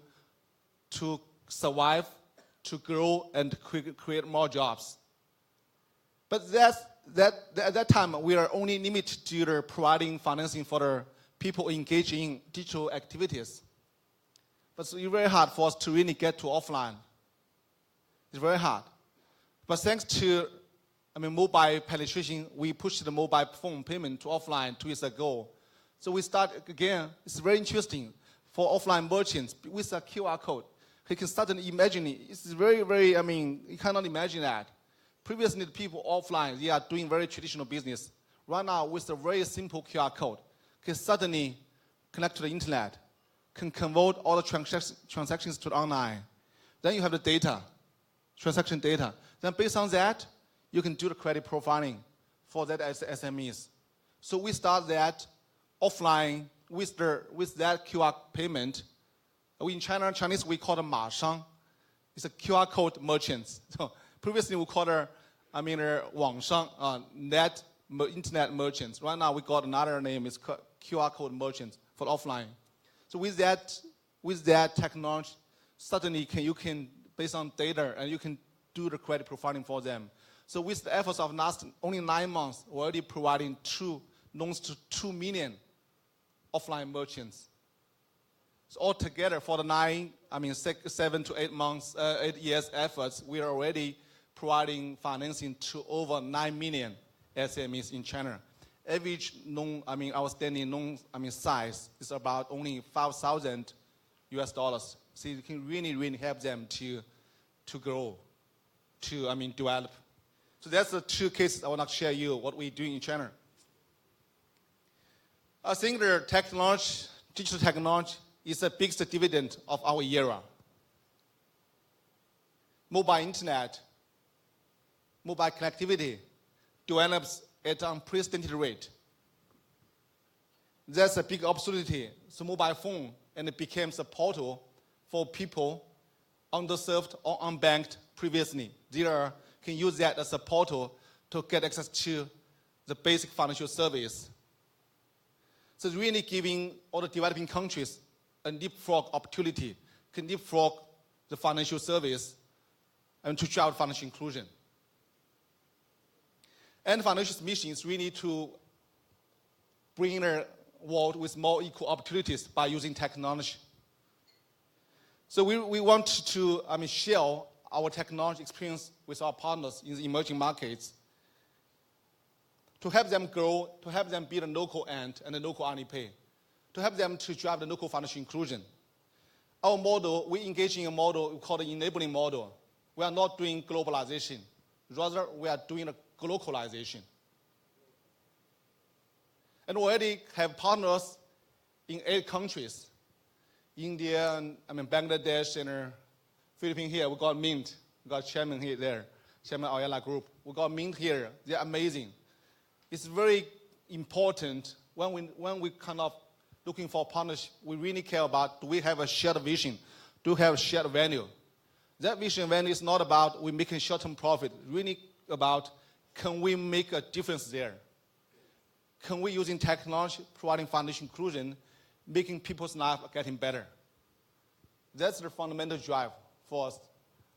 survive, to grow, and create more jobs. But at that time, we are only limited to the providing financing for the people engaged in digital activities. But it's very hard for us to really get to offline. It's very hard. But thanks to mobile penetration, we pushed the mobile phone payment to offline 2 years ago. So we start again. It's very interesting for offline merchants with a QR code. You can start imagining. It's very, very, you cannot imagine that. Previously, the people offline, they are doing very traditional business. Right now, with a very simple QR code, can suddenly connect to the internet, can convert all the transactions to online. Then you have the data, transaction data. Then based on that, you can do the credit profiling for that as SMEs. So we start that offline with that QR payment. In Chinese, we call it 马商. It's a QR code merchants. So previously we called it, 网商, net internet merchants. Right now we got another name, it's QR code merchants for offline. So with that technology, suddenly you can, based on data, and you can do the credit profiling for them. So with the efforts of last only 9 months, we're already providing loans to 2 million offline merchants. So altogether, for the 7 to 8 months, 8 years efforts, we are already providing financing to over 9 million SMEs in China. Average outstanding loan, size is about only $5,000. So you can really help them to grow, to develop. So that's the 2 cases I want to share you what we're doing in China. I think the technology, digital technology, is the biggest dividend of our era. Mobile internet, mobile connectivity develops at an unprecedented rate. That's a big opportunity. So mobile phone, and it becomes a portal for people underserved or unbanked previously. They can use that as a portal to get access to the basic financial service. So it's really giving all the developing countries a leapfrog opportunity, can leapfrog the financial service and to drive financial inclusion. And financial mission is really to bring a world with more equal opportunities by using technology. So we want to share our technology experience with our partners in the emerging markets to help them grow, to help them build a local Ant and a local Alipay, to help them to drive the local financial inclusion. Our model, we engage in a model we call the enabling model. We are not doing globalization. Rather, we are doing a localization. And we already have partners in 8 countries. India, and Bangladesh, and Philippines here. We got Mint. We got Chairman here there, Chairman Ayala Group. We got Mint here. They're amazing. It's very important when we kind of looking for partners, we really care about, do we have a shared vision? Do we have a shared value? That vision and value is not about we making short-term profit. Really about, can we make a difference there? Can we, using technology, providing financial inclusion, making people's life getting better? That's the fundamental drive for us.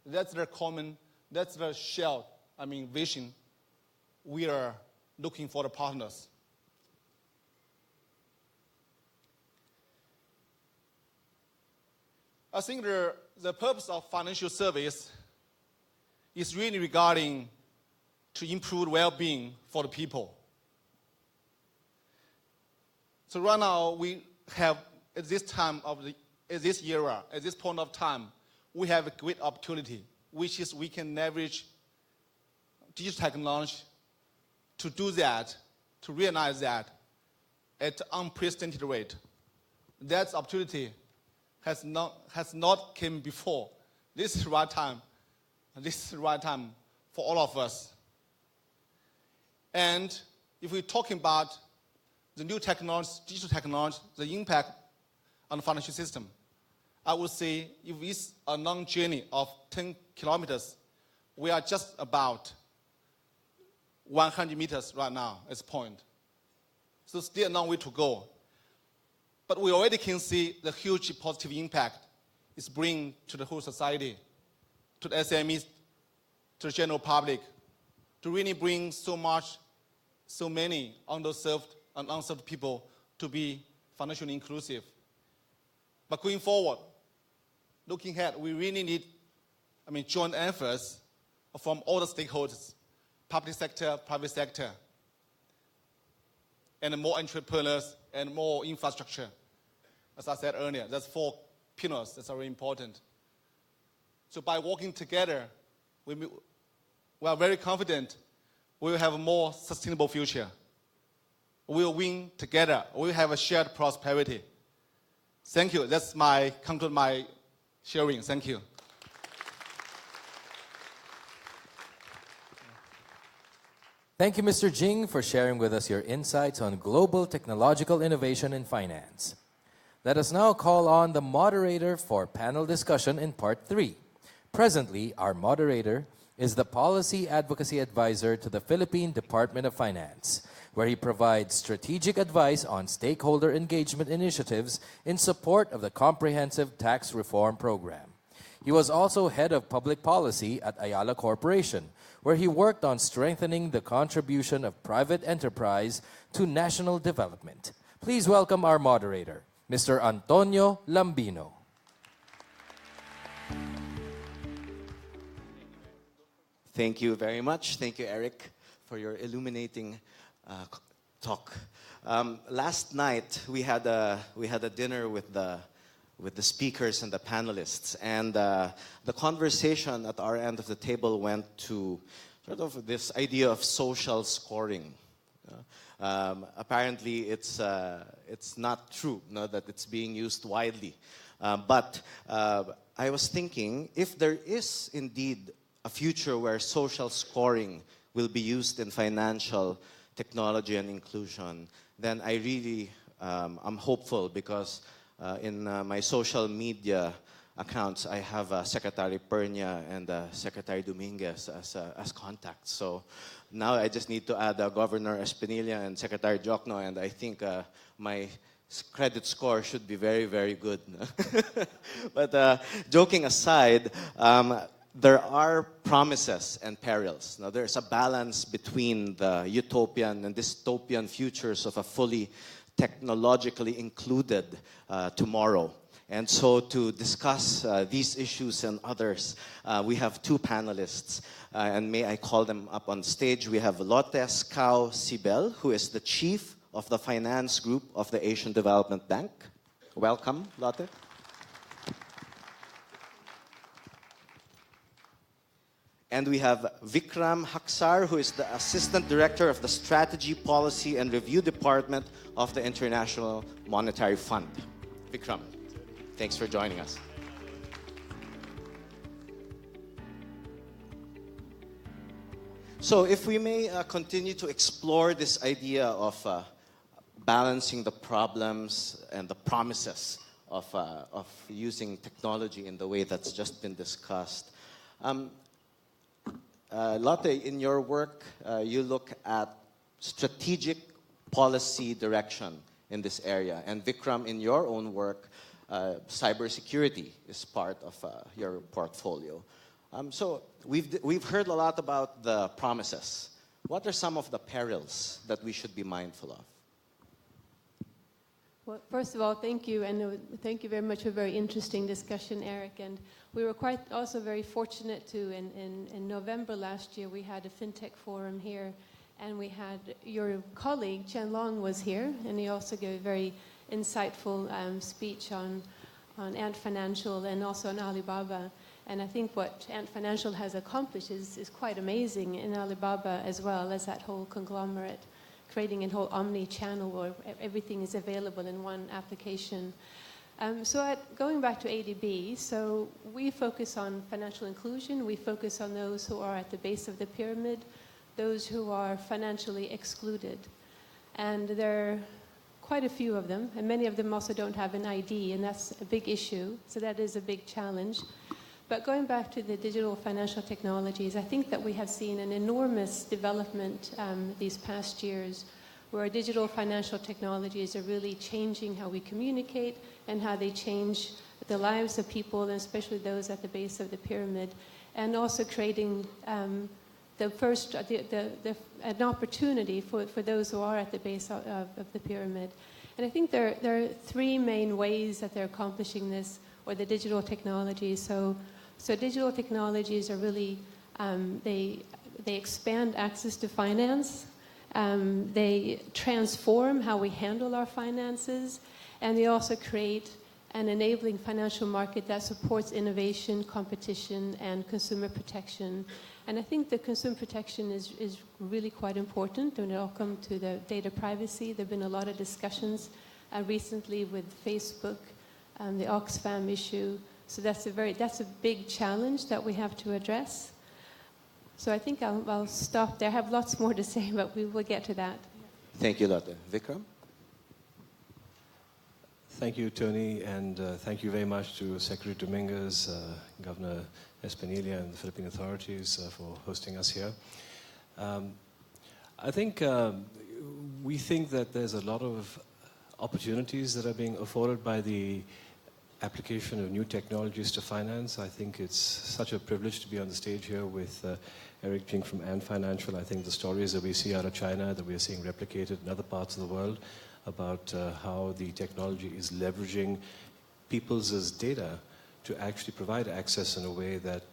That's the shared, vision. We are looking for the partners. I think the purpose of financial service is really regarding to improve well-being for the people. So right now we have, at this era, at this point of time, we have a great opportunity, which is we can leverage digital technology to do that, to realize that at unprecedented rate. That opportunity has not came before. This is the right time. This is the right time for all of us. And if we're talking about the new technology, digital technology, the impact on the financial system, I would say if it's a long journey of 10 kilometers, we are just about 100 meters right now at this point. So still a long way to go. But we already can see the huge positive impact it's bringing to the whole society, to the SMEs, to the general public, to really bring so many underserved and unserved people to be financially inclusive. But going forward, looking ahead, we really need, joint efforts from all the stakeholders, public sector, private sector, and more entrepreneurs and more infrastructure. As I said earlier, that's 4 pillars that are very important. So by working together, we are very confident we will have a more sustainable future. We will win together. We will have a shared prosperity. Thank you. That's my conclude my sharing. Thank you. Thank you, Mr. Jing, for sharing with us your insights on global technological innovation in finance. Let us now call on the moderator for panel discussion in Part 3. Presently, our moderator is the Policy Advocacy Advisor to the Philippine Department of Finance, where he provides strategic advice on stakeholder engagement initiatives in support of the Comprehensive Tax Reform Program. He was also head of public policy at Ayala Corporation, where he worked on strengthening the contribution of private enterprise to national development. Please welcome our moderator, Mr. Antonio Lambino. Thank you very much. Thank you, Eric, for your illuminating talk. Last night we had a dinner with the speakers and the panelists, and the conversation at our end of the table went to sort of this idea of social scoring. Apparently, it's not true, that it's being used widely. But I was thinking, if there is indeed a future where social scoring will be used in financial technology and inclusion, then I really I'm hopeful, because in my social media accounts, I have Secretary Pernia and Secretary Dominguez as contacts. So now I just need to add Governor Espinilla and Secretary Jokno, and I think my credit score should be very, very good. But joking aside, there are promises and perils. Now, there's a balance between the utopian and dystopian futures of a fully technologically included tomorrow. And so to discuss these issues and others, we have two panelists, and may I call them up on stage. We have Lotes Cao Sibel, who is the Chief of the Finance Group of the Asian Development Bank. Welcome, Lotte. And we have Vikram Haksar, who is the Assistant Director of the Strategy, Policy, and Review Department of the International Monetary Fund. Vikram, thanks for joining us. So if we may continue to explore this idea of balancing the problems and the promises of using technology in the way that's just been discussed. Lotte, in your work, you look at strategic policy direction in this area. And Vikram, in your own work, cybersecurity is part of your portfolio. So we've heard a lot about the promises. What are some of the perils that we should be mindful of? Well, first of all, thank you, and thank you very much for a very interesting discussion, Eric. And we were quite also very fortunate to, in November last year, we had a FinTech forum here, and we had your colleague, Chen Long, was here, and he also gave a very insightful speech on Ant Financial and also on Alibaba. And I think what Ant Financial has accomplished is quite amazing in Alibaba, as well as that whole conglomerate, creating a whole omni-channel where everything is available in one application. Going back to ADB, so we focus on financial inclusion. We focus on those who are at the base of the pyramid, those who are financially excluded. And there are quite a few of them, and many of them also don't have an ID, and that's a big issue. So that is a big challenge. But going back to the digital financial technologies, I think that we have seen an enormous development these past years, where digital financial technologies are really changing how we communicate and how they change the lives of people, and especially those at the base of the pyramid, and also creating an opportunity for those who are at the base of the pyramid. And I think there are three main ways that they're accomplishing this, or the digital technologies. So digital technologies are really, they expand access to finance, they transform how we handle our finances, and they also create an enabling financial market that supports innovation, competition, and consumer protection. And I think the consumer protection is really quite important. When it all comes to the data privacy, there have been a lot of discussions recently with Facebook the Oxfam issue. So that's a big challenge that we have to address. So I think I'll stop there. I have lots more to say, but we will get to that. Thank you, Dr. Vikram. Thank you, Tony, and thank you very much to Secretary Dominguez, Governor Espinilla, and the Philippine authorities for hosting us here. I think we think that there's a lot of opportunities that are being afforded by the application of new technologies to finance. I think it's such a privilege to be on the stage here with Eric Jing from Ant Financial. I think the stories that we see out of China, that we are seeing replicated in other parts of the world, about how the technology is leveraging people's data to actually provide access in a way that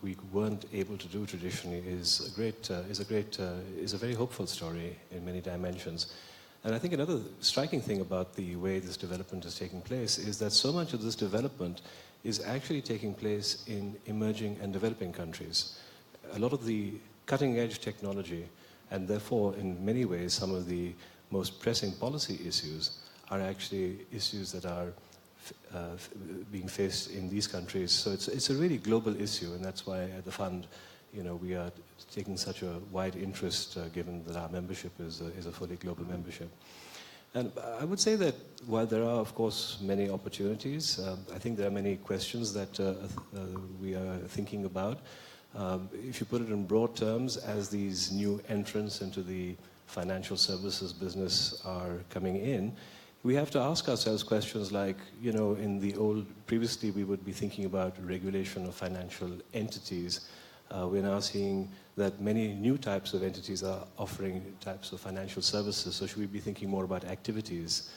we weren't able to do traditionally is a very hopeful story in many dimensions. And I think another striking thing about the way this development is taking place is that so much of this development is actually taking place in emerging and developing countries. A lot of the cutting-edge technology, and therefore in many ways some of the most pressing policy issues, are actually issues that are being faced in these countries. So it's a really global issue, and that's why at the fund, we are taking such a wide interest, given that our membership is a fully global membership. And I would say that while there are, of course, many opportunities, I think there are many questions that we are thinking about. If you put it in broad terms, as these new entrants into the financial services business are coming in, we have to ask ourselves questions like, previously we would be thinking about regulation of financial entities. We're now seeing that many new types of entities are offering types of financial services, so should we be thinking more about activities?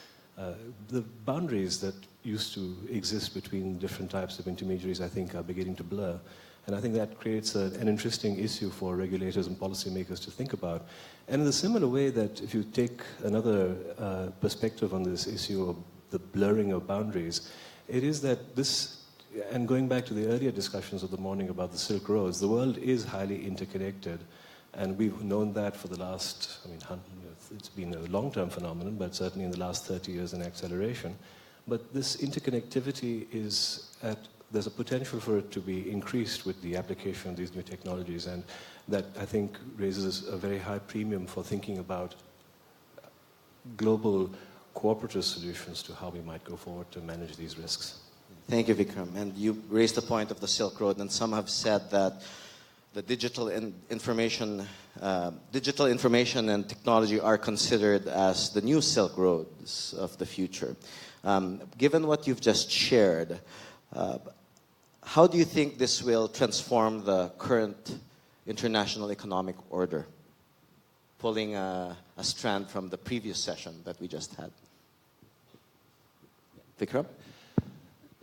The boundaries that used to exist between different types of intermediaries, I think, are beginning to blur. And I think that creates an interesting issue for regulators and policymakers to think about. And in a similar way that if you take another perspective on this issue of the blurring of boundaries, it is that this, and going back to the earlier discussions of the morning about the Silk Roads, the world is highly interconnected. And we've known that for the last, it's been a long-term phenomenon, but certainly in the last 30 years in acceleration. But this interconnectivity there's a potential for it to be increased with the application of these new technologies, and that, I think, raises a very high premium for thinking about global cooperative solutions to how we might go forward to manage these risks. Thank you, Vikram. And you raised the point of the Silk Road, and some have said that the digital information and technology are considered as the new Silk Roads of the future. Given what you've just shared, how do you think this will transform the current international economic order, pulling a strand from the previous session that we just had? Vikram?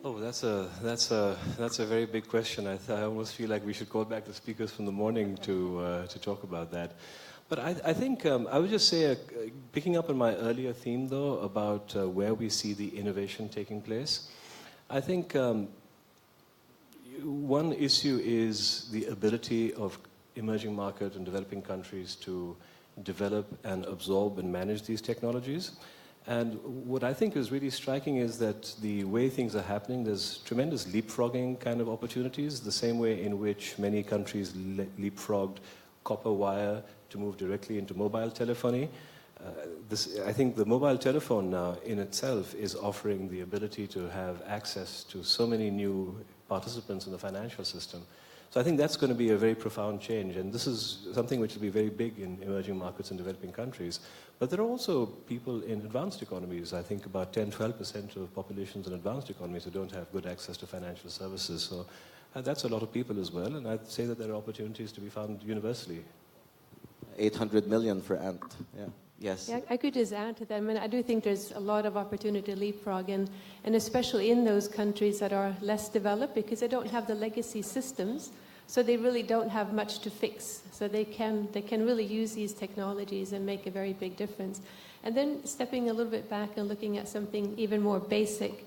Oh, that's a very big question. I almost feel like we should call back the speakers from the morning to talk about that. But I think I would just say, picking up on my earlier theme, though, about where we see the innovation taking place, I think one issue is the ability of emerging market and developing countries to develop and absorb and manage these technologies. And what I think is really striking is that the way things are happening, there's tremendous leapfrogging kind of opportunities, the same way in which many countries leapfrogged copper wire to move directly into mobile telephony. I think the mobile telephone now in itself is offering the ability to have access to so many new participants in the financial system. So I think that's going to be a very profound change, and this is something which will be very big in emerging markets and developing countries. But there are also people in advanced economies. I think about 10-12% of populations in advanced economies who don't have good access to financial services. So that's a lot of people as well, and I'd say that there are opportunities to be found universally. 800 million for Ant. Yeah. Yes. Yeah, I could just add to that. I mean, I do think there's a lot of opportunity to leapfrog, and especially in those countries that are less developed, because they don't have the legacy systems, so they really don't have much to fix. So they can really use these technologies and make a very big difference. And then stepping a little bit back and looking at something even more basic.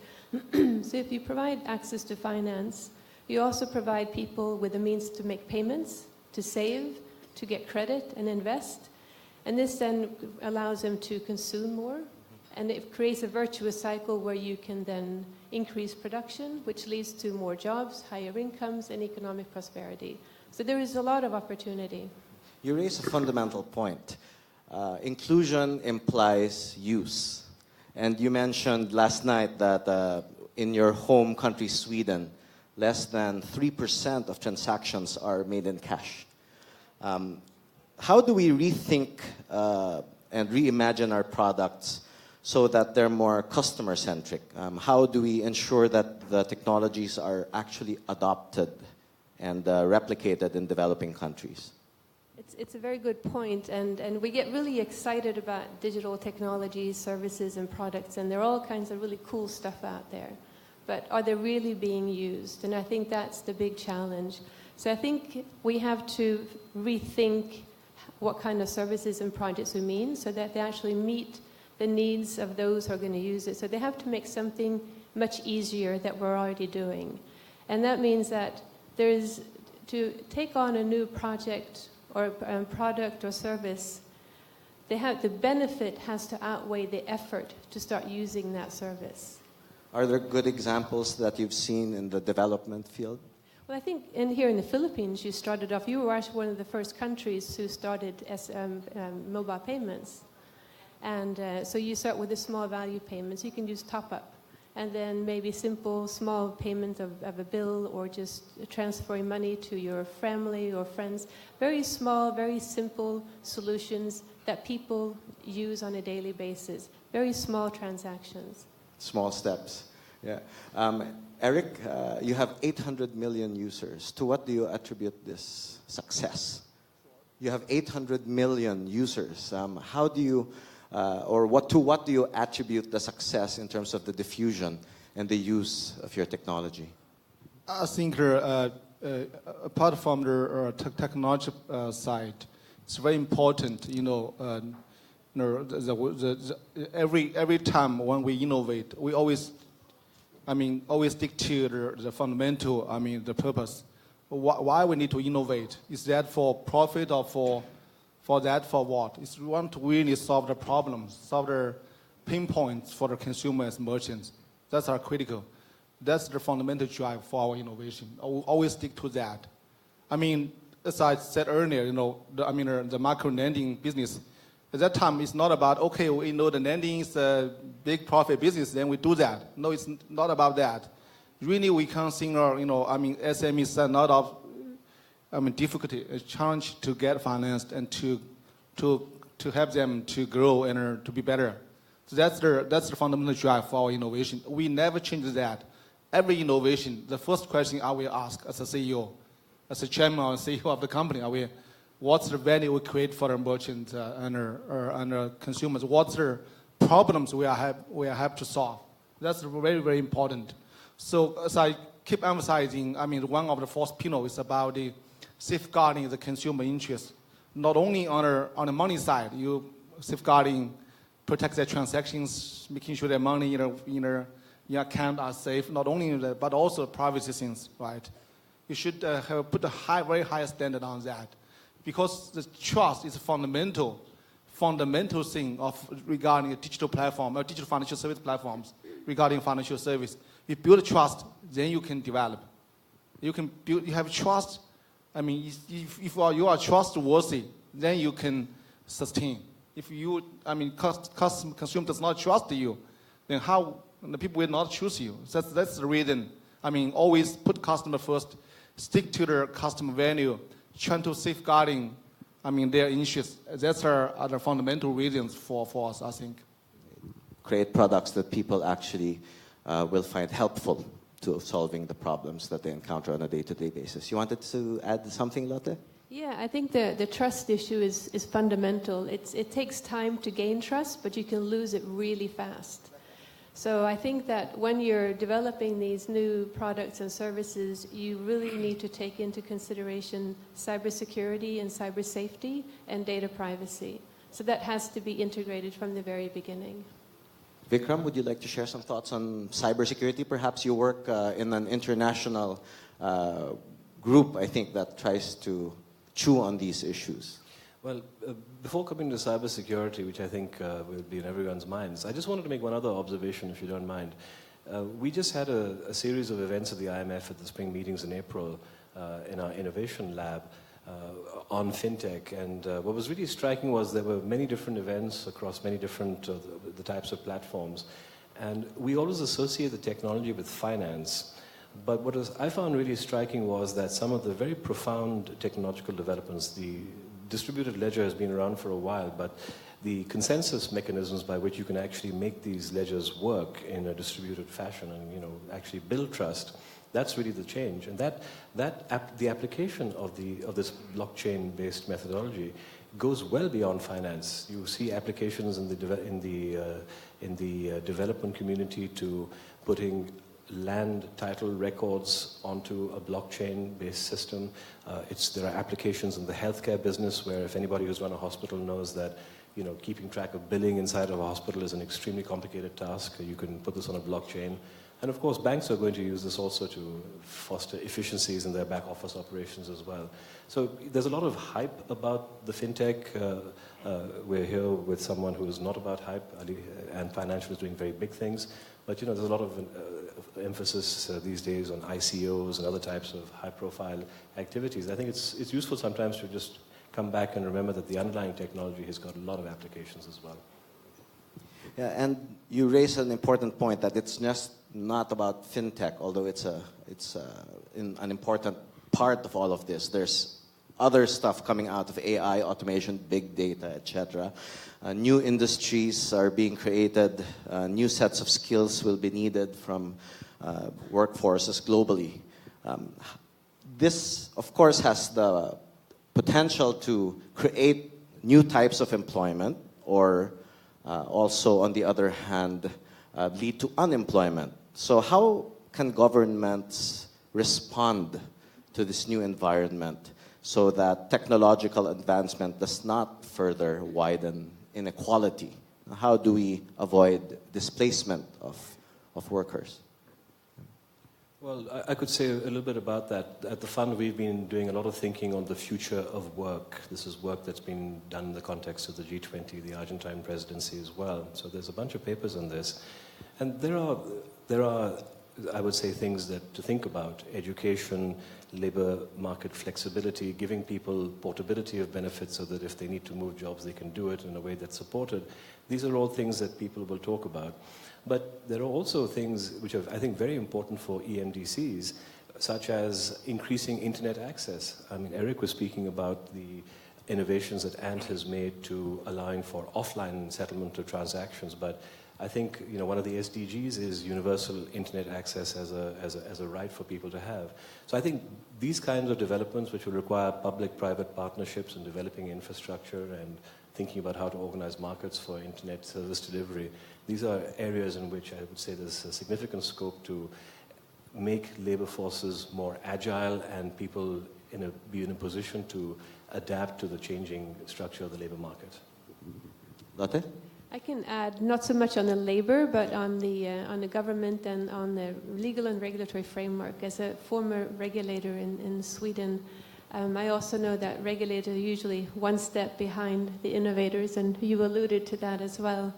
So if you provide access to finance, you also provide people with the means to make payments, to save, to get credit and invest. And this then allows them to consume more And it creates a virtuous cycle where you can then increase production, which leads to more jobs, higher incomes, and economic prosperity. So there is a lot of opportunity. You raise a fundamental point. Inclusion implies use. And you mentioned last night that in your home country, Sweden, less than 3% of transactions are made in cash. How do we rethink and reimagine our products so that they're more customer-centric? How do we ensure that the technologies are actually adopted and replicated in developing countries? It's a very good point, and we get really excited about digital technologies, services, and products, and there are all kinds of really cool stuff out there. But are they really being used? And I think that's the big challenge. So I think we have to rethink what kind of services and projects we mean so that they actually meet the needs of those who are going to use it. So they have to make something much easier that we're already doing. And that means that there's to take on a new project or product or service, the benefit has to outweigh the effort to start using that service. Are there good examples that you've seen in the development field? Well, I think here in the Philippines, you were actually one of the first countries who started mobile payments. And so you start with the small value payments. You can use top-up. And then maybe simple, small payment of a bill or just transferring money to your family or friends. Very small, very simple solutions that people use on a daily basis. Very small transactions. Small steps, yeah. Eric, you have 800 million users. To what do you attribute this success? You have 800 million users. How do you... to what do you attribute the success in terms of the diffusion and the use of your technology? I think apart from the technology side, it's very important. Every time when we innovate, we always stick to the fundamental. The purpose. Why we need to innovate? Is that for profit or for what? It's we want to really solve the problems, solve the pain points for the consumers, merchants. That's our critical. That's the fundamental drive for our innovation. I will always stick to that. As I said earlier, the macro lending business, at that time it's not about, okay, we know the lending is a big profit business, then we do that. No, it's not about that. Really, we can see SMEs are not of difficulty, a challenge to get financed and to help them to grow and to be better. So that's the fundamental drive for our innovation. We never change that. Every innovation, the first question I will ask as a CEO, as a chairman or CEO of the company, what's the value we create for the merchants and our consumers? What's the problems we have to solve? That's very, very important. So as I keep emphasizing, one of the fourth pillar is about the safeguarding the consumer interest, not only on the money side, you safeguarding, protect their transactions, making sure their money in their account are safe. Not only that, but also privacy things, right? You should put a very high standard on that, because the trust is a fundamental thing regarding a digital platform or digital financial service platforms regarding financial service. You build trust, then you can develop. You have trust. If you are trustworthy, then you can sustain. If consumer does not trust you, then how the people will not choose you? That's the reason. Always put customer first, stick to the customer value, trying to safeguarding, their interests. That's our fundamental reasons for us, I think. Create products that people actually will find helpful to solving the problems that they encounter on a day-to-day basis. You wanted to add something, Lotte? Yeah, I think the trust issue is fundamental. It takes time to gain trust, but you can lose it really fast. So I think that when you're developing these new products and services, you really need to take into consideration cybersecurity and cyber safety and data privacy. So that has to be integrated from the very beginning. Vikram, would you like to share some thoughts on cybersecurity? Perhaps you work in an international group, I think, that tries to chew on these issues. Well, before coming to cybersecurity, which I think will be in everyone's minds, I just wanted to make one other observation, if you don't mind. We just had a series of events at the IMF at the spring meetings in April in our innovation lab on fintech, and what was really striking was there were many different events across many different the types of platforms, and we always associate the technology with finance. But what I found really striking was that some of the very profound technological developments, the distributed ledger has been around for a while, but the consensus mechanisms by which you can actually make these ledgers work in a distributed fashion and actually build trust, that's really the change. And the application of this blockchain-based methodology goes well beyond finance. You see applications in the development community to putting land title records onto a blockchain-based system. There are applications in the healthcare business where if anybody who's run a hospital knows that keeping track of billing inside of a hospital is an extremely complicated task. You can put this on a blockchain. And of course, banks are going to use this also to foster efficiencies in their back office operations as well. So there's a lot of hype about the fintech. We're here with someone who is not about hype, and financial is doing very big things. But there's a lot of emphasis these days on ICOs and other types of high-profile activities. I think it's useful sometimes to just come back and remember that the underlying technology has got a lot of applications as well. Yeah, and you raise an important point that it's just not about fintech, although it's an important part of all of this. There's other stuff coming out of AI, automation, big data, etc. New industries are being created. New sets of skills will be needed from workforces globally. This, of course, has the potential to create new types of employment, or also, on the other hand, lead to unemployment. So how can governments respond to this new environment so that technological advancement does not further widen inequality? How do we avoid displacement of workers? Well, I could say a little bit about that. At the fund, we've been doing a lot of thinking on the future of work. This is work that's been done in the context of the G20, the Argentine presidency as well. So there's a bunch of papers on this. And there are, I would say, things to think about. Education, labor market flexibility, giving people portability of benefits so that if they need to move jobs, they can do it in a way that's supported. These are all things that people will talk about. But there are also things which are, I think, very important for EMDCs, such as increasing internet access. I mean, Eric was speaking about the innovations that Ant has made to allowing for offline settlement of transactions. But I think one of the SDGs is universal internet access as a right for people to have. So I think these kinds of developments, which will require public-private partnerships and developing infrastructure and thinking about how to organize markets for internet service delivery, these are areas in which I would say there's a significant scope to make labor forces more agile and people be in a position to adapt to the changing structure of the labor market. Lotte? I can add not so much on the labor, but on the government and on the legal and regulatory framework. As a former regulator in Sweden, I also know that regulators are usually one step behind the innovators, and you alluded to that as well.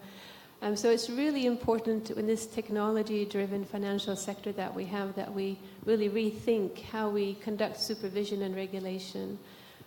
So it's really important in this technology-driven financial sector that we have that we really rethink how we conduct supervision and regulation.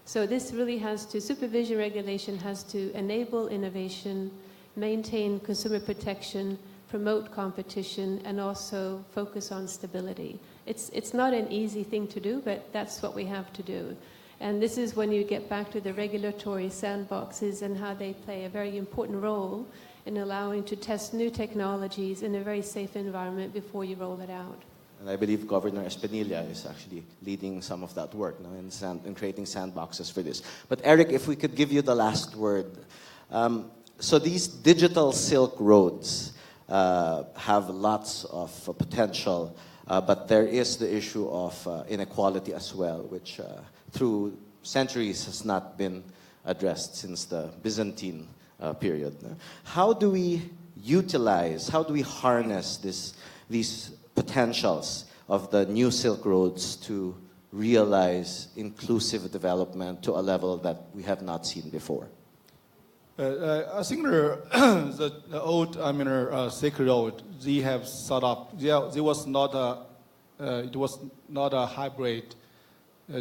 So this really supervision regulation has to enable innovation, maintain consumer protection, promote competition, and also focus on stability. It's not an easy thing to do, but that's what we have to do. And this is when you get back to the regulatory sandboxes and how they play a very important role in allowing to test new technologies in a very safe environment before you roll it out. And I believe Governor Espinilla is actually leading some of that work now in creating sandboxes for this. But Eric, if we could give you the last word. So these digital Silk Roads have lots of potential, but there is the issue of inequality as well, which through centuries has not been addressed since the Byzantine period. How do we harness these potentials of the new Silk Roads to realize inclusive development to a level that we have not seen before? I think the old, Silk Road, they have sort of, there was not it was not a hybrid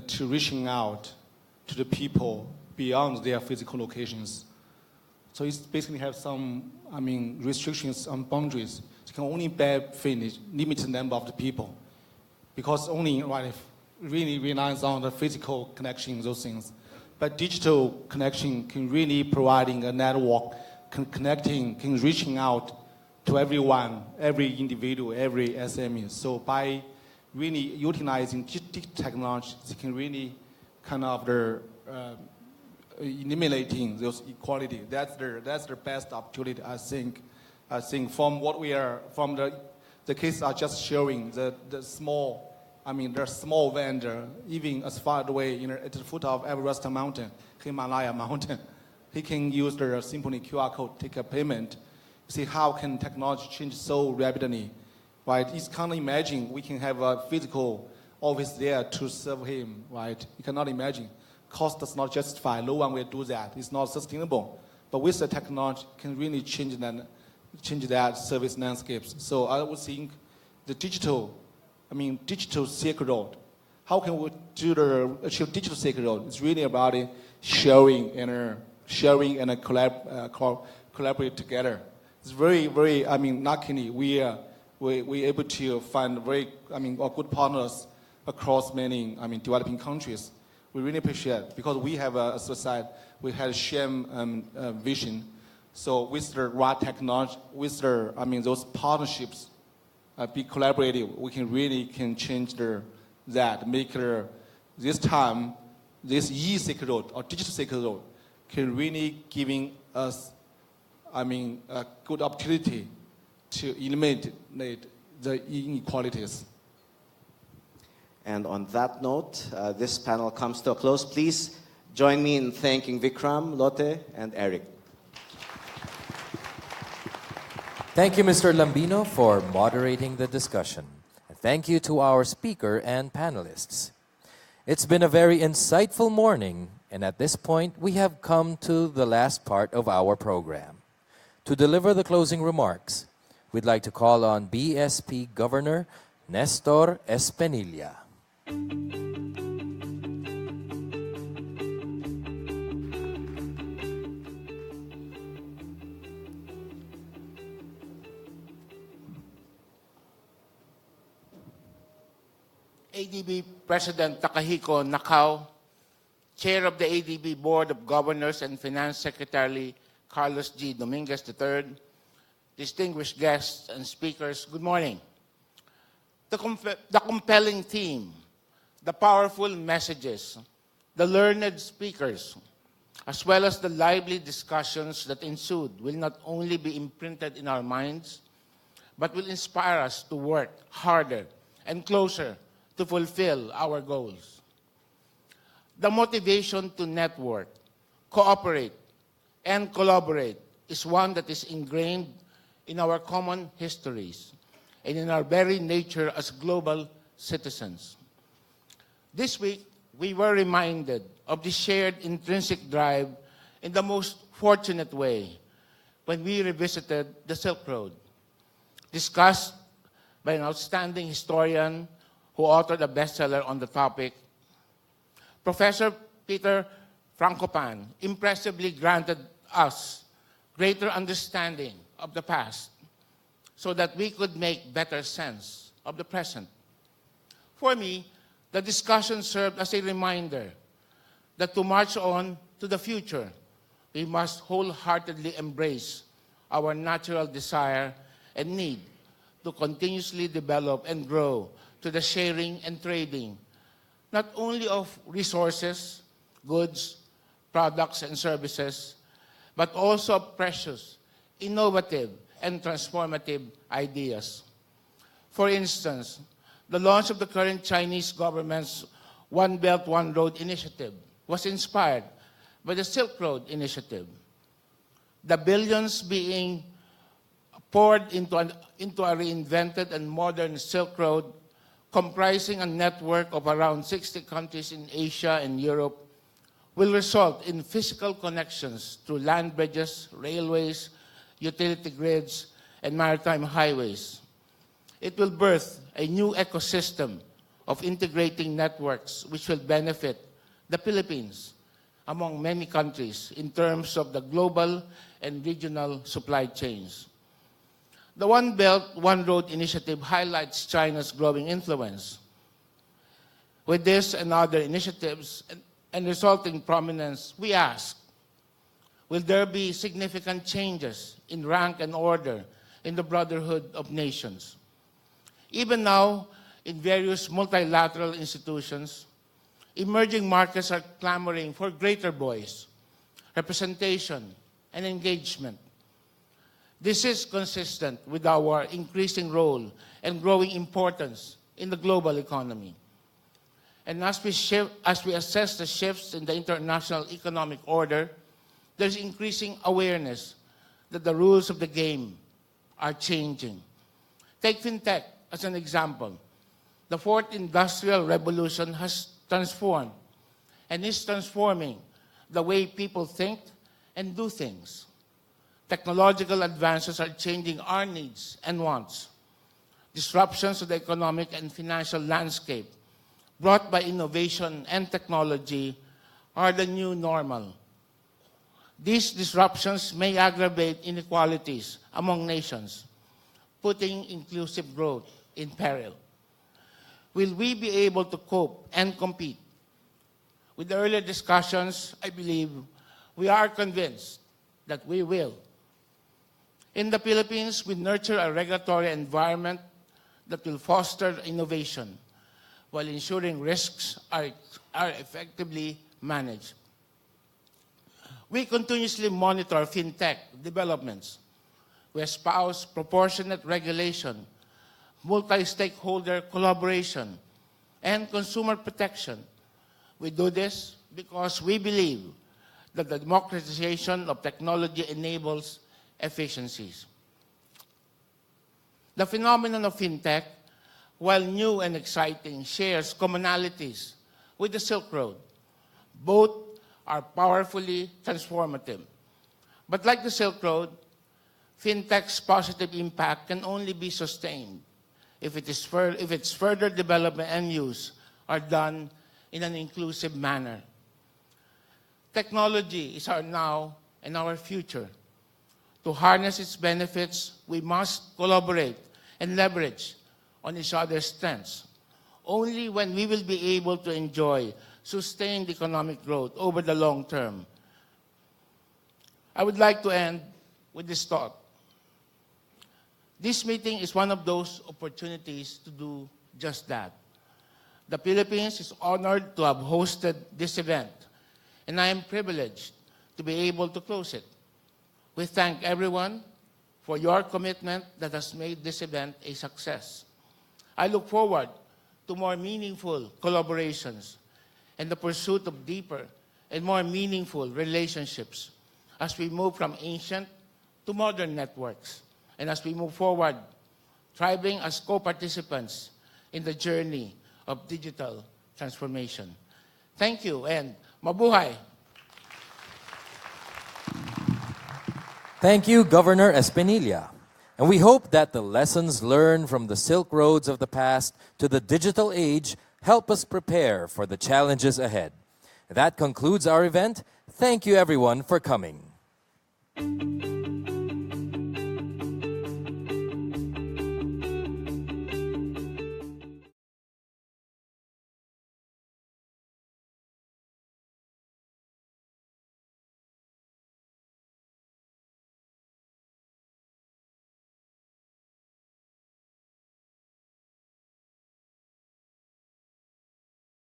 to reaching out to the people beyond their physical locations. So it's basically have some, restrictions on boundaries. You can only finish limited number of the people, because only really relies on the physical connection, those things. But digital connection can really providing a network, can reaching out to everyone, every individual, every SME. So by really utilizing digital technology, they can really kind of eliminating those equality. That's the best opportunity, I think. I think from what we are, from the case are just showing the small, the small vendor, even as far away at the foot of Everest Mountain, Himalaya Mountain, he can use the simply QR code, take a payment. See how can technology change so rapidly, right? You can't imagine we can have a physical office there to serve him, right? You cannot imagine. Cost does not justify. No one will do that. It's not sustainable. But with the technology, can really change that service landscapes. So I would think the digital Silk Road. How can we achieve digital Silk Road? It's really about sharing and collaborate together. It's very, very. Luckily we able to find very, good partners across many, developing countries. We really appreciate it because we have a society. We had a shared vision. So with the right technology, with those partnerships, be collaborative, we can change that, make this time, this e-Silk Road or digital Silk Road can really giving us, a good opportunity to eliminate the inequalities. And on that note, this panel comes to a close. Please join me in thanking Vikram, Lotte, and Eric. Thank you, Mr. Lambino, for moderating the discussion. Thank you to our speaker and panelists. It's been a very insightful morning, and at this point, we have come to the last part of our program. To deliver the closing remarks, we'd like to call on BSP Governor Nestor Espinilla. ADB President Takahiko Nakao, Chair of the ADB Board of Governors and Finance Secretary Carlos G. Dominguez III, distinguished guests and speakers, good morning. The compelling theme, the powerful messages, the learned speakers, as well as the lively discussions that ensued will not only be imprinted in our minds, but will inspire us to work harder and closer to fulfill our goals. The motivation to network, cooperate, and collaborate is one that is ingrained in our common histories and in our very nature as global citizens. This week, we were reminded of the shared intrinsic drive in the most fortunate way when we revisited the Silk Road, discussed by an outstanding historian who authored a bestseller on the topic. Professor Peter Frankopan impressively granted us greater understanding of the past so that we could make better sense of the present. For me, the discussion served as a reminder that to march on to the future, we must wholeheartedly embrace our natural desire and need to continuously develop and grow to the sharing and trading, not only of resources, goods, products, and services, but also of precious, innovative, and transformative ideas. For instance, the launch of the current Chinese government's One Belt, One Road initiative was inspired by the Silk Road initiative. The billions being poured into a reinvented and modern Silk Road comprising a network of around 60 countries in Asia and Europe, will result in physical connections through land bridges, railways, utility grids, and maritime highways. It will birth a new ecosystem of integrating networks which will benefit the Philippines among many countries in terms of the global and regional supply chains. The One Belt, One Road initiative highlights China's growing influence. With this and other initiatives and resulting prominence, we ask, will there be significant changes in rank and order in the brotherhood of nations? Even now, in various multilateral institutions, emerging markets are clamoring for greater voice, representation, and engagement. This is consistent with our increasing role and growing importance in the global economy. And as we assess the shifts in the international economic order, there's increasing awareness that the rules of the game are changing. Take fintech as an example. The fourth industrial revolution has transformed and is transforming the way people think and do things. Technological advances are changing our needs and wants. Disruptions to the economic and financial landscape brought by innovation and technology are the new normal. These disruptions may aggravate inequalities among nations, putting inclusive growth in peril. Will we be able to cope and compete? With the earlier discussions, I believe we are convinced that we will. In the Philippines, we nurture a regulatory environment that will foster innovation while ensuring risks are effectively managed. We continuously monitor fintech developments. We espouse proportionate regulation, multi-stakeholder collaboration, and consumer protection. We do this because we believe that the democratization of technology enables efficiencies. The phenomenon of fintech, while new and exciting, shares commonalities with the Silk Road. Both are powerfully transformative. But like the Silk Road, fintech's positive impact can only be sustained if its further development and use are done in an inclusive manner. Technology is our now and our future. To harness its benefits, we must collaborate and leverage on each other's strengths. Only when we will be able to enjoy sustained economic growth over the long term. I would like to end with this thought. This meeting is one of those opportunities to do just that. The Philippines is honored to have hosted this event, and I am privileged to be able to close it. We thank everyone for your commitment that has made this event a success. I look forward to more meaningful collaborations and the pursuit of deeper and more meaningful relationships as we move from ancient to modern networks and as we move forward, thriving as co-participants in the journey of digital transformation. Thank you and mabuhay! Thank you, Governor Espinilla. And we hope that the lessons learned from the Silk Roads of the past to the digital age help us prepare for the challenges ahead. That concludes our event. Thank you, everyone, for coming.